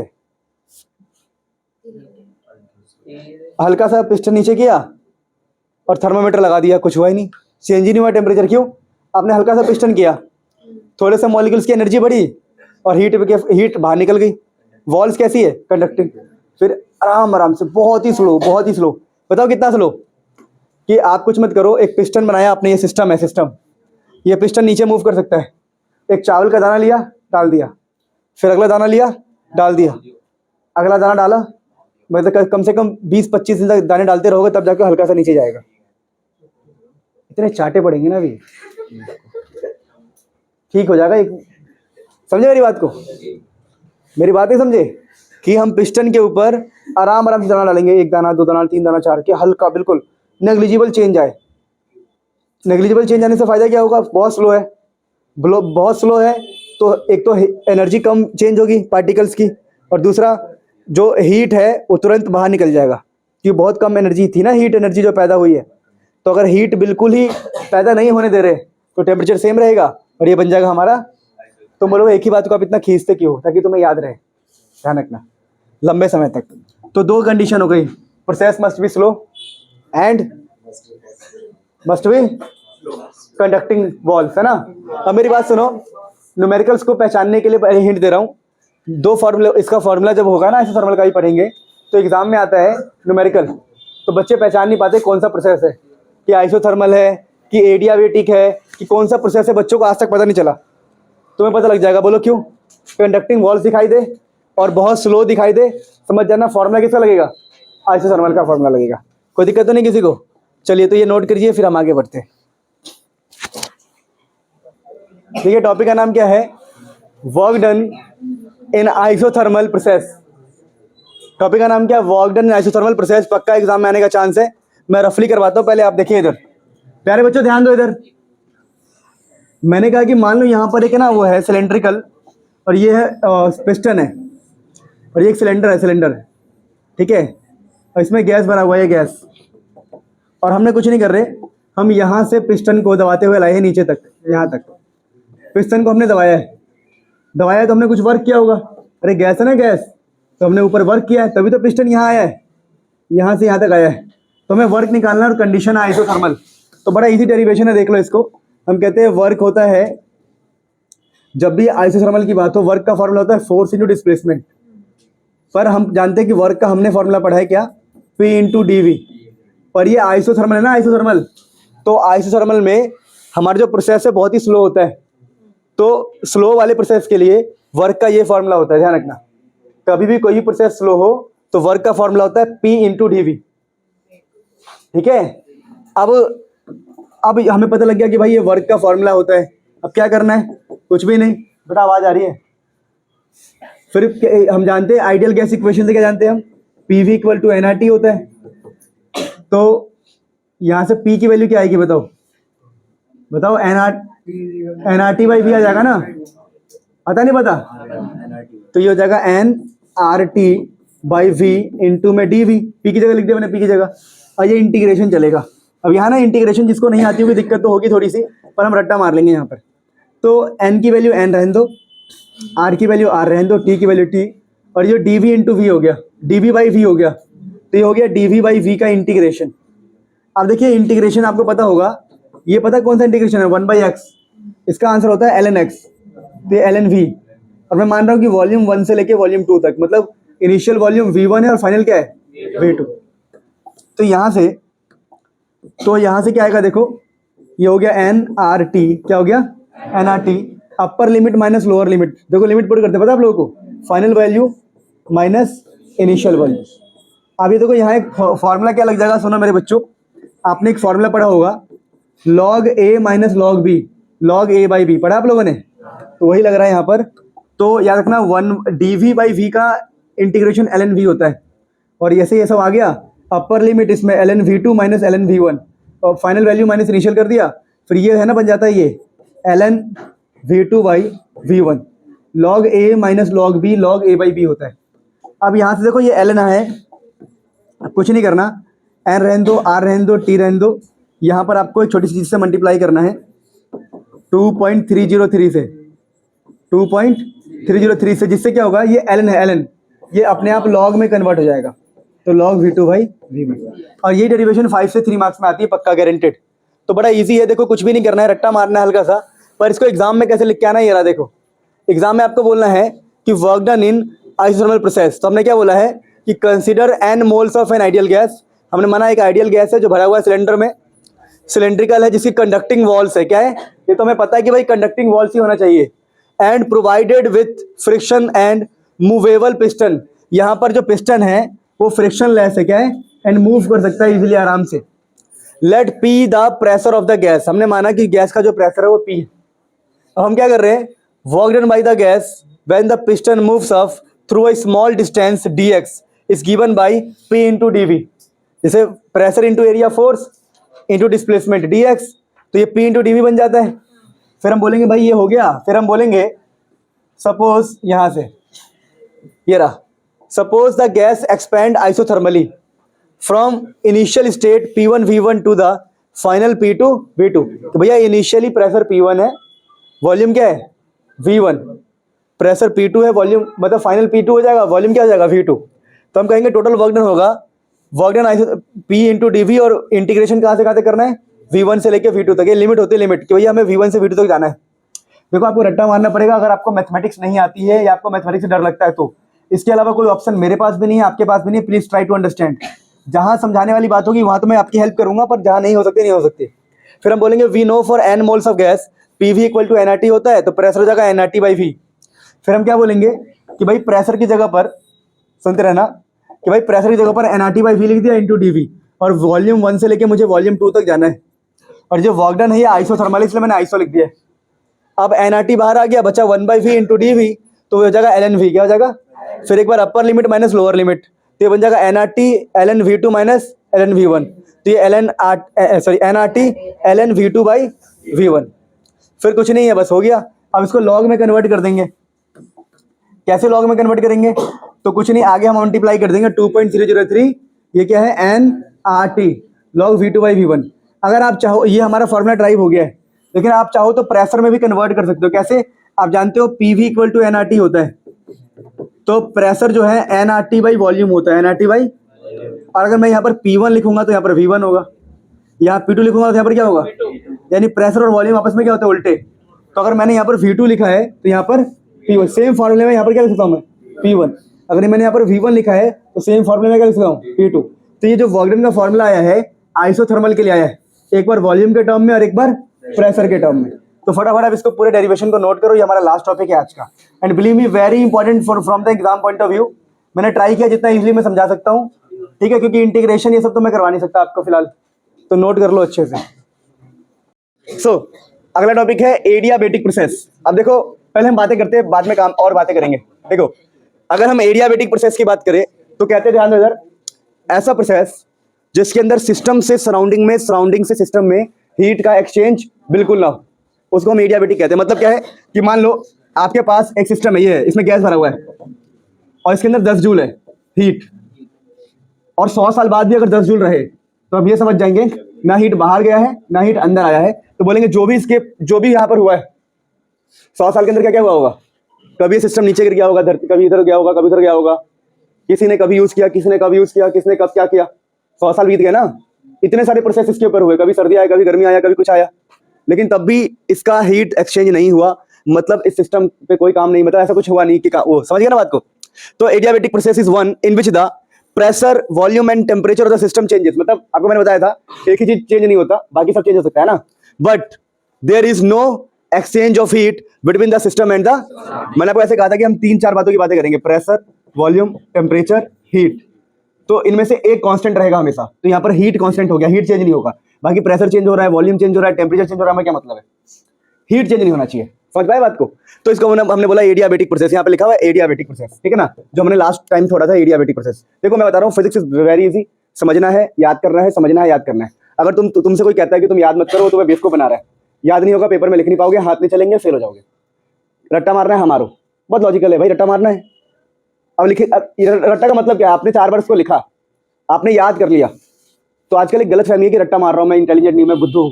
हल्का सा पिस्टन नीचे किया और थर्मामीटर लगा दिया, कुछ हुआ ही नहीं, चेंज ही नहीं हुआ टेम्परेचर। क्यों? आपने हल्का सा पिस्टन किया, थोड़े से मॉलिक्यूल्स की एनर्जी बढ़ी और हीट बाहर निकल गई। वॉल्स कैसी है? कंडक्टिंग। फिर आराम आराम से, बहुत ही स्लो, बहुत ही स्लो। बताओ कितना स्लो कि आप कुछ मत करो, एक पिस्टन बनाया आपने, ये सिस्टम है, सिस्टम, ये पिस्टन नीचे मूव कर सकता है। एक चावल का दाना लिया, डाल दिया, फिर अगला दाना लिया, डाल दिया, अगला दाना डाला, मतलब कम से कम 20-25 दिन तक दाने डालते रहोगे, तब जाकर हल्का सा नीचे जाएगा। इतने चाटे पड़ेंगे ना अभी, ठीक हो जाएगा। एक समझे मेरी बात को? मेरी बात नहीं समझे कि हम पिस्टन के ऊपर आराम आराम से दाना डालेंगे, 1 दाना 2 दाना 3 दाना 4 के, हल्का, बिल्कुल नेग्लिजिबल चेंज आए। नेग्लिजिबल चेंज आने से फायदा क्या होगा? बहुत स्लो है, बहुत स्लो है, तो एक तो एनर्जी कम चेंज होगी पार्टिकल्स की, और दूसरा जो हीट है वो तुरंत बाहर निकल जाएगा, क्योंकि बहुत कम एनर्जी थी ना, हीट एनर्जी जो पैदा हुई है। तो अगर हीट बिल्कुल ही पैदा नहीं होने दे रहे तो टेम्परेचर सेम रहेगा और ये बन जाएगा हमारा। तो बोलो एक ही बात को आप इतना खींचते क्यों? ताकि तुम्हें याद रहे, ध्यान रखना लंबे समय तक। तो 2 कंडीशन हो गई, process must be slow and must be conducting walls, है ना। अब मेरी बात सुनो, न्यूमेरिकल्स को पहचानने के लिए हिंट दे रहा हूँ। 2 फॉर्मूला, इसका फॉर्मूला जब होगा ना, आइसोथर्मल का ही पढ़ेंगे, तो एग्जाम में आता है न्यूमेरिकल, तो बच्चे पहचान नहीं पाते कौन सा प्रोसेस है, कि आइसोथर्मल है कि एडियाबेटिक है कि कौन सा प्रोसेस है, बच्चों को आज तक पता नहीं चला। तुम्हें पता लग जाएगा, बोलो क्यों? कंडक्टिंग वॉल्स दिखाई दे और बहुत स्लो दिखाई दे, समझ जाना फॉर्मूला किसका लगेगा? आइसोथर्मल का फॉर्मूला लगेगा। कोई दिक्कत तो नहीं किसी को? चलिए तो ये नोट करिए, फिर हम आगे बढ़ते हैं। देखिए टॉपिक का नाम क्या है? Work done in isothermal process. Topic का नाम क्या है? Work done in isothermal process. पक्का एग्जाम में आने का चांस है। मैं रफली करवाता हूँ, पहले आप देखिए इधर। प्यारे बच्चों ध्यान दो इधर। मैंने कहा कि मान लो यहाँ पर एक है ना, वो है सिलेंड्रिकल, और ये है पिस्टन है, और ये एक सिलेंडर है, सिलेंडर, ठीक है, और इसमें गैस भरा हुआ है, गैस, और हमने कुछ नहीं कर रहे, हम यहाँ से पिस्टन को दबाते हुए लाए हैं नीचे तक, यहाँ तक पिस्टन को हमने दबाया है। दबाया तो हमने कुछ वर्क किया होगा, अरे गैस है ना, गैस, तो हमने ऊपर वर्क किया है, तभी तो पिस्टन यहाँ आया है, यहाँ से यहाँ तक आया है। तो हमें वर्क निकालना है, और कंडीशन है आइसोथर्मल। तो बड़ा इजी डेरिवेशन है, देख लो इसको। हम कहते हैं वर्क होता है, जब भी आइसोथर्मल की बात हो, वर्क का फॉर्मूला होता है फोर्स इंटू डिस्प्लेसमेंट। पर हम जानते हैं कि वर्क का हमने फॉर्मूला पढ़ा है क्या? P into D. पर ये आइसोथर्मल है ना, आइसोथर्मल, तो आइसोथर्मल में हमारा जो प्रोसेस है बहुत ही स्लो होता है। तो स्लो वाले प्रोसेस के लिए वर्क का ये फॉर्मूला होता है, ध्यान रखना। कभी भी कोई भी प्रोसेस स्लो हो तो वर्क का फॉर्मूला होता है P इंटू डी, ठीक है। अब हमें पता लग गया कि भाई ये वर्क का फॉर्मूला होता है। अब क्या करना है? कुछ भी नहीं बेटा, आवाज आ रही है। फिर हम जानते हैं आइडियल गैस इक्वेशन से, क्या जानते हैं हम? PV इक्वल टू nRT होता है। तो यहां से P की वैल्यू क्या आएगी बताओ? बताओ, nRT बाई V आ जाएगा ना, पता नहीं पता? तो ये हो जाएगा nRT बाई V इंटू में dV। P की जगह लिख दिया मैंने, P की जगह। और ये इंटीग्रेशन चलेगा। अब यहाँ ना इंटीग्रेशन जिसको नहीं आती होगी दिक्कत तो होगी थोड़ी सी, पर हम रट्टा मार लेंगे यहाँ पर। तो n की वैल्यू n रहने दो, r की वैल्यू r रहने दो, t की वैल्यू t, और ये dv इंटू वी हो गया, dv बाई v हो गया। तो ये हो गया dv बाई v का इंटीग्रेशन। अब देखिए इंटीग्रेशन आपको पता होगा, ये पता कौन सा इंटीग्रेशन है? 1/x, इसका आंसर होता है ln x, तो ये ln v। और मैं मान रहा हूँ कि वॉल्यूम 1 से लेके वॉल्यूम 2 तक, मतलब इनिशियल वॉल्यूम v1 है और फाइनल क्या है? v2। तो यहाँ से क्या आएगा देखो, ये हो गया nRT, क्या हो गया? nRT, अपर लिमिट माइनस लोअर लिमिट। देखो लिमिट पुट करते, पता आप लोगों को? Final value minus initial value. अब ये देखो यहाँ एक फॉर्मूला क्या लग जाएगा, सुनो मेरे बच्चों, आपने एक फॉर्मूला पढ़ा होगा, log a minus log b, log a by b, पढ़ा आप लोगों ने? तो वही लग रहा है यहाँ पर। तो याद रखना 1 dv बाई v का इंटीग्रेशन ln v होता है। और ऐसे ये सब आ गया, अपर लिमिट इसमें ln v2 minus ln v1, और फाइनल वैल्यू माइनस इनिशियल कर दिया, फिर ये है ना, बन जाता है ये ln v2 by v1, log a minus log b, log a by b होता है। अब यहाँ से देखो ये ln है, कुछ नहीं करना, n रहने दो, r रहने दो, t रहने दो। यहाँ पर आपको एक छोटी सी चीज से मल्टीप्लाई करना है, 2.303 से, 2.303 से, जिससे क्या होगा, ये ln है, ln ये अपने आप log में कन्वर्ट हो जाएगा। तो log v2 बाई v1, और ये डेरिवेशन 5 से 3 मार्क्स में आती है, पक्का गारंटेड। तो बड़ा इजी है, देखो कुछ भी नहीं करना है, रट्टा मारना है हल्का सा। पर इसको एग्जाम में कैसे लिख के आना है, ये रहा देखो। एग्जाम में आपको बोलना है कि work done in isothermal process, तो हमने क्या बोला है कि consider n moles of an ideal gas. हमने माना एक आइडियल गैस है जो भरा हुआ है सिलेंडर में, सिलेंड्रिकल है, जिसकी कंडक्टिंग वॉल्स है। क्या है ये तो हमें पता है कि भाई कंडक्टिंग वॉल्स ही होना चाहिए। And provided with friction and movable piston, यहाँ पर जो पिस्टन है वो फ्रिक्शन लेस है, क्या है, एंड मूव कर सकता है इजीली, आराम से। Let P the pressure of the gas, हमने माना कि गैस का जो प्रेशर है वो पी है। अब हम क्या कर रहे हैं, work done by the gas when the piston moves up through a small distance dx is given bye p into dv। जैसे pressure into area force into displacement dx, तो ये p इंटू dv बन जाता है। फिर हम बोलेंगे भाई ये हो गया, फिर हम बोलेंगे सपोज यहां से ये रहा, suppose the gas expand isothermally from initial state P1 V1 to the final P2 V2। तो भैया इनिशियली प्रेशर P1 है, वॉल्यूम क्या है V1, प्रेशर P2 है, वॉल्यूम मतलब फाइनल P2 हो जाएगा, वॉल्यूम क्या हो जाएगा V2। तो हम कहेंगे टोटल वर्क डन होगा work done P into D और इंटीग्रेशन कहाँ से करना है, V1 से लेके V2 तक। ये लिमिट होती है, लिमिट कि भैया हमें V1 से V2 तक जाना है। देखो आपको रट्टा मारना पड़ेगा अगर आपको मैथमेटिक्स नहीं आती है या आपको मैथमेटिक्स से डर लगता है तो। इसके अलावा कोई ऑप्शन मेरे पास भी नहीं है, आपके पास भी नहीं है। Please try to understand. जहां समझाने वाली बात होगी वहां तो मैं आपकी हेल्प करूंगा, पर जहां नहीं हो सकती नहीं हो सकती। फिर हम बोलेंगे we know for n moles of gas PV equal to nRT होता है, तो प्रेशर हो जाएगा nRT बाई V। फिर हम क्या बोलेंगे कि भाई प्रेशर की जगह पर, सुनते रहना, कि भाई प्रेशर की जगह पर nRT बाई V लिख दिया इंटू dV, और वॉल्यूम 1 से लेके मुझे वॉल्यूम 2 तक जाना है। और जो वर्क डन है ये आइसोथर्मल, इसलिए मैंने आइसो लिख दिया। अब nRT बाहर आ गया, बचा 1/v इंटू dV, तो हो जाएगा ln v। क्या हो जाएगा, फिर एक बार upper limit minus lower limit, तो ये बन जाएगा nRT ln v2 minus ln v1। तो ये nRT ln v2 by v1। फिर कुछ नहीं है, बस हो गया। अब इसको लॉग में कन्वर्ट कर देंगे। कैसे लॉग में कन्वर्ट करेंगे, तो कुछ नहीं, आगे हम मल्टीप्लाई कर देंगे 2.003, ये क्या है nRT log v2 by v1। अगर आप चाहो, ये हमारा फॉर्मूला ड्राइव हो गया है, लेकिन आप चाहो तो प्रेशर में भी कन्वर्ट कर सकते हो। कैसे, आप जानते हो PV इक्वल टू nRT होता है, तो प्रेशर जो है nRT बाई वॉल्यूम होता है, nRT बाई। और अगर मैं यहाँ पर P1 लिखूंगा तो यहाँ पर V1 होगा, यहाँ P2 लिखूंगा तो यहाँ पर क्या होगा, यानी प्रेशर और वॉल्यूम आपस में क्या होता है, उल्टे। तो अगर मैंने यहाँ पर V2 लिखा है तो यहाँ पर P1, सेम फॉर्मूले में यहाँ पर क्या लिख सकता हूँ मैं, P1। अगर मैंने यहाँ पर V1 लिखा है तो सेम फॉर्मूले में क्या लिख सकता हूँ, P2। तो ये जो वर्क डन का फॉर्मूला आया है आइसोथर्मल के लिए आया है, एक बार वॉल्यूम के टर्म में और एक बार प्रेशर के टर्म में। तो फटाफट आप इसको पूरे डेरिवेशन को नोट करो, ये हमारा लास्ट टॉपिक है आज का। And believe me very important from the exam point of view. मैंने ट्राई किया जितना इजीली मैं समझा सकता हूँ, ठीक है, क्योंकि इंटीग्रेशन ये सब तो मैं करवा नहीं सकता आपको फिलहाल, तो नोट कर लो अच्छे से। सो अगला टॉपिक है एडियाबेटिक प्रोसेस। अब देखो पहले हम बातें करते हैं, बाद में काम और बातें करेंगे। देखो अगर हम एडियाबेटिक प्रोसेस की बात करें तो कहते हैं, ध्यान दो इधर, ऐसा प्रोसेस जिसके अंदर सिस्टम से सराउंडिंग में, सराउंडिंग से सिस्टम में हीट का एक्सचेंज बिल्कुल ना हो, उसको हम एडियाबेटिक कहते हैं। मतलब क्या है कि मान लो आपके पास एक सिस्टम है, ये है, इसमें गैस भरा हुआ है और इसके अंदर 10 जूल है हीट, और 100 साल बाद भी अगर 10 जूल रहे तो अब ये समझ जाएंगे ना हीट बाहर गया है ना हीट अंदर आया है, तो बोलेंगे जो भी यहाँ पर हुआ है 100 साल के अंदर क्या क्या हुआ होगा, कभी सिस्टम नीचे गिर गया होगा, धरती कभी इधर गया होगा, कभी उधर गया होगा, किसी ने कभी यूज किया, किसी ने कभी यूज किया, किसने कब क्या किया, 100 साल बीत गए ना। इतने सारे प्रोसेस इसके ऊपर हुए, कभी सर्दी आया, कभी गर्मी आया, कभी कुछ आया, लेकिन तब भी इसका हीट एक्सचेंज नहीं हुआ, मतलब इस सिस्टम पे कोई काम नहीं, मतलब ऐसा कुछ हुआ नहीं कि वो समझ गया ना बात को। तो adiabatic process is one in which the pressure, volume and temperature of the system changes. मतलब आपको मैंने बताया था एक ही चीज चेंज नहीं होता, बाकी सब चेंज हो सकता है ना, but there is no exchange of heat between the system and द। मैंने आपको ऐसे कहा था कि हम 3-4 बातों की बातें करेंगे, प्रेशर, वॉल्यूम, टेम्परेचर, हीट। तो इनमें से एक कांस्टेंट रहेगा हमेशा, तो यहाँ पर हीट कांस्टेंट हो गया, हीट चेंज नहीं होगा। बाकी प्रेशर चेंज हो रहा है, वॉल्यूम चेंज हो रहा है, टेम्परेचर चेंज हो रहा है, क्या मतलब है, हीट चेंज नहीं होना चाहिए। समझ पाए बात को। तो इसको हमने बोला एडियाबेटिक प्रोसेस, यहाँ पे लिखा हुआ है एडियाबेटिक प्रोसेस, ठीक है ना, जो हमने लास्ट टाइम छोड़ा था एडियाबेटिक प्रोसेस। देखो मैं बता रहा हूँ, फिजिक्स इज वेरी इजी, समझना है, याद करना है, समझना है, याद करना है। अगर तुमसे कोई कहता है कि तुम याद मत करो तो वह बेवकूफ बना रहा है, याद नहीं होगा, पेपर में लिख नहीं पाओगे, हाथ नहीं चलेंगे, फेल हो जाओगे। रट्टा मारना है हमारो, बहुत लॉजिकल है भाई, रट्टा मारना है। अब लिखे, रट्टा का मतलब क्या है, आपने 4 बार इसको लिखा, आपने याद कर लिया, तो आजकल एक गलत फहमी है कि रट्टा मार रहा हूं मैं, इंटेलिजेंट नहीं, मैं बुद्धू हूं।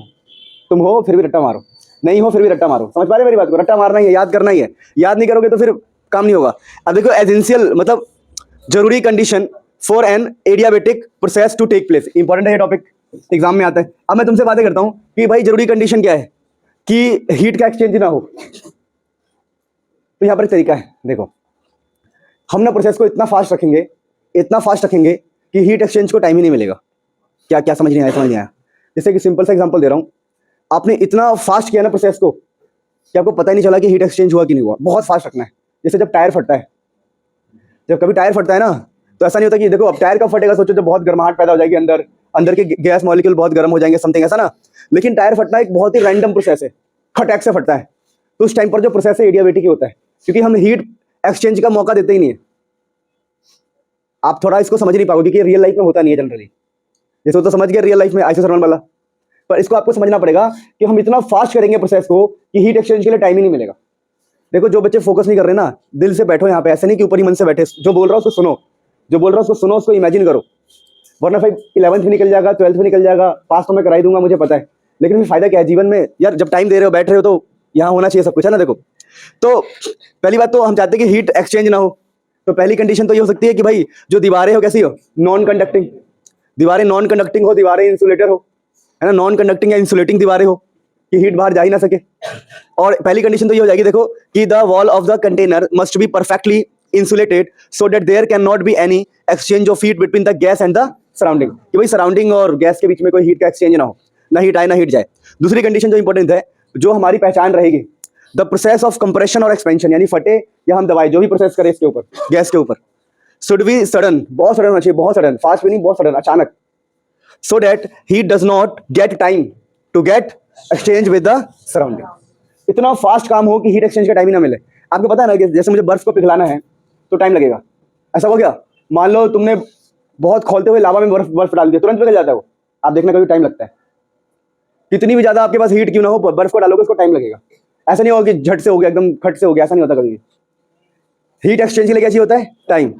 तुम हो फिर भी रट्टा मारो, नहीं हो फिर भी रट्टा मारो। समझ पा रहे मेरी बात को, रट्टा मारना ही है, याद करना ही है, याद नहीं करोगे तो फिर काम नहीं होगा। अब देखो एसेंशियल मतलब जरूरी condition for an adiabatic process to take place, important है ये टॉपिक, एग्जाम में आता है। अब मैं तुमसे बातें करता हूं कि भाई जरूरी कंडीशन क्या है कि हीट का एक्सचेंज ना हो, तो यहाँ पर एक तरीका है। देखो, हम ना प्रोसेस को इतना फास्ट रखेंगे कि हीट एक्सचेंज को टाइम ही नहीं मिलेगा। क्या क्या समझ नहीं आया? जैसे कि सिंपल सा एग्जांपल दे रहा हूँ, आपने इतना फास्ट किया ना प्रोसेस को कि आपको पता ही नहीं चला कि हीट एक्सचेंज हुआ कि नहीं हुआ। बहुत फास्ट रखना है। जैसे जब टायर फटता है, जब कभी टायर फटता है ना, तो ऐसा नहीं होता कि देखो अब टायर कब फटेगा, सोचो जब बहुत गर्माहट पैदा हो जाएगी, अंदर के गैस मॉलिक्यूल बहुत गर्म हो जाएंगे, समथिंग ऐसा ना। लेकिन टायर फटना एक बहुत ही रैंडम प्रोसेस है, खटैक से फटता है। तो उस टाइम पर जो प्रोसेस है एडियाबेटिक ही होता है, क्योंकि हम हीट एक्सचेंज का मौका देते ही नहीं है। आप थोड़ा इसको समझ नहीं पाओगे कि रियल लाइफ में होता नहीं है जनरली। जैसे तो समझ गए रियल लाइफ में आइसोथर्मल वाला, पर इसको आपको समझना पड़ेगा कि हम इतना फास्ट करेंगे प्रोसेस को कि हीट एक्सचेंज के लिए टाइम ही नहीं मिलेगा। देखो, जो बच्चे फोकस नहीं कर रहे ना, दिल से बैठो यहाँ पे, ऐसे नहीं कि ऊपर ही मन से बैठे। जो बोल रहा हूँ उसको सुनो, उसको इमेजिन करो। वरना फिर 11th भी निकल जाएगा, 12th भी निकल जाएगा, पास तो मैं कराई दूंगा, मुझे पता है, लेकिन फिर फायदा क्या है जीवन में यार? जब टाइम दे रहे हो, बैठ रहे हो, तो यहाँ होना चाहिए सब कुछ, है ना। देखो, तो पहली बात तो हम चाहते हैं कि हीट एक्सचेंज ना हो। तो पहली कंडीशन तो ये हो सकती है कि भाई जो दीवारें हो कैसी हो, नॉन कंडक्टिंग। दीवारें नॉन कंडक्टिंग हो, दीवारें इंसुलेटर हो, है ना। नॉन कंडक्टिंग या इंसुलेटिंग दीवारें हो कि हीट बाहर जा ही ना सके। और पहली कंडीशन तो ये हो जाएगी, देखो, कि the wall of the container must be perfectly insulated so that there cannot be any exchange of heat between the gas and the surrounding, कि भाई सराउंडिंग और गैस के बीच में कोई हीट का एक्सचेंज ना हो, ना हीट आए ना हीट जाए। दूसरी कंडीशन जो इंपॉर्टेंट है, जो हमारी पहचान रहेगी, द प्रोसेस ऑफ कंप्रेशन और एक्सपेंशन, यानी फटे या हम दबाए, जो भी प्रोसेस करें इसके ऊपर, गैस के ऊपर, शुड बी सडन, बहुत सडन होना चाहिए, बहुत सडन, फास्ट भी नहीं, बहुत सडन, अचानक, so that heat does not get time to get exchange with the surrounding। इतना फास्ट काम हो कि हीट एक्सचेंज का टाइम ही ना मिले। आपको पता है ना कि जैसे मुझे बर्फ को पिघलाना है तो टाइम लगेगा, ऐसा हो गया। मान लो तुमने बहुत खोलते हुए लावा में बर्फ डाल दिया, तुरंत पिघल जाता है वो। आप देखना कभी टाइम लगता है, कितनी भी ज्यादा आपके पास हीट क्यों ना हो, बर्फ को डालोगे उसको टाइम लगेगा। ऐसा नहीं होगा कि झट से हो गया, एकदम खट से हो गया, ऐसा नहीं होता कभी भी। हीट एक्सचेंज के लिए क्या चाहिए होता है? टाइम।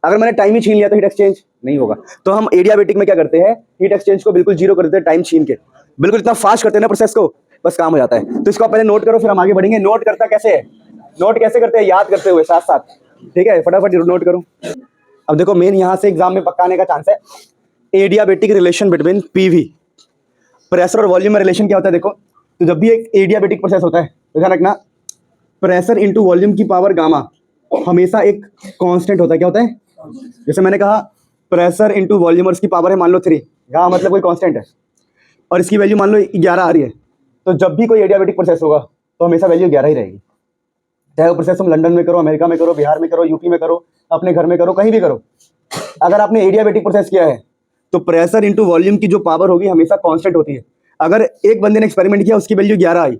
अगर मैंने टाइम ही छीन लिया तो हीट एक्सचेंज नहीं होगा। तो हम एडियाबेटिक में क्या करते हैं, हीट एक्सचेंज को बिल्कुल जीरो कर देते हैं, टाइम छीन के, बिल्कुल इतना फास्ट करते हैं ना प्रोसेस को, बस काम हो जाता है। तो इसको आप पहले नोट करो, फिर हम आगे बढ़ेंगे। नोट करता कैसे है, नोट कैसे करते हैं, याद करते हुए साथ साथ, ठीक है, फटाफट नोट करो। अब देखो, मेन यहां से एग्जाम में पक्का आने का चांस है, adiabatic relation between PV, pressure और वॉल्यूम में रिलेशन क्या होता है। देखो, तो जब भी एक एडियाबेटिक प्रोसेस होता है तो ध्यान रखना, प्रेशर इंटू वॉल्यूम की पावर गामा हमेशा एक कांस्टेंट होता है। क्या होता है? जैसे मैंने कहा, प्रेशर इंटू वॉल्यूम, और इसकी पावर है मान लो 3, गामा मतलब कोई कांस्टेंट है, और इसकी वैल्यू मान लो 11 आ रही है। तो जब भी कोई एडियाबेटिक प्रोसेस होगा तो हमेशा वैल्यू 11 ही रहेगी। चाहे वो प्रोसेस तुम लंदन में करो, अमेरिका में करो, बिहार में करो, यूपी में करो, अपने घर में करो, कहीं भी करो, अगर आपने एडियाबेटिक प्रोसेस किया है तो प्रेशर इंटू वॉल्यूम की जो पावर होगी हमेशा कांस्टेंट होती है। अगर एक बंदे ने एक्सपेरिमेंट किया, उसकी वैल्यू 11 आई,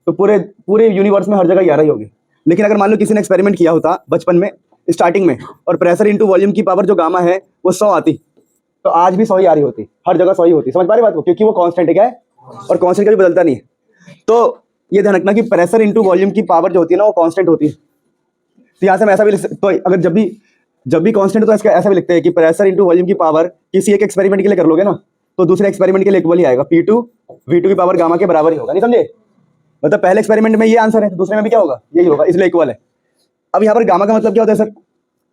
तो पूरे यूनिवर्स में हर जगह 11 ही होगी। लेकिन अगर मान लो किसी ने एक्सपेरिमेंट किया होता बचपन में, स्टार्टिंग में, और प्रेशर इंटू वॉल्यूम की पावर जो गामा है वो 100 आती, तो आज भी 100 ही आ रही होती, हर जगह 100 ही होती। समझ पा रही बात को? क्योंकि वो कांस्टेंट है, क्या है, और कांस्टेंट कभी बदलता नहीं है। तो ये ध्यान रखना कि प्रेशर इंटू वॉल्यूम की पावर जो होती है ना, वो कांस्टेंट होती है। तो यहाँ से हम ऐसा भी तो अगर जब भी कांस्टेंट, तो इसका ऐसा भी लिखते हैं कि प्रेशर इंटू वॉल्यूम की पावर किसी एक एक्सपेरिमेंट के लिए कर लोगे ना, तो दूसरे एक्सपेरिमेंट के लिए इक्वल ही आएगा, P2 V2 की पावर गामा के बराबर ही होगा। नहीं समझे? मतलब पहले एक्सपेरिमेंट में ये आंसर है, दूसरे में भी क्या होगा, यही होगा, इसलिए इक्वल है। अब यहाँ पर गामा का मतलब क्या होता है सर?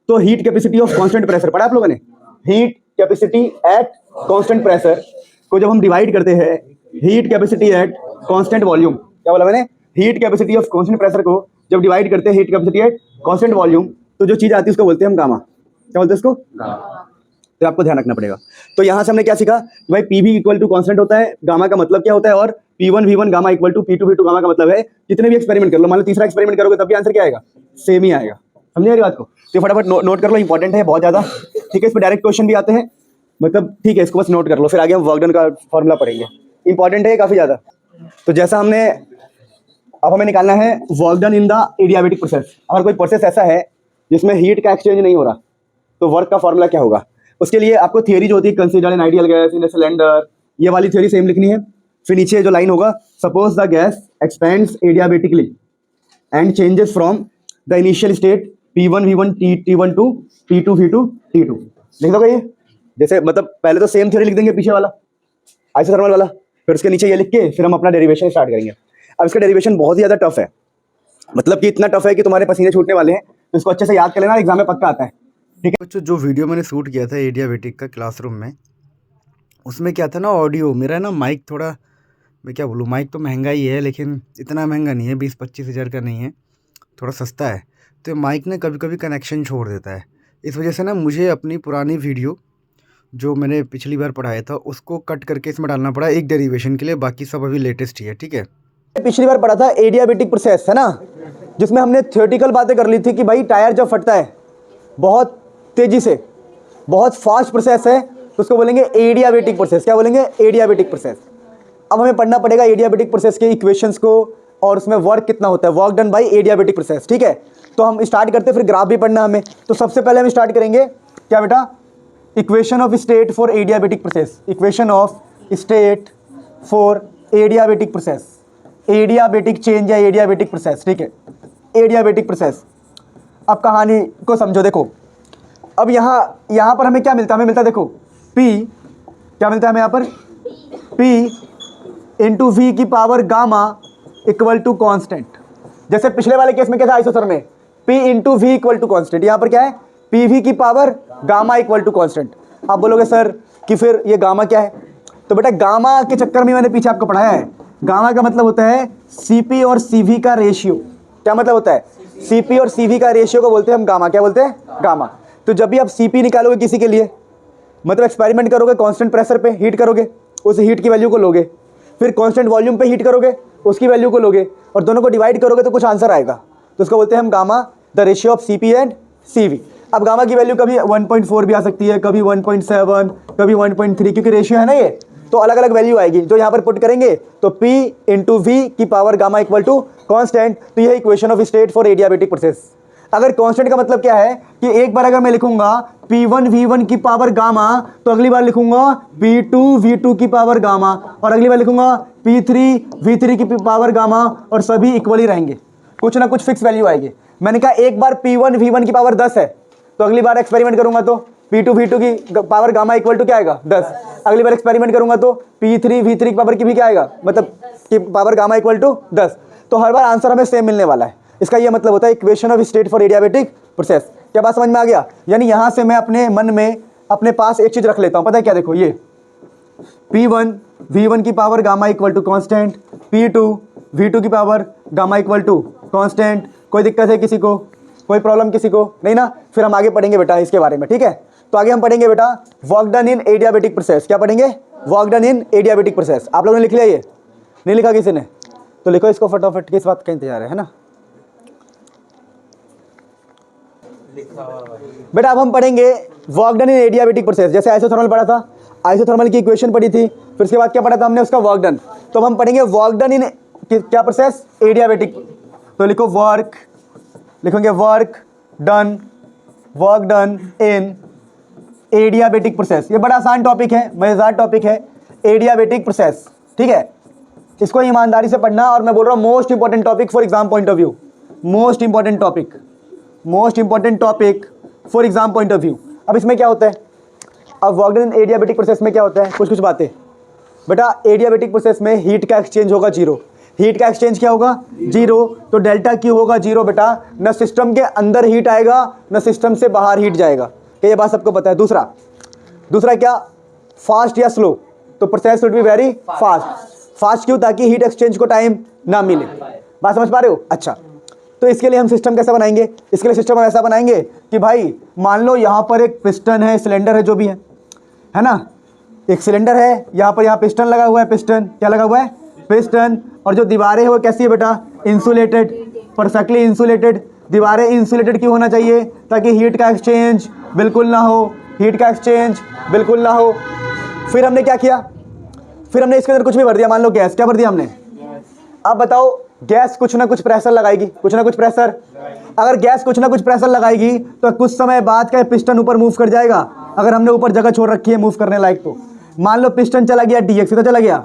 तो heat capacity of constant pressure, पढ़ा आप लोगों ने? Heat capacity at constant pressure को जब हम डिवाइड करते हैं heat capacity at constant volume, क्या बोला मैंने? Heat capacity of constant pressure को जब डिवाइड करते हैं heat capacity at constant volume, तो जो चीज आती है उसको बोलते हैं हम गामा। क्या बोलते हैं उसको? तो आपको ध्यान रखना पड़ेगा। तो यहां से हमने क्या सीखा कि भाई पीवी इक्वल टू कांस्टेंट होता है, गामा का मतलब क्या होता है, और P1 V1 gamma equal to P2 V2 gamma का मतलब है कितने भी एक्सपेरिमेंट कर लो, मान लो तीसरा एक्सपेरिमेंट करोगे तब भी आंसर क्या आएगा, सेम ही आएगा। समझे मेरी बात को? तो फटाफट नोट कर लो, इंपॉर्टेंट है बहुत ज्यादा, ठीक है। इस पर डायरेक्ट क्वेश्चन भी आते हैं, मतलब ठीक है, इसको बस नोट कर लो, फिर आगे हम वर्क डन का फॉर्मूला पढ़ेंगे, इंपॉर्टेंट है काफी ज्यादा। तो जैसा हमने, अब हमें निकालना है work done in the adiabatic process. अगर कोई प्रोसेस ऐसा है जिसमें हीट का एक्सचेंज नहीं हो रहा, तो वर्क का फॉर्मूला क्या होगा? उसके लिए आपको थियरी जो होती है, consider N ideal gas in a cylinder, ये वाली थ्योरी सेम लिखनी है। फिर नीचे जो लाइन होगा, suppose the gas expands adiabatically and changes from the initial state P1 V1 T1 to P2 V2 T2, लिख दोगे ये? जैसे मतलब पहले तो सेम थ्योरी लिख देंगे पीछे वाला, आइसोथर्मल वाला, फिर उसके नीचे ये लिख के फिर हम अपना डेरिवेशन स्टार्ट करेंगे। अब इसका डेरिवेशन बहुत ही ज्यादा टफ है, मतलब कि इतना टफ है कि तुम्हारे पसीने छूटने वाले हैं, तो इसको अच्छे से याद कर लेना, एग्जाम में पक्का आता है, ठीक है। बच्चों, जो वीडियो मैंने शूट किया था एडियाबेटिक का क्लासरूम में, उसमें क्या था ना, ऑडियो मेरा ना माइक थोड़ा मैं क्या बोलूँ, माइक तो महंगा ही है लेकिन इतना महंगा नहीं है, 20-25 हज़ार का नहीं है, थोड़ा सस्ता है। तो माइक ना कभी कभी कनेक्शन छोड़ देता है। इस वजह से ना मुझे अपनी पुरानी वीडियो जो मैंने पिछली बार पढ़ाया था उसको कट करके इसमें डालना पड़ा एक डेरिवेशन के लिए, बाकी सब अभी लेटेस्ट ही है। ठीक है, पिछली बार पढ़ा था एडियाबेटिक प्रोसेस, है ना, जिसमें हमने थियोरेटिकल बातें कर ली थी कि भाई टायर जब फटता है बहुत तेजी से, बहुत फास्ट प्रोसेस है, तो उसको बोलेंगे एडियाबेटिक प्रोसेस। क्या बोलेंगे? Adiabatic process. अब हमें पढ़ना पड़ेगा एडियाबेटिक प्रोसेस के इक्वेशंस को और उसमें वर्क कितना होता है, work done bye adiabatic process. ठीक है, तो हम स्टार्ट करते हैं, फिर ग्राफ भी पढ़ना हमें। तो सबसे पहले हम स्टार्ट करेंगे क्या बेटा, equation of state for adiabatic process. Equation of state for adiabatic process, adiabatic change या एडियाबेटिक प्रोसेस। ठीक है, एडियाबेटिक प्रोसेस। अब कहानी को समझो, देखो अब यहाँ पर हमें क्या मिलता है, हमें मिलता है देखो P, क्या मिलता है हमें यहाँ पर, P इंटू वी की power gamma equal to constant. जैसे पिछले वाले केस में क्या था आइसोथर्मल में, P into V equal to constant, यहाँ पर क्या है पी वी की power gamma equal to constant. आप बोलोगे सर कि फिर ये गामा क्या है, तो बेटा गामा के चक्कर में मैंने पीछे आपको पढ़ाया है, गामा का मतलब होता है CP और CV का रेशियो। क्या मतलब होता है? CP और CV का रेशियो को बोलते हैं हम गामा। क्या बोलते हैं? गामा। तो जब भी आप CP निकालोगे किसी के लिए, मतलब एक्सपेरिमेंट करोगे, कांस्टेंट प्रेशर पे हीट करोगे, उस हीट की वैल्यू को लोगे, फिर कांस्टेंट वॉल्यूम पे हीट करोगे, उसकी वैल्यू को लोगे, और दोनों को डिवाइड करोगे तो कुछ आंसर आएगा, तो उसको बोलते हैं हम gamma, the ratio of CP and CV। अब गामा की वैल्यू कभी 1.4 भी आ सकती है, कभी 1.7, कभी 1.3, क्योंकि रेशियो है ना ये, तो अलग अलग वैल्यू आएगी। जो यहाँ पर पुट करेंगे तो P इंटू वी की power gamma equal to constant. तो यह equation of state for adiabatic process. अगर कांस्टेंट का मतलब क्या है कि एक बार अगर मैं लिखूंगा P1 V1 की पावर गामा, तो अगली बार लिखूंगा P2 V2 की पावर गामा, और अगली बार लिखूंगा P3 V3 की पावर गामा, और सभी इक्वली रहेंगे, कुछ ना कुछ फिक्स वैल्यू आएगी। मैंने कहा एक बार P1 V1 की पावर 10 है, तो अगली बार एक्सपेरिमेंट करूंगा तो P2 V2 की पावर गामा इक्वल टू क्या आएगा 10। अगली बार एक्सपेरिमेंट करूंगा तो P3 V3 की पावर की भी क्या आएगा, मतलब कि पावर गामा इक्वल टू 10। तो हर बार आंसर हमें सेम मिलने वाला है। इसका ये मतलब होता है equation of state for adiabatic process. क्या बात समझ में आ गया? यानी यहां से मैं अपने मन में अपने पास एक चीज रख लेता हूं, पता है क्या, देखो ये P1 V1 की power gamma equal to constant, P2 V2 की power gamma equal to constant. कोई दिक्कत है किसी को, कोई प्रॉब्लम किसी को नहीं ना? फिर हम आगे पढ़ेंगे बेटा इसके बारे में। ठीक है, तो आगे हम पढ़ेंगे बेटा वर्क डन इन एडियाबेटिक प्रोसेस। क्या पढ़ेंगे? वर्क डन इन एडियाबेटिक प्रोसेस। आप लोगों ने लिख लिया? ये नहीं लिखा किसी ने तो लिखो इसको फटाफट, किस बात का इंतजार है ना बेटा। अब हम पढ़ेंगे वर्क डन इन एडियाबेटिक प्रोसेस। जैसे आइसोथर्मल पढ़ा था, आइसोथर्मल की इक्वेशन पढ़ी थी, फिर उसके बाद क्या पढ़ा था हमने, उसका वर्क डन। तो अब हम पढ़ेंगे वर्क डन इन क्या प्रोसेस, एडियाबेटिक। तो लिखो वर्क, लिखेंगे वर्क डन, वर्क डन इन एडियाबेटिक प्रोसेस। ये बड़ा आसान टॉपिक है, मजेदार टॉपिक है, एडियाबेटिक प्रोसेस। ठीक है, इसको ईमानदारी से पढ़ना, और मैं बोल रहा हूँ most important topic for exam point of view, most important topic, most important topic for exam point of view. अब इसमें क्या होता है, अब वर्क डन इन एडियाबेटिक प्रोसेस में क्या होता है, कुछ कुछ बातें बेटा। एडियाबेटिक प्रोसेस में हीट का एक्सचेंज होगा जीरो, हीट का एक्सचेंज क्या होगा, जीरो। तो डेल्टा क्यू होगा जीरो बेटा, न सिस्टम के अंदर हीट आएगा न सिस्टम से बाहर हीट जाएगा। क्या ये बात सबको पता है? दूसरा क्या, फास्ट या स्लो, तो process should be very fast. Fast क्यों? ताकि हीट एक्सचेंज को टाइम ना मिले। बात समझ पा रहे हो? अच्छा, तो इसके लिए हम सिस्टम कैसा बनाएंगे, इसके लिए सिस्टम हम ऐसा बनाएंगे कि भाई मान लो यहाँ पर एक पिस्टन है, सिलेंडर है, जो भी है ना, एक सिलेंडर है, यहाँ पर पिस्टन लगा हुआ है, पिस्टन क्या लगा हुआ है, पिस्टन। और जो दीवारें हैं वो कैसी है बेटा, इंसुलेटेड, परफेक्टली इंसुलेटेड। दीवारें इंसुलेटेड क्यों होना चाहिए, ताकि हीट का एक्सचेंज बिल्कुल ना हो, हीट का एक्सचेंज बिल्कुल ना हो। फिर हमने क्या किया, फिर हमने इसके अंदर कुछ भी भर दिया, मान लो गैस, क्या भर दिया हमने। अब बताओ, गैस कुछ ना कुछ प्रेशर लगाएगी, कुछ ना कुछ प्रेशर। अगर गैस कुछ ना कुछ प्रेशर लगाएगी तो कुछ समय बाद क्या पिस्टन ऊपर मूव कर जाएगा, अगर हमने ऊपर जगह छोड़ रखी है मूव करने लायक। तो मान लो पिस्टन चला गया DX, तो चला गया,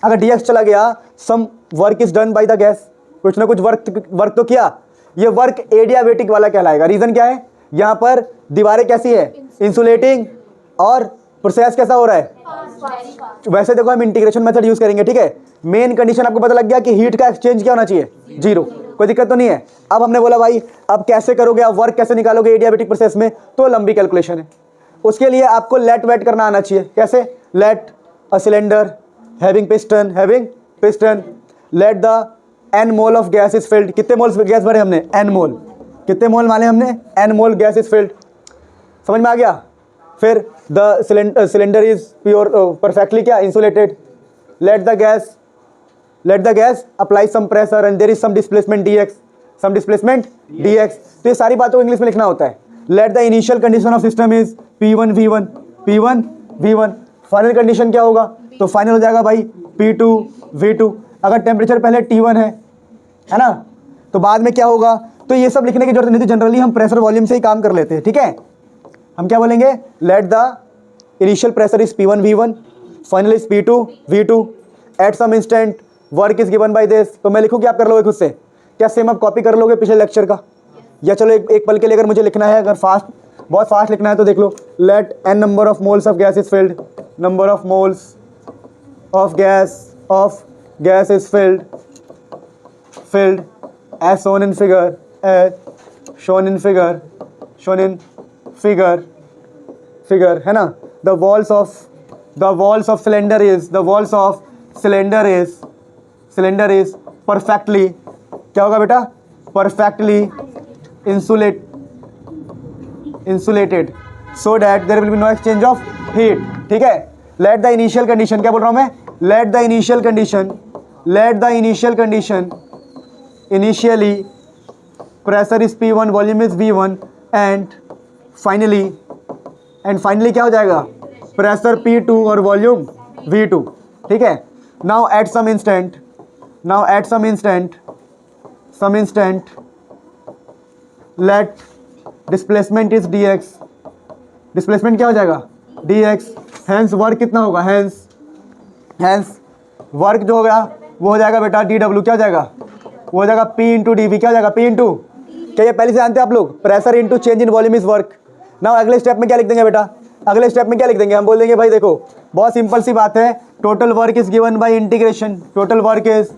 अगर DX चला गया, some work is done by the gas, कुछ ना कुछ वर्क तो किया। ये वर्क एडियाबेटिक वाला कहलाएगा। रीजन क्या है, यहाँ पर दीवारें कैसी है, इंसुलेटिंग, और प्रोसेस कैसा हो रहा है। वैसे देखो हम इंटीग्रेशन मेथड यूज करेंगे। ठीक है, मेन कंडीशन आपको पता लग गया कि हीट का एक्सचेंज क्या होना चाहिए, जीरो, कोई दिक्कत तो नहीं है। अब हमने बोला भाई अब कैसे करोगे, अब वर्क कैसे निकालोगे एडियाबेटिक प्रोसेस में, तो लंबी कैलकुलेशन है। उसके लिए आपको लेट वेट करना आना चाहिए। कैसे, let a cylinder having piston, let the n mole of gas is filled. कितने मोल्स गैस भरे हमने? n mole. कितने मोल माने हमने? n mole gas is filled. समझ में आ गया? फिर the cylinder is pure perfectly क्या insulated. Let the gas apply some pressure and there is some displacement dx. तो ये सारी बातों को इंग्लिश में लिखना होता है. Late the initial condition of system is P1 V1. Final condition क्या होगा? तो फाइनल हो जाएगा भाई P2 V2. अगर टेम्परेचर पहले T1 है ना, तो बाद में क्या होगा? तो ये सब लिखने की जरूरत नहीं थी. जनरली हम प्रेशर वॉल्यूम से ही काम कर लेते हैं. ठीक है, हम क्या बोलेंगे? Let the initial pressure is P1 V1, final is P2 V2. At some instant work is given by this. तो मैं लिखूँ कि आप कर लोगे खुद से? क्या सेम आप कॉपी कर लोगे पिछले लेक्चर का? या चलो एक पल के लिए अगर मुझे लिखना है, अगर बहुत फास्ट लिखना है तो देख लो. Let n number of moles of gas is filled. Number of moles of gas is filled as shown in figure है ना. the walls of cylinder is perfectly क्या होगा बेटा? perfectly insulated so that there will be no exchange of heat. ठीक है. let the initial condition, क्या बोल रहा हूं मैं? let the initial condition initially pressure is P1, volume is V1 and finally क्या हो जाएगा? pressure P2 और volume V2. ठीक है. now at some instant let displacement is dx. displacement क्या हो जाएगा? dx. hence work कितना होगा? hence वर्क जो होगा वो हो जाएगा बेटा dw. क्या हो जाएगा? वो हो जाएगा P इंटू dv. क्या हो जाएगा? P इंटू, क्या ये पहले से जानते हैं आप लोग? Pressure into change in volume is work. ना अगले स्टेप में क्या लिख देंगे बेटा? अगले स्टेप में क्या लिख देंगे? हम बोल देंगे भाई देखो बहुत सिंपल सी बात है. Total work is given bye integration. Total work is,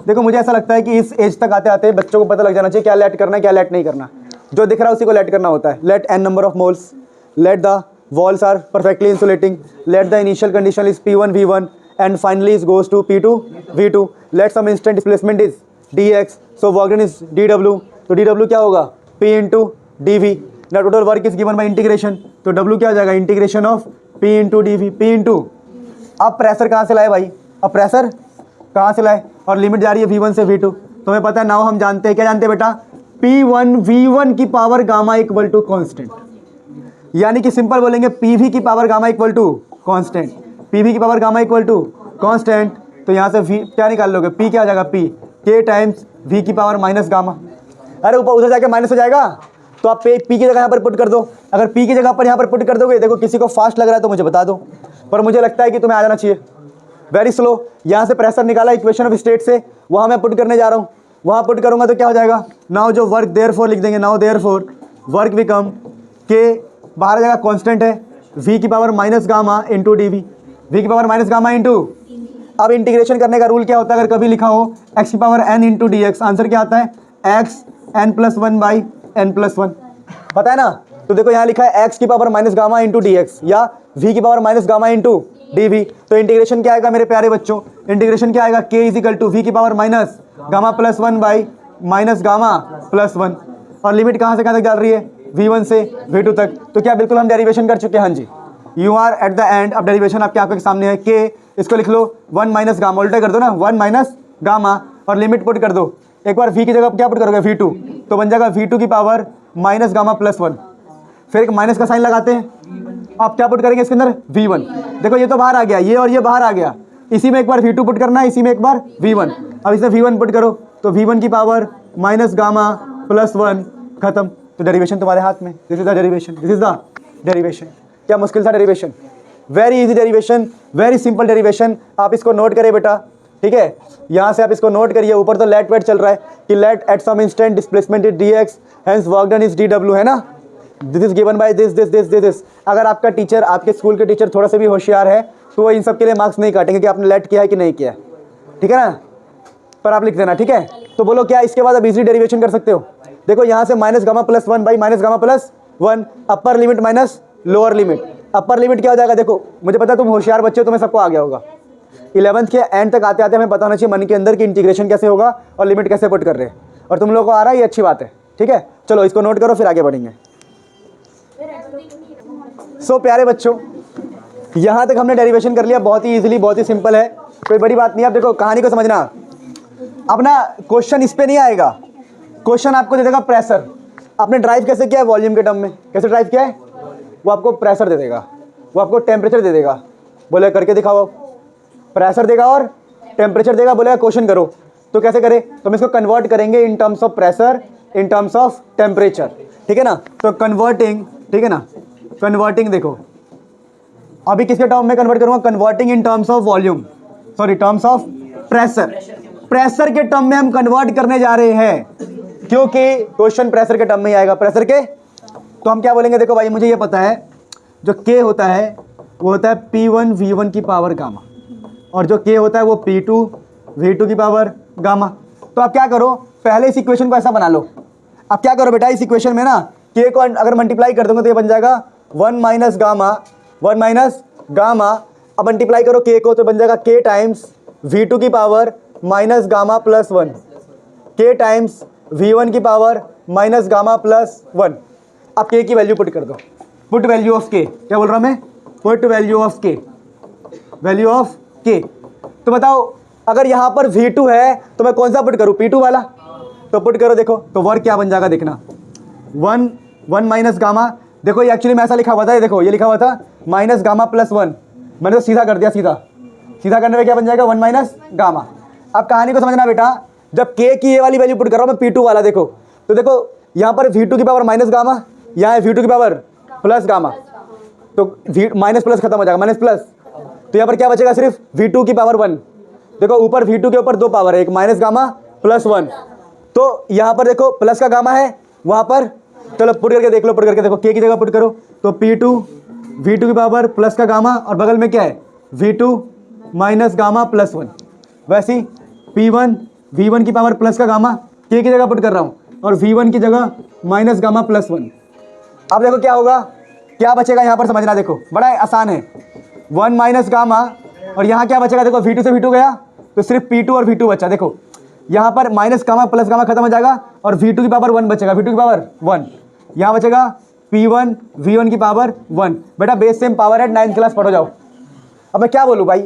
देखो मुझे ऐसा लगता है कि इस एज तक आते आते बच्चों को पता लग जाना चाहिए क्या लेट करना है क्या लेट नहीं करना. जो दिख रहा है उसी को लेट करना होता है. Let n number of moles, let the walls are perfectly insulating, let the initial condition is P1 V1 and finally it goes to P2 V2. let some instant displacement is dx, so work done is dw. तो dw क्या होगा? P into dv. now total work is given by integration, तो w क्या हो जाएगा? Integration of P into dv. P into, अब pressure कहाँ से लाए भाई? अब प्रेशर कहाँ से लाए? और लिमिट जा रही है V1 से V2. तुम्हें पता है नाउ हम जानते हैं, क्या जानते हैं बेटा? P1 V1 की power gamma equal to constant. यानी कि सिंपल बोलेंगे पीवी की power gamma equal to constant. PV की power gamma equal to constant. तो यहाँ से वी क्या निकाल लोगे? पी क्या हो जाएगा? पी के टाइम्स वी की पावर माइनस गामा. अरे ऊपर उधर जाके माइनस हो जाएगा, तो आप पी की जगह यहाँ पर पुट कर दो. अगर पी की जगह पर यहाँ पर पुट कर दोगे, देखो किसी को फास्ट लग रहा है तो मुझे बता दो, पर मुझे लगता है कि तुम्हें आ जाना चाहिए. Very slow. यहाँ से प्रेशर निकाला इक्वेशन ऑफ स्टेट से, वहाँ मैं पुट करने जा रहा हूँ. वहाँ पुट करूँगा तो क्या हो जाएगा? नाउ जो वर्क देयरफॉर लिख देंगे. नाउ देयरफॉर वर्क बिकम के, बाहर जगह कांस्टेंट है, v की power minus gamma into D V. V की पावर माइनस गामा इंटू, अब इंटीग्रेशन करने का रूल क्या होता है? अगर कभी लिखा हो x की power n into d x, answer क्या आता है? x n+1 by n+1. पता है ना? तो देखो यहाँ लिखा है x की power minus gamma into d x या v की power minus gamma into D v. तो इंटीग्रेशन क्या आएगा मेरे प्यारे बच्चों? इंटीग्रेशन क्या आएगा? k is equal to v की power minus gamma plus 1 by minus gamma plus 1. और लिमिट कहाँ से कहाँ तक डाल रही है? V1 से V2 तक. तो क्या बिल्कुल हम डेरिवेशन कर चुके हैं? हाँ जी, you are at the end. अब डेरिवेशन आपके आंखों के सामने है. के, इसको लिख लो 1 माइनस गामा, उल्टा कर दो ना, 1 माइनस गामा और लिमिट पुट कर दो. एक बार V की जगह क्या पुट करोगे? V2, तो बन जाएगा V2 की पावर माइनस गामा प्लस 1. फिर एक माइनस का साइन लगाते हैं. आप क्या पुट करेंगे इसके अंदर? V1. देखो ये तो बाहर आ गया, ये और ये बाहर आ गया. इसी में एक बार V2 पुट करना है, इसी में एक बार V1. अब इसमें V1 पुट करो तो V1 की पावर माइनस गामा प्लस 1, खत्म. तो डेरिवेशन तुम्हारे हाथ में. This is the derivation. This is the derivation. क्या मुश्किल था derivation? Very easy derivation, very simple derivation. आप इसको नोट करें बेटा. ठीक है, यहाँ से आप इसको नोट करिए. ऊपर तो लेट वेट चल रहा है कि let at some instant displacement is dx, hence work done is dw, है ना? This is given by this. अगर आपका टीचर, आपके स्कूल के टीचर थोड़ा सा भी होशियार है तो वो इन सब के लिए मार्क्स नहीं काटेंगे कि आपने लेट किया है कि नहीं किया. ठीक है ना? पर आप लिख देना. ठीक है, तो बोलो क्या इसके बाद आप इजीली डेरिवेशन कर सकते हो? देखो यहाँ से minus gamma plus 1 by minus gamma plus 1, upper limit minus lower limit. Upper limit क्या हो जाएगा? देखो मुझे पता है तुम होशियार बच्चे हो, तुम्हें सबको आ गया होगा. 11th के एंड तक आते आते हमें पता होना चाहिए मन के अंदर कि इंटीग्रेशन कैसे होगा और लिमिट कैसे पुट कर रहे हैं, और तुम लोगों को आ रहा है, ये अच्छी बात है। ठीक है, चलो इसको नोट करो, फिर आगे बढ़ेंगे। सो प्यारे बच्चों, यहाँ तक हमने डेरिवेशन कर लिया, बहुत ही इजीली, बहुत ही सिंपल है, कोई बड़ी बात नहीं। आप देखो कहानी को समझना। अब ना क्वेश्चन इस पे नहीं आएगा, क्वेश्चन आपको दे देगा प्रेशर। आपने ड्राइव कैसे किया है वॉल्यूम के टर्म में, कैसे ड्राइव किया है, वो आपको प्रेशर दे देगा, वो आपको टेम्परेचर दे देगा, बोले करके दिखाओ। प्रेशर देगा और टेम्परेचर देगा, बोलेगा क्वेश्चन करो। तो कैसे करें, तो हम इसको कन्वर्ट करेंगे इन terms of pressure, in terms of temperature. ठीक है ना, तो कन्वर्टिंग, ठीक है ना, कन्वर्टिंग देखो अभी किसके टर्म में कन्वर्ट करूंगा, converting in terms of volume, sorry terms of pressure. Pressure के टर्म में हम कन्वर्ट करने जा रहे हैं, क्योंकि क्वेश्चन प्रेशर के टर्म में ही आएगा। प्रेशर के तो हम क्या बोलेंगे, देखो भाई मुझे ये पता है जो K होता है वो होता है P1 V1 की पावर गामा, और जो K होता है वो P2 V2 की पावर गामा। तो आप क्या करो, पहले इस इक्वेशन को ऐसा बना लो। अब क्या करो बेटा, इस इक्वेशन में ना K को अगर मल्टीप्लाई कर दूंगा तो ये बन जाएगा 1 माइनस गामा, 1 माइनस गामा। अब मल्टीप्लाई करो K को तो बन जाएगा K टाइम्स V2 की power minus gamma plus 1, K times V1 की पावर माइनस गामा प्लस 1। अब K की वैल्यू पुट कर दो, पुट वैल्यू ऑफ K, क्या बोल रहा हूँ मैं, put value of K, value of K। तो बताओ अगर यहाँ पर V2 है तो मैं कौन सा पुट करूँ, P2 वाला। तो पुट करो, देखो तो वर्क क्या बन जाएगा, देखना 1 माइनस गामा। देखो ये एक्चुअली में ऐसा लिखा हुआ था, ये देखो ये लिखा हुआ था माइनस गामा प्लस 1, मैंने तो सीधा कर दिया, सीधा करने में क्या बन जाएगा 1 माइनस गामा। अब कहानी को समझना बेटा, जब K की ये वाली वैल्यू पुट कर रहा हूँ मैं P2 वाला, देखो तो देखो यहाँ पर V2 की पावर माइनस गामा, यहाँ है V2 की पावर प्लस गामा, तो माइनस प्लस खत्म हो जाएगा, माइनस प्लस, तो यहाँ पर क्या बचेगा, सिर्फ V2 की पावर 1। देखो ऊपर V2 के ऊपर दो पावर है, एक माइनस गामा प्लस 1, तो यहाँ पर देखो प्लस का गामा है वहाँ पर। चलो पुट करके देख लो, पुट करके देखो K की जगह पुट करो तो P2 V2 की पावर प्लस का गामा, और बगल में क्या है V2 माइनस गामा प्लस 1। वैसे ही P1 V1 की पावर प्लस का गामा K की जगह पुट कर रहा हूँ, और V1 की जगह माइनस गामा प्लस 1। अब देखो क्या होगा, क्या बचेगा यहाँ पर समझना, देखो बड़ा आसान है, 1 माइनस गामा, और यहाँ क्या बचेगा, देखो V2 से V2 गया तो सिर्फ P2 और V2 बचा। देखो यहाँ पर माइनस गामा प्लस गामा खत्म हो जाएगा, और V2 की पावर 1 बचेगा, V2 की पावर 1, यहाँ बचेगा P1 V1 की पावर 1। बेटा base same power add 9th class पढ़ो जाओ। अब मैं क्या बोलूँ भाई,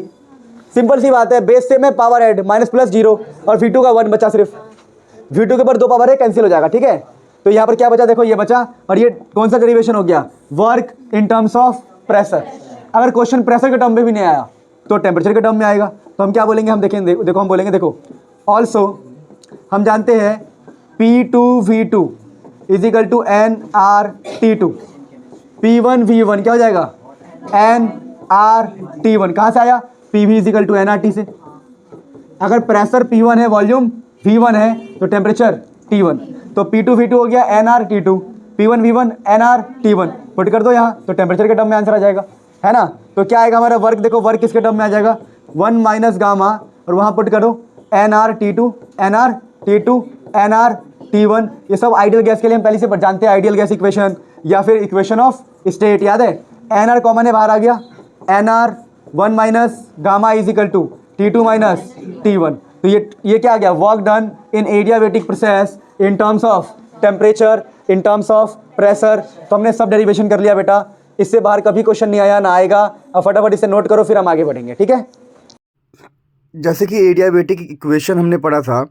सिंपल सी बात है, बेस सेम है पावर ऐड माइनस प्लस 0, और V2 का 1 बचा, सिर्फ V2 के ऊपर दो पावर है, कैंसिल हो जाएगा। ठीक है, तो यहाँ पर क्या बचा, देखो ये बचा, और ये कौन सा डेरिवेशन हो गया, work in terms of pressure. अगर क्वेश्चन प्रेशर के टर्म में भी नहीं आया तो टेम्परेचर के टर्म में आएगा, तो हम क्या बोलेंगे, हम देखेंगे, देखो हम बोलेंगे, देखो ऑल्सो हम जानते हैं P2 V2 is equal to nRT2, P1 V1 क्या हो जाएगा nRT1। कहाँ से आया, PV is equal to nRT से। अगर प्रेशर P1 है, वॉल्यूम V1 है, तो टेम्परेचर T1, तो P2 V2 हो गया nRT2, P1 V1 nRT1। Put कर दो यहाँ, तो टेम्परेचर के टर्म में आंसर आ जाएगा, है ना। तो क्या आएगा हमारा वर्क, देखो वर्क किसके टर्म में आ जाएगा, 1 माइनस गामा, और वहाँ पुट करो nRT2 nRT1। ये सब आइडियल गैस के लिए हम पहले से जानते हैं, आइडियल गैस इक्वेशन या फिर इक्वेशन ऑफ स्टेट, याद है। nR कॉमन है, बाहर आ गया, nR 1 minus gamma is equal to T2 minus T1। तो ये क्या आ गया, work done in adiabatic process in terms of temperature, in terms of pressure. तो हमने सब डेरिवेशन कर लिया बेटा, इससे बाहर कभी क्वेश्चन नहीं आया ना आएगा। अब फटाफट इसे नोट करो, फिर हम आगे बढ़ेंगे, ठीक है। जैसे कि एडियाबैटिक इक्वेशन हमने पढ़ा था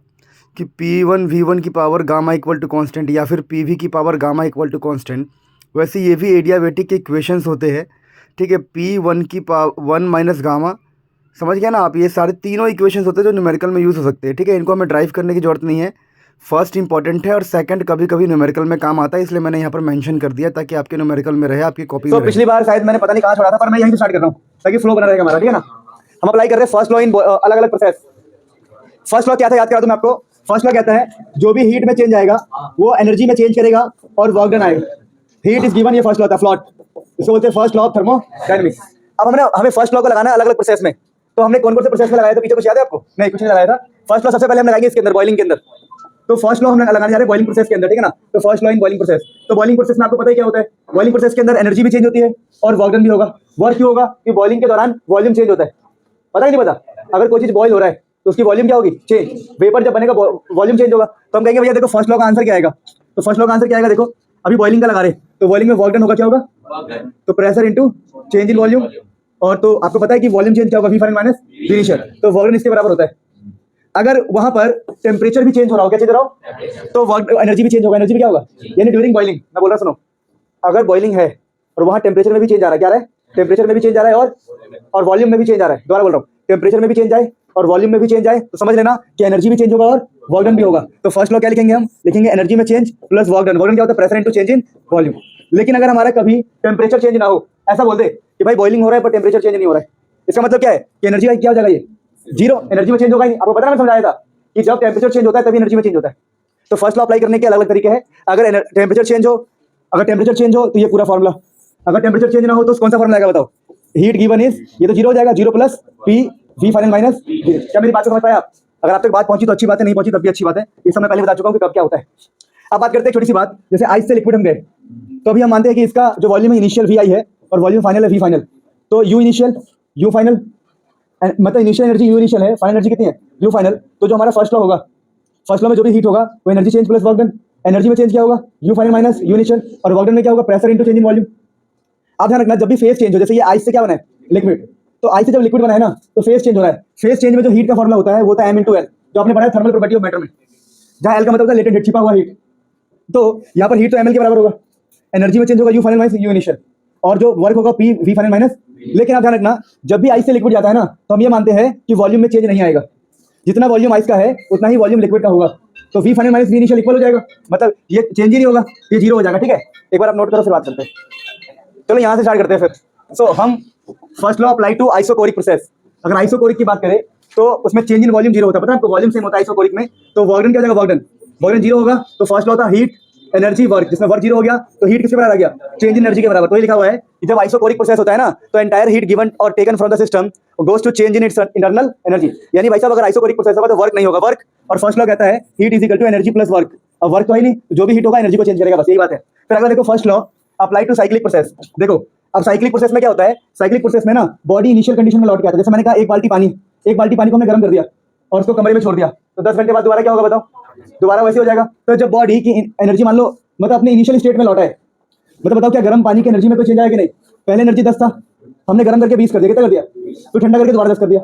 कि P1 V1 की power gamma equal to constant, या फिर PV की power gamma equal to constant, वैसे ये भी एडियाबैटिक के इक्वेशंस होते हैं, ठीक है। P1 की पावर 1 माइनस गामा, समझ गया ना आप, ये सारे तीनों इक्वेशंस होते हैं जो न्यूमेरिकल में यूज़ हो सकते हैं, ठीक है। इनको हमें ड्राइव करने की ज़रूरत नहीं है, फर्स्ट इंपॉर्टेंट है और सेकंड कभी कभी न्यूमेरिकल में काम आता है, इसलिए मैंने यहाँ पर मेंशन कर दिया ताकि आपके न्यूमेरिकल में रहे, आपकी कॉपी में रहे। पिछली बार शायद मैंने पता नहीं कहाँ छोड़ा था, पर मैं यहीं से स्टार्ट कर रहा हूँ ताकि फ्लो बना रहेगा हमारा, ठीक है ना। हम अप्लाई कर रहे हैं फर्स्ट लॉ इन अलग अलग प्रोसेस। फर्स्ट लॉ क्या था, याद करा दूं मैं आपको। फर्स्ट लॉ कहता है जो भी हीट में चेंज आएगा वो एनर्जी में चेंज करेगा और वर्क डन आएगा। हीट इज गिवन, ये फर्स्ट लॉ था, फ्लॉट, इसको बोलते हैं फर्स्ट लॉ ऑफ थर्मोडायनामिक्स। अब हमें फर्स्ट लॉ को लगाना है अलग अलग प्रोसेस में, तो हमने कौन कौन से प्रोसेस में लगाया था, पीछे कुछ याद है आपको? नहीं, कुछ नहीं लगाया था। फर्स्ट लॉ सबसे पहले हम लगाएंगे इसके अंदर, बॉइलिंग के अंदर। तो फर्स्ट लॉ हम लगाने जा रहे हैं बॉइलिंग प्रोसेस के अंदर, ठीक है ना। तो first law in boiling process. तो बॉइलिंग प्रोसेस में आपको पता ही क्या होता है, बॉइलिंग प्रोसेस के अंदर एनर्जी भी चेंज होती है और वर्क डन भी होगा। वर्क क्यों होगा, कि बॉइलिंग के दौरान वॉल्यूम चेंज होता है, पता ही नहीं पता। अगर कोई चीज बॉयल हो रहा है तो उसकी वॉल्यूम क्या होगी, चेंज। वेपर जब बनेगा वॉल्यूम चेंज होगा, तो हम कहेंगे भैया देखो फर्स्ट लॉ का आंसर क्या आएगा, तो फर्स्ट लॉ का आंसर क्या आएगा, देखो अभी बॉइलिंग का लगा रहे तो बॉइलिंग में वर्क डन होगा, क्या होगा, तो pressure into change in volume. और तो आपको पता है कि वॉल्यूम चेंज क्या होगा, V final minus V initial, तो वर्क डन इसके बराबर होता है। अगर वहां पर टेम्परेचर भी चेंज हो रहा हो, क्या चेंज हो रहा हो, तो वर्क एनर्जी भी चेंज होगा, एनर्जी भी क्या होगा, यानी ड्यूरिंग बॉइलिंग। मैं बोल रहा सुनो, अगर बॉइलिंग है और वहां टेम्परेचर में भी चेंज आ रहा है, क्या आ रहा है, टेम्परेचर में भी चेंज आ रहा है और वॉल्यूम में भी चेंज आ रहा है, दोबारा बोल रहा हूँ, टेम्परेचर में भी चेंज आए और वॉल्यूम में भी चेंज आए, तो समझ लेना कि एनर्जी भी चेंज होगा और वर्क डन भी होगा। तो फर्स्ट लॉ क्या लिखेंगे, हम लिखेंगे एनर्जी में change plus work done. Work done क्या होता है, pressure into change in volume. लेकिन अगर हमारा कभी टेम्परेचर चेंज ना हो, ऐसा बोल दे कि भाई बॉइलिंग हो रहा है पर टेम्परेचर चेंज नहीं हो रहा है, इसका मतलब क्या है कि एनर्जी का क्या हो जाएगा, ये जीरो, एनर्जी में चेंज होगा ही नहीं। आपको पता ना, मैं समझाया था कि जब टेम्परेचर चेंज होता है तभी एनर्जी में चेंज होता है। तो फर्स्ट लॉ अप्लाई करने के अलग अलग तरीके हैं। अगर टेम्परेचर चेंज हो, अगर टेम्परेचर चेंज हो तो ये पूरा फॉर्मूला, अगर टेम्परेचर चेंज ना हो तो कौन सा फॉर्मूला आएगा बताओ, हीट गिवन इज, ये तो जीरो हो जाएगा, zero plus P V final minus. क्या मेरी बात को समझ पाए आप? अगर आप तक बात पहुंची तो अच्छी बात है, नहीं पहुंची तब भी अच्छी बात है, इस समय पहले बता चुका हूं कि कब क्या होता है। अब बात करते हैं छोटी सी बात, जैसे आइस से लिक्विड हम गए, तो अभी हम मानते हैं कि इसका जो वॉल्यूम है इनिशियल वी आई है और वॉल्यूम फाइनल है वी फाइनल, तो यू इनिशियल यू फाइनल, मतलब इनिशियल एनर्जी यू इनिशियल है, फाइनल एनर्जी कितनी है यू फाइनल। तो जो हमारा फर्स्ट लॉ होगा, फर्स्ट लॉ में जो भी हीट होगा वो energy change plus work done, energy में चेंज क्या होगा, you final minus you initial, और वर्क डन में क्या होगा, pressure into change in volume. आप ध्यान रखना, जब भी फेज चेंज हो, जैसे ये आइस से क्या बना है, लिक्विड, तो आइस से जब लिक्विड बना है ना तो फेज चेंज हो रहा है। फेज चेंज में जो हीट का फॉर्मूला होता है वो होता है m इंटू एल, जो आपने पढ़ा है थर्मल प्रॉपर्टी ऑफ मैटर में, जहां एल का मतलब होता है लेटेंट हीट, छिपा हुआ हीट। तो यहाँ पर हीट तो ml के बराबर होगा, एनर्जी में चेंज होगा you final minus you initial, और जो वर्क होगा पी वी फाइनल माइनस। लेकिन आप ध्यान रखना, जब भी आइस से लिक्विड जाता है ना तो हम ये मानते हैं कि वॉल्यूम में चेंज नहीं आएगा, जितना वॉल्यूम आइस का है उतना ही वॉल्यूम लिक्विड का होगा, तो V final minus V initial equal हो जाएगा, मतलब ये चेंज ही नहीं होगा, ये जीरो हो जाएगा। ठीक है, एक बार आप नोट करो फिर बात करते हैं। चलो यहाँ से स्टार्ट करते हैं फिर। सो हम first law apply to isochoric process. अगर आइसोकोरिक की बात करें तो उसमें चेंज इन वॉल्यूम जीरो होता है, पता है आपको, वॉल्यूम सेम होता है आइसोकोरिक में, तो वर्क डन क्या हो जाएगा, वर्क डन जीरो होगा। तो फर्स्ट लॉ था हीट एनर्जी वर्क, जिसमें वर्क जीरो हो गया तो हीट किसके बराबर आ गया, चेंज इन एनर्जी के बराबर। तो ये लिखा हुआ है कि जब आइसोकोरिक प्रोसेस होता है ना तो एंटायर हीट गिवन और taken from the system goes to change in its internal energy. यानी भाई साहब अगर आइसोकोरिक प्रोसेस होगा तो वर्क नहीं होगा, वर्क, और फर्स्ट लॉ कहता है heat is equal to energy plus work. अब वर्क तो है नहीं, जो भी हीट होगा एनर्जी को चेंज करेगा, बस यही बात है। फिर अगर देखो first law apply to cyclic process, देखो अब साइक्लिक प्रोसेस में क्या होता है, साइक्लिक प्रोसेस में ना बॉडी इनिशियल कंडीशन में लौट के आता है। जैसे मैंने कहा एक बाल्टी पानी को हमने गर्म कर दिया और उसको कमरे में छोड़ दिया, तो 10 घंटे बाद दोबारा क्या होगा बताओ, दोबारा वैसे हो जाएगा। तो जब बॉडी की एनर्जी मान लो मतलब अपने इनिशियल स्टेट में लौटा है, मतलब बताओ क्या गर्म पानी की एनर्जी में तो चेंज आएगा कि नहीं, पहले एनर्जी 10 था, हमने गर्म करके 20 कर दिया, कितना कर दिया, तो ठंडा करके दोबारा 10 कर दिया।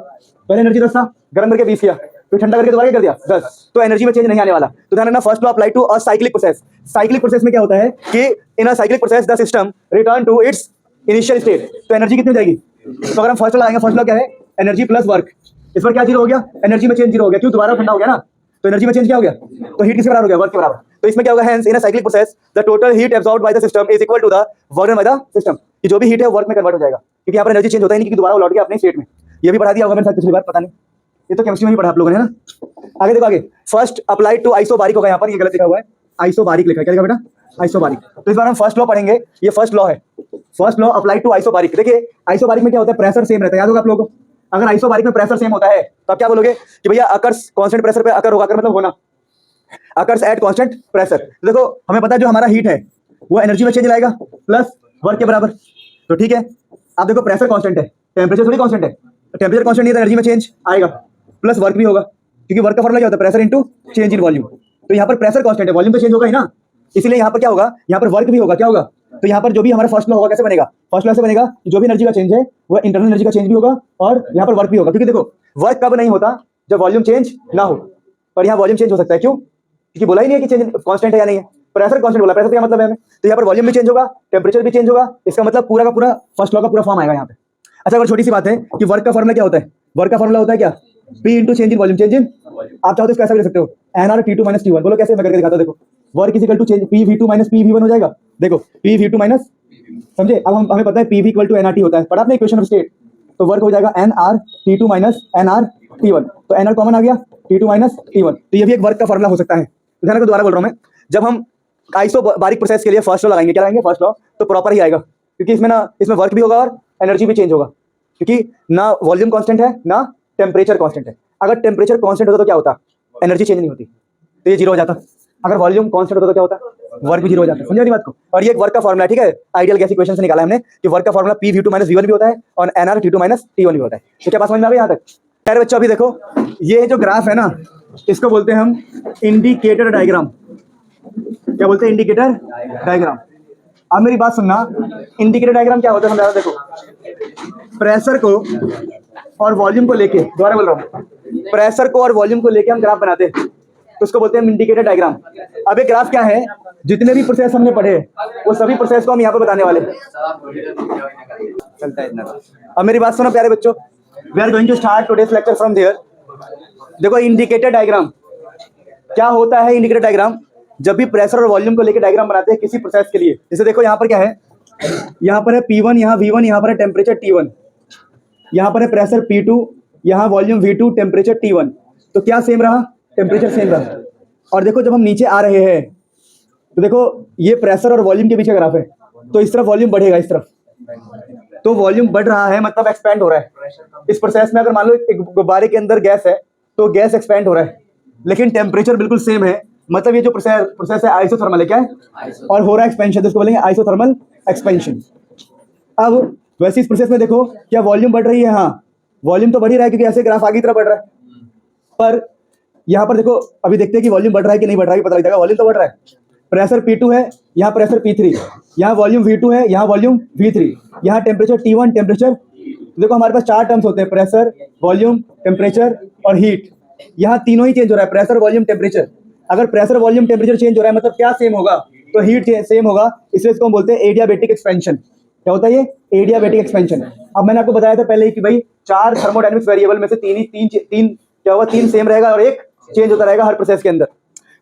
पहले एनर्जी 10 था, गर्म करके 20 किया, तो ठंडा करके दोबारा कर दिया 10, तो एनर्जी में चेंज नहीं आने वाला। तो ध्यान रखना, first law apply to a cyclic process. Cyclic process में क्या होता है कि in a cyclic process the system return to its initial state, तो एनर्जी कितनी हो जाएगी। तो अगर हम फर्स्ट लॉ आएंगे, फर्स्ट लॉ क्या है, एनर्जी प्लस वर्क, इस पर क्या जीरो हो गया, एनर्जी में चेंज जीरो हो गया, क्यों, दोबारा ठंडा हो गया ना, तो एनर्जी में चेंज क्या हो गया, तो हीट किसके बराबर हो गया, वर्क के बराबर। तो इसमें क्या होगा, hence in a cyclic process the total heat absorbed by the system is equal to the work done by the system, कि जो भी हीट है वर्क में कन्वर्ट हो जाएगा, क्योंकि यहाँ पर एनर्जी चेंज होता ही नहीं, क्योंकि दोबारा वो लौट गया अपने स्टेट में। ये भी पढ़ा दिया होगा मेरे साथ पिछली बार, पता नहीं, ये तो केमिस्ट्री में भी पढ़ा आप लोगों ने ना। आगे देखो, आगे फर्स्ट अप्लाई टू आइसोबारिक होगा, यहाँ पर ये गलत लिखा हुआ है, आइसोबारिक लिखा है, क्या लिखा बेटा, आइसोबारिक। तो इस बार हम फर्स्ट लॉ पढ़ेंगे, ये फर्स्ट लॉ है, first law apply to isobaric. देखिए आइसोबारिक में क्या होता है, प्रेशर सेम रहता है, याद होगा आप लोगों को। अगर आइसोबारिक में प्रेशर सेम होता है तो आप क्या बोलोगे कि भैया अकर्स कांस्टेंट प्रेशर पे अकर होगा, अकर मतलब होना, अकर्स एट कांस्टेंट प्रेशर। देखो हमें पता है जो हमारा हीट है वो एनर्जी में चेंज लाएगा प्लस वर्क के बराबर, तो ठीक है। आप देखो प्रेशर कांस्टेंट है, टेम्परेचर थोड़ी कांस्टेंट है, टेम्परेचर कांस्टेंट नहीं है तो एनर्जी में चेंज आएगा, प्लस वर्क भी होगा, क्योंकि वर्क का फॉर्मूला क्या होता है, pressure into change in volume. तो यहाँ पर प्रेशर कांस्टेंट है, वॉल्यूम तो चेंज होगा ही ना, इसलिए यहाँ पर क्या होगा, यहाँ पर वर्क भी होगा, क्या होगा, तो यहाँ पर जो भी हमारा फर्स्ट लॉ होगा कैसे बनेगा, फर्स्ट लॉ से बनेगा कि जो भी एनर्जी का चेंज है वो इंटरनल एनर्जी का चेंज भी होगा और यहाँ पर वर्क भी होगा। क्योंकि देखो वर्क कब नहीं होता, जब वॉल्यूम चेंज ना हो, पर यहाँ वॉल्यूम चेंज हो सकता है, क्यों, क्योंकि बोला ही नहीं है कि चेंज कांस्टेंट है या नहीं है, प्रेशर कांस्टेंट बोला, प्रेशर क्या मतलब है हमें, तो यहाँ पर वॉल्यूम भी चेंज होगा, टेम्परेचर भी चेंज होगा, इसका मतलब पूरा का पूरा फर्स्ट लॉ का पूरा फॉर्म आएगा यहाँ पे। अच्छा अगर छोटी सी बात है कि वर्क का फॉर्मूला क्या होता है, वर्क का फॉर्मूला होता है क्या, P into change in volume, change in, आप चाहो तो इसको ऐसा भी लिख सकते हो, NR T2 माइनस T1, बोलो कैसे, मैं करके दिखाता हूं। देखो work is equal to change PV2 minus PV1 हो जाएगा, देखो PV2 माइनस, समझे, अब हमें पता है PV इक्वल टू NRT होता है, पढ़ा आपने इक्वेशन ऑफ स्टेट, तो वर्क हो जाएगा NR T2 minus NR T1, तो NR कॉमन आ गया, T2 माइनस T1, तो ये भी एक वर्क का फॉर्मूला हो सकता है। ध्यान रखो, दोबारा बोल रहा हूं मैं, जब हम आइसोबारिक प्रोसेस के लिए फर्स्ट लॉ लगाएंगे, क्या लगाएंगे, फर्स्ट लॉ, तो प्रॉपर ही आएगा, क्योंकि इसमें ना, इसमें वर्क भी होगा और एनर्जी भी चेंज होगा, क्योंकि ना वॉल्यूम कांस्टेंट है ना टेम्परेचर कांस्टेंट है। अगर टेम्परेचर कांस्टेंट होता तो क्या होता, एनर्जी चेंज नहीं होती, तो ये जीरो हो जाता। अगर वॉल्यूम कांस्टेंट होता तो क्या होता, वर्क भी जीरो हो जाता। समझे वाली बात को। और ये एक वर्क का फॉर्मूला है, ठीक है, आइडियल गैस इक्वेशन से निकाला हमने कि वर्क का फॉर्मूला PV2 माइनस V1 भी होता है और NR T2 माइनस T1 भी होता है। तो क्या बात समझ में आ गई यहाँ तक। प्यारे बच्चों अभी देखो, ये जो ग्राफ है ना, इसको बोलते हैं हम इंडिकेटर डायग्राम। क्या बोलते हैं? Indicator diagram. अब मेरी बात सुनना, इंडिकेटर डायग्राम क्या होता है समझा। देखो, प्रेशर को और वॉल्यूम को लेके, दोबारा बोल रहा हूँ, प्रेशर को और वॉल्यूम को लेके हम ग्राफ बनाते हैं, तो उसको बोलते हैं इंडिकेटर डायग्राम। अब ये ग्राफ क्या है, जितने भी प्रोसेस हमने पढ़े वो सभी प्रोसेस को हम यहाँ पे बताने वाले हैं। चलता है इतना। अब मेरी बात सुनो प्यारे बच्चों, we are going to start today's lecture from there. देखो, इंडिकेटर डायग्राम क्या होता है। इंडिकेटर डायग्राम जब भी प्रेशर और वॉल्यूम को लेकर डायग्राम बनाते हैं किसी प्रोसेस के लिए। जैसे देखो यहाँ पर क्या है, यहाँ पर है P1, यहाँ V1, यहाँ पर है टेम्परेचर T1, यहाँ पर है प्रेशर P2, यहाँ वॉल्यूम V2, टेम्परेचर T1। तो क्या सेम रहा? टेम्परेचर सेम रहा। और देखो जब हम नीचे आ रहे हैं तो देखो ये प्रेशर और वॉल्यूम के बीच का ग्राफ है, तो इस तरफ वॉल्यूम बढ़ेगा, इस तरफ तो वॉल्यूम बढ़ रहा है, मतलब एक्सपैंड हो रहा है। इस प्रोसेस में अगर मान लो एक गुब्बारे के अंदर गैस है तो गैस एक्सपैंड हो रहा है, लेकिन टेम्परेचर बिल्कुल सेम है, मतलब ये जो प्रोसेस है आइसोथर्मल है। क्या है? और हो रहा है एक्सपेंशन, तो इसको बोलेंगे आइसोथर्मल एक्सपेंशन। अब वैसे इस प्रोसेस में देखो क्या वॉल्यूम बढ़ रही है? हाँ, वॉल्यूम तो बढ़ ही रहा है क्योंकि ऐसे ग्राफ आगे की तरफ बढ़ रहा है। पर यहाँ पर देखो, अभी देखते हैं कि वॉल्यूम बढ़ रहा है कि नहीं बढ़ रहा है, पता लग जाएगा। वॉल्यूम तो बढ़ रहा है, प्रेशर P2 है, यहाँ प्रेशर P3, यहाँ वॉल्यूम V2 है, यहाँ वॉल्यूम V3, यहाँ टेम्परेचर T1, टेम्परेचर। देखो हमारे पास 4 टर्म्स होते हैं, प्रेशर, वॉल्यूम, टेम्परेचर और हीट। यहाँ तीनों ही चेंज हो रहा है, प्रेशर, वॉल्यूम, टेम्परेचर। अगर प्रेशर, वॉल्यूम, टेम्परेचर चेंज हो रहा है मतलब क्या सेम होगा? तो हीट सेम होगा, इसलिए इसको हम बोलते हैं एडियाबैटिक एक्सपेंशन। क्या होता है ये? Adiabatic expansion. अब मैंने आपको बताया था पहले ही कि भाई 4 थर्मोडायनेमिक्स वेरिएबल में से तीन क्या होगा, 3 सेम रहेगा और एक चेंज होता रहेगा हर प्रोसेस के अंदर।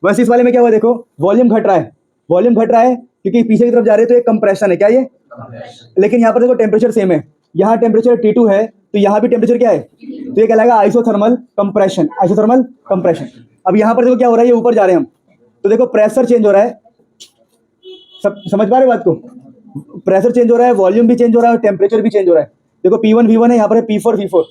वैसे इस वाले में क्या हुआ, देखो वॉल्यूम घट रहा है, वॉल्यूम घट रहा है क्योंकि पीछे की तरफ जा रहे हैं तो एक कंप्रेशन है। क्या ये? लेकिन यहाँ पर देखो टेम्परेचर सेम है, यहाँ टेम्परेचर T2 है तो यहाँ भी टेम्परेचर क्या है, तो ये कहलाएगा आइसोथर्मल कंप्रेशन। Isothermal compression. अब यहाँ पर देखो क्या हो रहा है, ये ऊपर जा रहे हैं हम, तो देखो प्रेशर चेंज हो रहा है। सब समझ पा रहे बात को? प्रेशर चेंज हो रहा है, वॉल्यूम भी चेंज हो रहा है और टेम्परेचर भी चेंज हो रहा है। देखो P1 V1 है, यहाँ पर है P4 V4।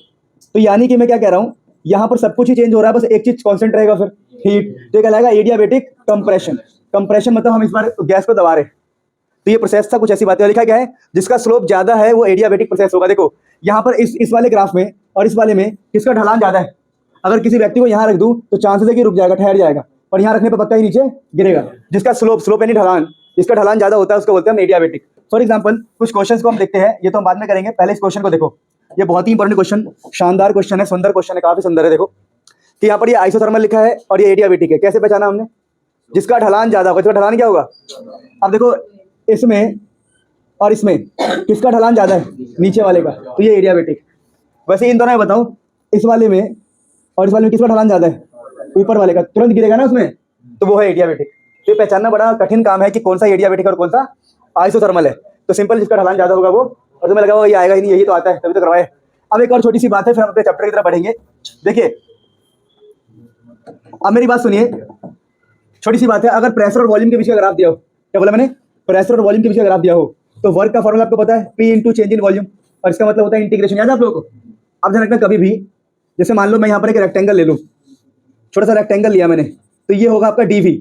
तो यानी कि मैं क्या कह रहा हूँ, यहाँ पर सब कुछ ही चेंज हो रहा है, बस एक चीज कांस्टेंट रहेगा, फिर हीट। तो ये कहलाएगा एडियाबैटिक कंप्रेशन। कंप्रेशन मतलब हम इस बार गैस को दबा रहे। तो ये प्रोसेस था, कुछ ऐसी बातें लिखा गया है जिसका स्लोप ज्यादा है वो एडियाबैटिक प्रोसेस होगा। देखो यहाँ पर इस वाले ग्राफ में और इस वाले में किसका ढलान ज्यादा है? अगर किसी व्यक्ति को यहाँ रख दूं तो चांसेस है कि रुक जाएगा, ठहर जाएगा, और यहाँ रखने पर पक्का ही नीचे गिरेगा। जिसका स्लोप यानी ढलान, जिसका ढलान ज्यादा होता है उसको बोलते हैं हम एडियाबैटिक। फॉर एग्जाम्पल कुछ क्वेश्चन को हम देखते हैं, ये तो हम बाद में करेंगे, पहले इस क्वेश्चन को देखो। ये बहुत ही इंपॉर्टेंट क्वेश्चन, शानदार क्वेश्चन है, सुंदर क्वेश्चन है, काफी सुंदर है। देखो कि यहाँ पर ये आइसोथर्मल लिखा है और ये एडियाबैटिक है। कैसे पहचाना हमने? जिसका ढलान ज्यादा होगा, इसका ढलान क्या होगा? अब देखो इसमें और इसमें किसका ढलान ज्यादा है? नीचे वाले का, तो ये एडियाबैटिक। वैसे इन दोनों में बताऊं, इस वाले में और इस वाले में किसका ढलान ज्यादा है? ऊपर वाले का, तुरंत गिरेगा ना उसमें, तो वो है एडियाबैटिक। तो ये पहचानना बड़ा कठिन काम है कि कौन सा एडियाबैटिक और कौन सा आइसोथर्मल है। तो सिंपल, जिसका ढलान ज्यादा होगा वो, और तुम्हें लगा होगा ये आएगा ही नहीं, यही तो आता है, तभी तो करवाए। अब एक और छोटी सी बात है, फिर हम अपने चैप्टर की तरफ बढ़ेंगे। देखिए अब मेरी बात सुनिए, छोटी सी बात है, अगर प्रेशर और वॉल्यूम के बीच का ग्राफ दिया हो, क्या बोला मैंने? प्रेशर और वॉल्यूम के बीच का ग्राफ दिया हो तो वर्क का फॉर्मूला आपको पता है, P into change in volume, और इसका मतलब होता है इंटीग्रेशन। याद है आप लोगों को? अब ध्यान रखना, कभी भी जैसे मान लो मैं यहाँ पर एक रेक्टेंगल ले लूँ, छोटा सा रेक्टेंगल लिया मैंने, तो ये होगा आपका DV,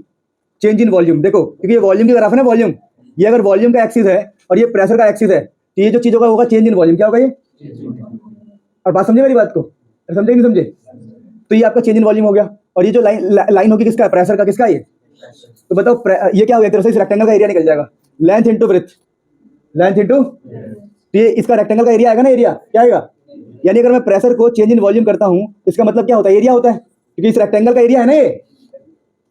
चेंज इन वॉल्यूम। देखो क्योंकि ये वॉल्यूम की ग्राफ है ना, वॉल्यूम, ये अगर वॉल्यूम का एक्सिस है और ये प्रेशर का एक्सिस है, तो ये जो चीज होगा चेंज इन वॉल्यूम। क्या होगा ये? और बात समझे मेरी बात को? समझे नहीं समझे? तो ये आपका चेंज इन वॉल्यूम हो गया, और ये जो लाइन होगी किसका? प्रेशर का। किसका ये? तो बताओ ये क्या हो गया? इस रेक्टेंगल का एरिया निकल जाएगा, length into breadth, length into, तो ये इसका रेक्टेंगल का एरिया आएगा ना, एरिया क्या आएगा? यानी अगर मैं प्रेशर को चेंज इन वॉल्यूम करता हूं इसका मतलब क्या होता है? एरिया होता है, क्योंकि इस रेक्टेंगल का एरिया है ना, ये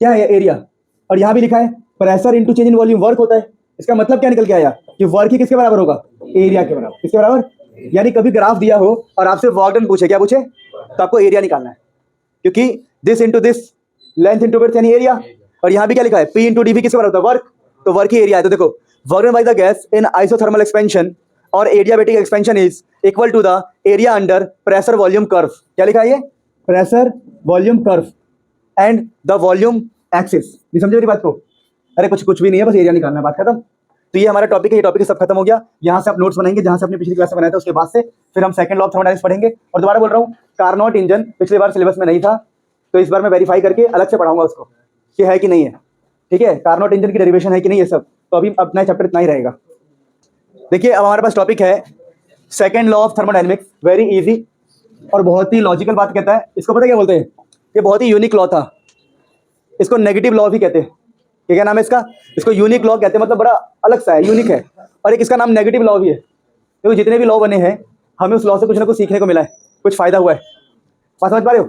क्या है? एरिया। और यहाँ भी लिखा है pressure into change in volume work होता है। इसका मतलब क्या निकल के आया कि वर्क ही किसके बराबर होगा? एरिया के बराबर। किसके बराबर? यानी कभी ग्राफ दिया हो और आपसे वर्क डन पूछे, क्या पूछे, तो आपको एरिया निकालना है, क्योंकि this into this, length into breadth यानी एरिया। और यहाँ भी क्या लिखा है? P इंटू DV किसके बराबर होता है? वर्क। तो वर्क ही एरिया है। तो देखो work done by the gas in isothermal expansion और adiabatic expansion is equal to the area under pressure volume curve. क्या लिखा है ये? Pressure volume curve and the volume axis. नहीं समझे मेरी बात को? अरे कुछ भी नहीं है, बस एरिया निकालना है, बात खत्म। तो ये हमारा टॉपिक है, ये टॉपिक सब खत्म हो गया। यहाँ से आप नोट्स बनाएंगे जहाँ से अपनी पिछली क्लास में बनाया था, उसके बाद से फिर हम सेकंड लॉ ऑफ थर्मोडायनामिक्स पढ़ेंगे। और दोबारा बोल रहा हूँ, कार्नोट इंजन पिछली बार सिलेबस में नहीं था, तो इस बार मैं वेरीफाई करके अलग से पढ़ाऊंगा उसको कि है कि नहीं है। ठीक है, कार्नोट इंजन की डेरिवेशन है कि नहीं, ये सब। तो अभी अपना चैप्टर इतना ही रहेगा। देखिए अब हमारे पास टॉपिक है second law of thermodynamics, very easy. और बहुत ही लॉजिकल बात कहता है। इसको पता क्या बोलते हैं? ये बहुत ही यूनिक लॉ था, इसको नेगेटिव लॉ भी कहते हैं। ये क्या नाम है इसका? इसको यूनिक लॉ कहते हैं, मतलब बड़ा अलग सा है, यूनिक है। और एक इसका नाम नेगेटिव लॉ भी है, क्योंकि जितने भी लॉ बने हैं हमें उस लॉ से कुछ ना कुछ सीखने को मिला है, कुछ फायदा हुआ है। बात समझ पा रहे हो?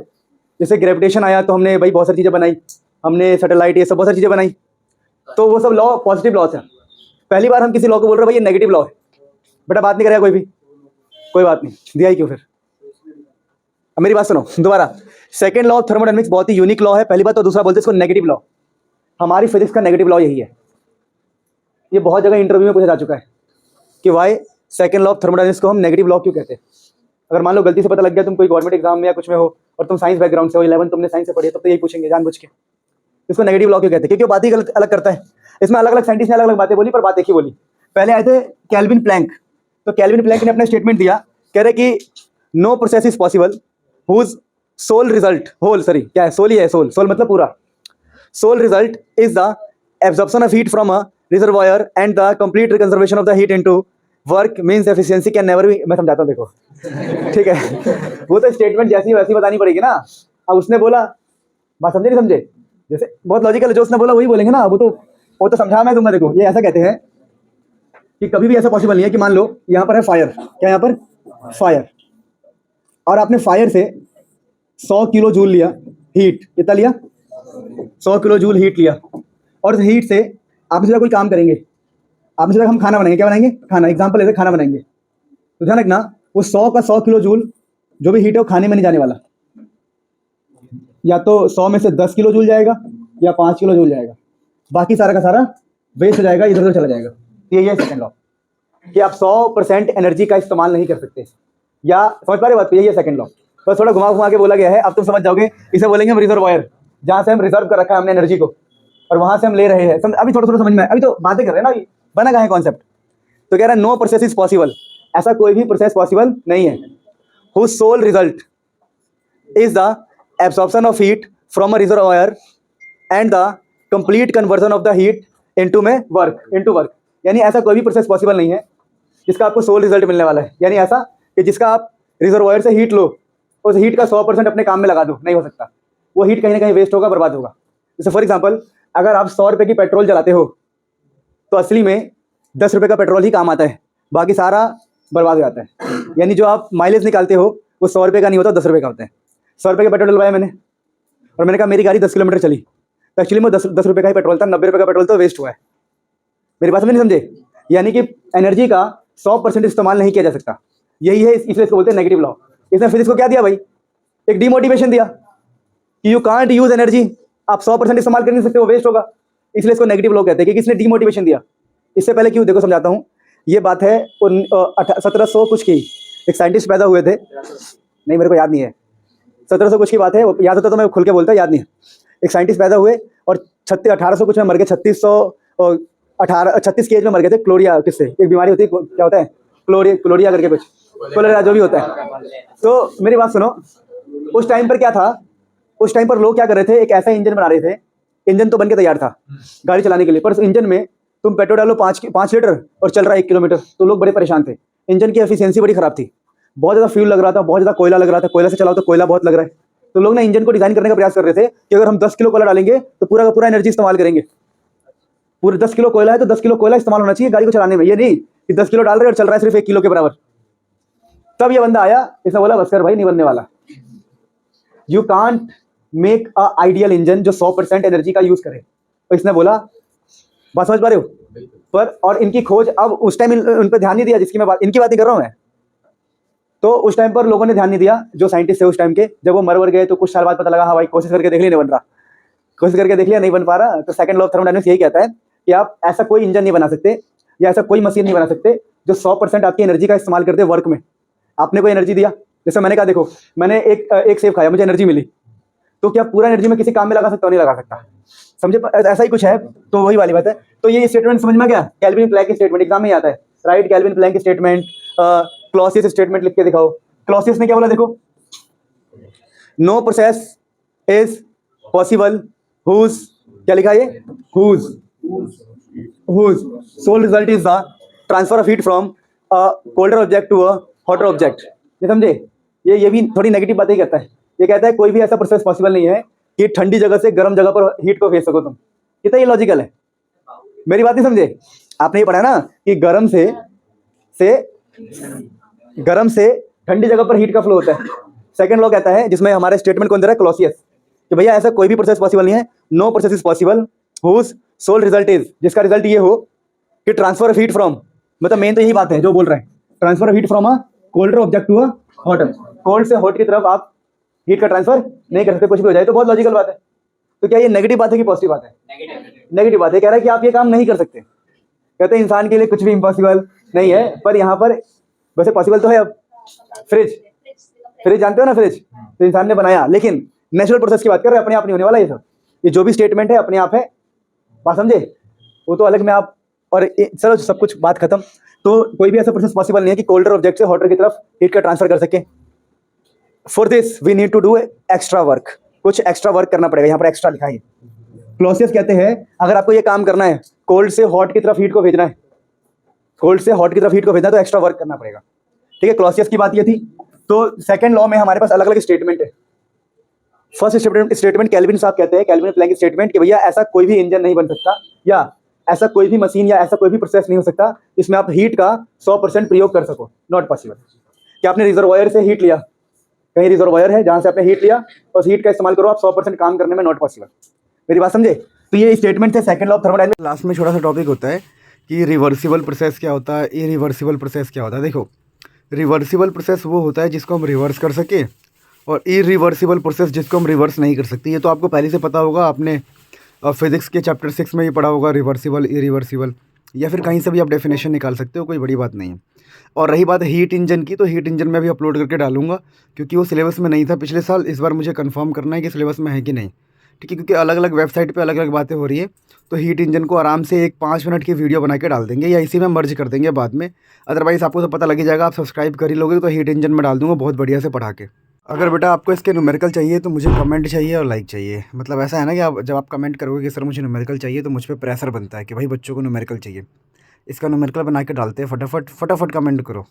जैसे ग्रेविटेशन आया तो हमने भाई बहुत सारी चीज़ें बनाई, हमने सैटेलाइट, ये सब बहुत सारी चीज़ें बनाई, तो वो सब लॉ पॉजिटिव लॉ है। पहली बार हम किसी लॉ को बोल रहे हैं भाई ये नेगेटिव लॉ है, बेटा बात नहीं करेगा कोई भी, कोई बात नहीं, दिया ही क्यों फिर। अब मेरी बात सुनो दोबारा। सेकंड लॉ ऑफ थर्मोडायनेमिक्स बहुत ही यूनिक लॉ है, पहली बात। तो दूसरा बोलते हैं इसको नेगेटिव लॉ। हमारी फिजिक्स का नेगेटिव लॉ यही है। ये बहुत जगह इंटरव्यू में पूछा जा चुका है कि why second law of thermodynamics को हम नेगेटिव लॉ क्यों कहते हैं। अगर मान लो गलती से पता लग गया तुम कोई गवर्नमेंट एग्जाम में या कुछ में हो और तुम साइंस बैकग्राउंड से हो, 11 तुमने साइंस से पढ़ी है, तब तो यही पूछेंगे जानबूझ के इसको नेगेटिव लॉ क्यों कहते हैं, क्योंकि वो बात ही गलत अलग करता है। इसमें अलग अलग साइंटिस्ट ने अलग अलग बातें बोली, पर बात एक ही बोली। पहले आए थे कैल्विन प्लैंक, तो कैल्विन प्लैंक ने अपना स्टेटमेंट दिया, कह रहे कि no process is possible whose sole result whole sorry क्या है, सोल ही है, सोल सोल मतलब पूरा, sole result is the absorption of heat from a reservoir and the complete reconservation of the heat into work means efficiency can never be. मैं समझाता हूँ देखो, ठीक है। वो तो स्टेटमेंट जैसी वैसी बतानी पड़ेगी ना। अब उसने बोला, बात समझे नहीं समझे? जैसे बहुत लॉजिकल है, जो उसने बोला वही बोलेंगे ना। वो तो समझा मैं दूंगा। देखो ये ऐसा कहते हैं कि कभी भी ऐसा पॉसिबल नहीं है कि मान लो यहाँ पर है फायर, क्या यहाँ पर फायर, और आपने फायर से 100 किलो जूल लिया हीट, कितना लिया? 100 किलो जूल हीट लिया, और उस हीट से आपने सोचा कोई काम करेंगे, आपने सोचा हम खाना बनाएंगे। क्या बनाएंगे? खाना। एग्जाम्पल लेते खाना बनाएंगे, तो ध्यान रखना वो 100 का 100 किलो जूल जो भी हीट है वो खाने में नहीं जाने वाला। या तो 100 में से 10 किलो जूल जाएगा या 5 किलो जूल जाएगा, बाकी सारा का सारा वेस्ट हो जाएगा, इधर उधर चला जाएगा। ये है सेकंड लॉ कि आप 100% एनर्जी का इस्तेमाल नहीं कर सकते, या समझ पा रहे बात? यही है सेकंड लॉ। बस थोड़ा घुमा घुमा के बोला गया है, अब तुम समझ जाओगे। इसे बोलेंगे हम रिजर्वायर, जहाँ से हम रिजर्व कर रखा है हमने एनर्जी को, और वहां से हम ले रहे हैं। अभी थोड़ा थोड़ा समझ में, अभी तो बातें कर रहे हैं ना, अभी बना कहाँ है कॉन्सेप्ट। तो कह रहा है नो प्रोसेस इज पॉसिबल, ऐसा कोई भी प्रोसेस पॉसिबल नहीं है। Whose sole result is the absorption of heat from a reservoir and the complete conversion of the heat into work. यानी ऐसा कोई भी प्रोसेस पॉसिबल नहीं है जिसका आपको सोल रिजल्ट मिलने वाला है। यानी ऐसा कि जिसका आप रिजर्वायर से हीट लो, उस हीट का 100% अपने काम में लगा दो, नहीं हो सकता। वो हीट कहीं ना कहीं वेस्ट होगा, बर्बाद होगा। जैसे फॉर एग्जाम्पल, अगर आप 100 रुपये की पेट्रोल जलाते हो तो असली में 10 रुपये का पेट्रोल ही काम आता है, बाकी सारा बर्बाद हो जाता है। यानी जो आप माइलेज निकालते हो वो 100 रुपये का नहीं होता, 10 रुपये का होता है। 100 रुपये का पेट्रोल डलवाया मैंने, और मैंने कहा मेरी गाड़ी 10 किलोमीटर चली, तो एक्चुअली में 10 रुपये का ही पेट्रोल था, 90 रुपये का पेट्रोल तो वेस्ट हुआ है। मेरी बात समझ नहीं समझे? यानी कि एनर्जी का 100% इस्तेमाल नहीं किया जा सकता। यही है, इसलिए इसको बोलते हैं नेगेटिव लॉ। इसने फिजिक्स को क्या दिया भाई? एक डिमोटिवेशन दिया कि यू कांट यूज एनर्जी, आप 100% इस्तेमाल कर नहीं सकते, वो वेस्ट होगा। इसलिए इसको नेगेटिव लॉ कहते हैं, कि इसने डिमोटिवेशन दिया। इससे पहले क्यों, देखो समझाता हूँ। ये बात है 1700 कुछ की, एक साइंटिस्ट पैदा हुए थे, नहीं मेरे को याद नहीं है, 1700 कुछ की बात है, याद होता तो मैं खुल के बोलता, याद नहीं है। एक साइंटिस्ट पैदा हुए और 1800 कुछ में मर गए, 36 की एज में मर गए थे। क्लोरिया, किससे? एक बीमारी होती है, क्या होता है? क्लोरिया करके कुछ, कोलेरा जो भी होता है। तो मेरी बात सुनो, उस टाइम पर क्या था, उस टाइम पर लोग क्या कर रहे थे, एक ऐसा इंजन बना रहे थे। इंजन तो बन के तैयार था गाड़ी चलाने के लिए, पर उस इंजन में तुम पेट्रोल डालो 5 लीटर और चल रहा है 1 किलोमीटर, तो लोग बड़े परेशान थे। इंजन की एफिशिएंसी बड़ी खराब थी, बहुत ज़्यादा फ्यूल लग रहा था, बहुत ज़्यादा कोयला लग रहा था, कोयला से चलाओ तो कोयला बहुत लग रहा है। तो लोग ना इंजन को डिजाइन करने का प्रयास कर रहे थे कि अगर हम 10 किलो कोयला डालेंगे तो पूरा का पूरा एनर्जी इस्तेमाल करेंगे। पूरे 10 किलो कोयला है तो 10 किलो कोयला इस्तेमाल होना चाहिए गाड़ी को चलाने में, ये नहीं कि 10 किलो डाल रहे और चल रहा है सिर्फ 1 किलो के बराबर। तब ये बंदा आया, इसने बोला बस कर भाई, नहीं बनने वाला। You can't make a ideal engine जो 100% एनर्जी का यूज करे। तो इसने बोला, बात समझ पा रहे हो? पर और इनकी खोज, अब उस टाइम उन पर ध्यान नहीं दिया, जिसकी मैं बात, इनकी बात ही कर रहा हूं मैं। तो उस टाइम पर लोगों ने ध्यान नहीं दिया, जो साइंटिस्ट थे उस टाइम के। जब वो मर गए तो कुछ साल बाद पता लगा, हाँ भाई कोशिश करके देख लिया, नहीं बन रहा, कोशिश करके देख लिया, नहीं बन पा रहा। तो सेकंड लॉ ऑफ थर्मोडायनामिक्स यही कहता है कि आप ऐसा कोई इंजन नहीं बना सकते या ऐसा कोई मशीन नहीं बना सकते जो 100% आपकी एनर्जी का इस्तेमाल करते वर्क में। आपने कोई एनर्जी दिया, जैसे मैंने कहा देखो, मैंने एक सेब खाया, मुझे एनर्जी मिली, तो क्या पूरा एनर्जी में किसी काम में लगा सकता हूँ? नहीं लगा सकता, समझे? ऐसा ही कुछ है, तो वही वाली बात है। तो ये स्टेटमेंट समझ में गया? कैल्विन प्लैंक की स्टेटमेंट एग्जाम में आता है, राइट? कैल्विन प्लैंक की स्टेटमेंट, क्लॉसियस स्टेटमेंट लिख के दिखाओ। क्लॉसियस ने क्या बोला देखो, no process is possible whose, क्या लिखा है ये? Whose sole result is the transfer of heat from a colder object to a hotter object. ये समझे? ये भी थोड़ी नेगेटिव बातें ही कहता है। ये कहता है कोई भी ऐसा प्रोसेस पॉसिबल नहीं है कि ठंडी जगह से गर्म जगह पर हीट को भेज सको तुम। कितना ये लॉजिकल है, मेरी बात नहीं समझे? आपने ये पढ़ा है ना कि गर्म से ठंडी जगह पर हीट का फ्लो होता है। सेकंड लॉ कहता है, जिसमें हमारे स्टेटमेंट कौन दे रहा है, क्लॉसियस, कि भैया ऐसा कोई भी प्रोसेस पॉसिबल नहीं है, no process is possible whose sole result is, जिसका रिजल्ट ये हो कि ट्रांसफर ऑफ हीट फ्रॉम, मतलब मेन तो यही बात है जो बोल रहा है, transfer of heat from a colder object to a hotter. Cold से हॉट की तरफ आप हीट का ट्रांसफर नहीं कर सकते, कुछ भी हो जाए। तो बहुत लॉजिकल बात है। तो क्या ये नेगेटिव बात है कि पॉजिटिव बात है? नेगेटिव बात है। कह रहा है कि आप ये काम नहीं कर सकते। कहते हैं इंसान के लिए कुछ भी इम्पॉसिबल नहीं है, पर यहाँ पर वैसे पॉसिबल तो है। अब फ्रिज जानते हो ना, फ्रिज तो इंसान ने बनाया, लेकिन नेचुरल प्रोसेस की बात कर रहे हैं, अपने आप नहीं होने वाला ये सब। ये जो भी स्टेटमेंट है अपने आप है, बात समझे? वो तो अलग में आप, और चलो सब कुछ बात खत्म। तो कोई भी ऐसा प्रोसेस पॉसिबल नहीं है कि कोल्डर ऑब्जेक्ट से हॉटर की तरफ हीट का ट्रांसफर कर सके। For this we need to do extra work, कुछ एक्स्ट्रा वर्क करना पड़ेगा। यहाँ पर एक्स्ट्रा लिखा है। क्लॉसियस कहते हैं अगर आपको ये काम करना है, कोल्ड से हॉट की तरफ हीट को भेजना है, कोल्ड से हॉट की तरफ हीट को भेजना है, तो एक्स्ट्रा वर्क करना पड़ेगा। ठीक है, क्लॉसियस की बात ये थी। तो सेकंड लॉ में हमारे पास अलग अलग स्टेटमेंट है। फर्स्ट स्टेटमेंट केल्विन साहब कहते हैं, केल्विन प्लैंक स्टेटमेंट, कि भैया ऐसा कोई भी इंजन नहीं बन सकता, या ऐसा कोई भी मशीन या ऐसा कोई भी प्रोसेस नहीं हो सकता जिसमें आप हीट का 100% प्रयोग कर सको। Not possible. कि आपने रिजर्वायर से हीट लिया, कहीं रिजर्वायर है जहां से आपने हीट लिया, और हीट का इस्तेमाल करो आप 100% काम करने में, नॉट पॉसिबल। मेरी बात समझे? तो ये स्टेटमेंट है second law of thermodynamics. Last में छोटा सा टॉपिक होता है कि रिवर्सिबल प्रोसेस क्या होता है, इरिवर्सिबल प्रोसेस क्या होता है। देखो, रिवर्सिबल प्रोसेस वो होता है जिसको हम रिवर्स कर सके, और इरिवर्सिबल प्रोसेस जिसको हम रिवर्स नहीं कर सकते। ये तो आपको पहले से पता होगा, आपने फिजिक्स के चैप्टर 6 में ये पढ़ा होगा, रिवर्सिबल, इरिवर्सिबल, या फिर कहीं से भी आप डेफिनेशन निकाल सकते हो, कोई बड़ी बात नहीं है। और रही बात हीट इंजन की, तो हीट इंजन में भी अपलोड करके डालूंगा, क्योंकि वो सिलेबस में नहीं था पिछले साल। इस बार मुझे कंफर्म करना है कि सिलेबस में है कि नहीं। ठीक है, क्योंकि अलग अलग वेबसाइट पे अलग अलग बातें हो रही है। तो हीट इंजन को आराम से एक 5 मिनट की वीडियो बना के डाल देंगे, या इसी में मर्ज कर देंगे बाद में। अदरवाइज़ आपको तो पता लग ही जाएगा, आप सब्सक्राइब कर ही लोगे, तो हीट इंजन में डाल दूंगा बहुत बढ़िया से पढ़ा के। अगर बेटा आपको इसके न्यूमेरिकल चाहिए तो मुझे कमेंट चाहिए और लाइक चाहिए। मतलब ऐसा है ना कि आप जब आप कमेंट करोगे कि सर मुझे न्यूमेरिकल चाहिए, तो मुझ पर प्रेशर बनता है कि भाई बच्चों को न्यूमेरिकल चाहिए। इसका न्यूमेरिकल बना के डालते हैं, फटाफट कमेंट करो।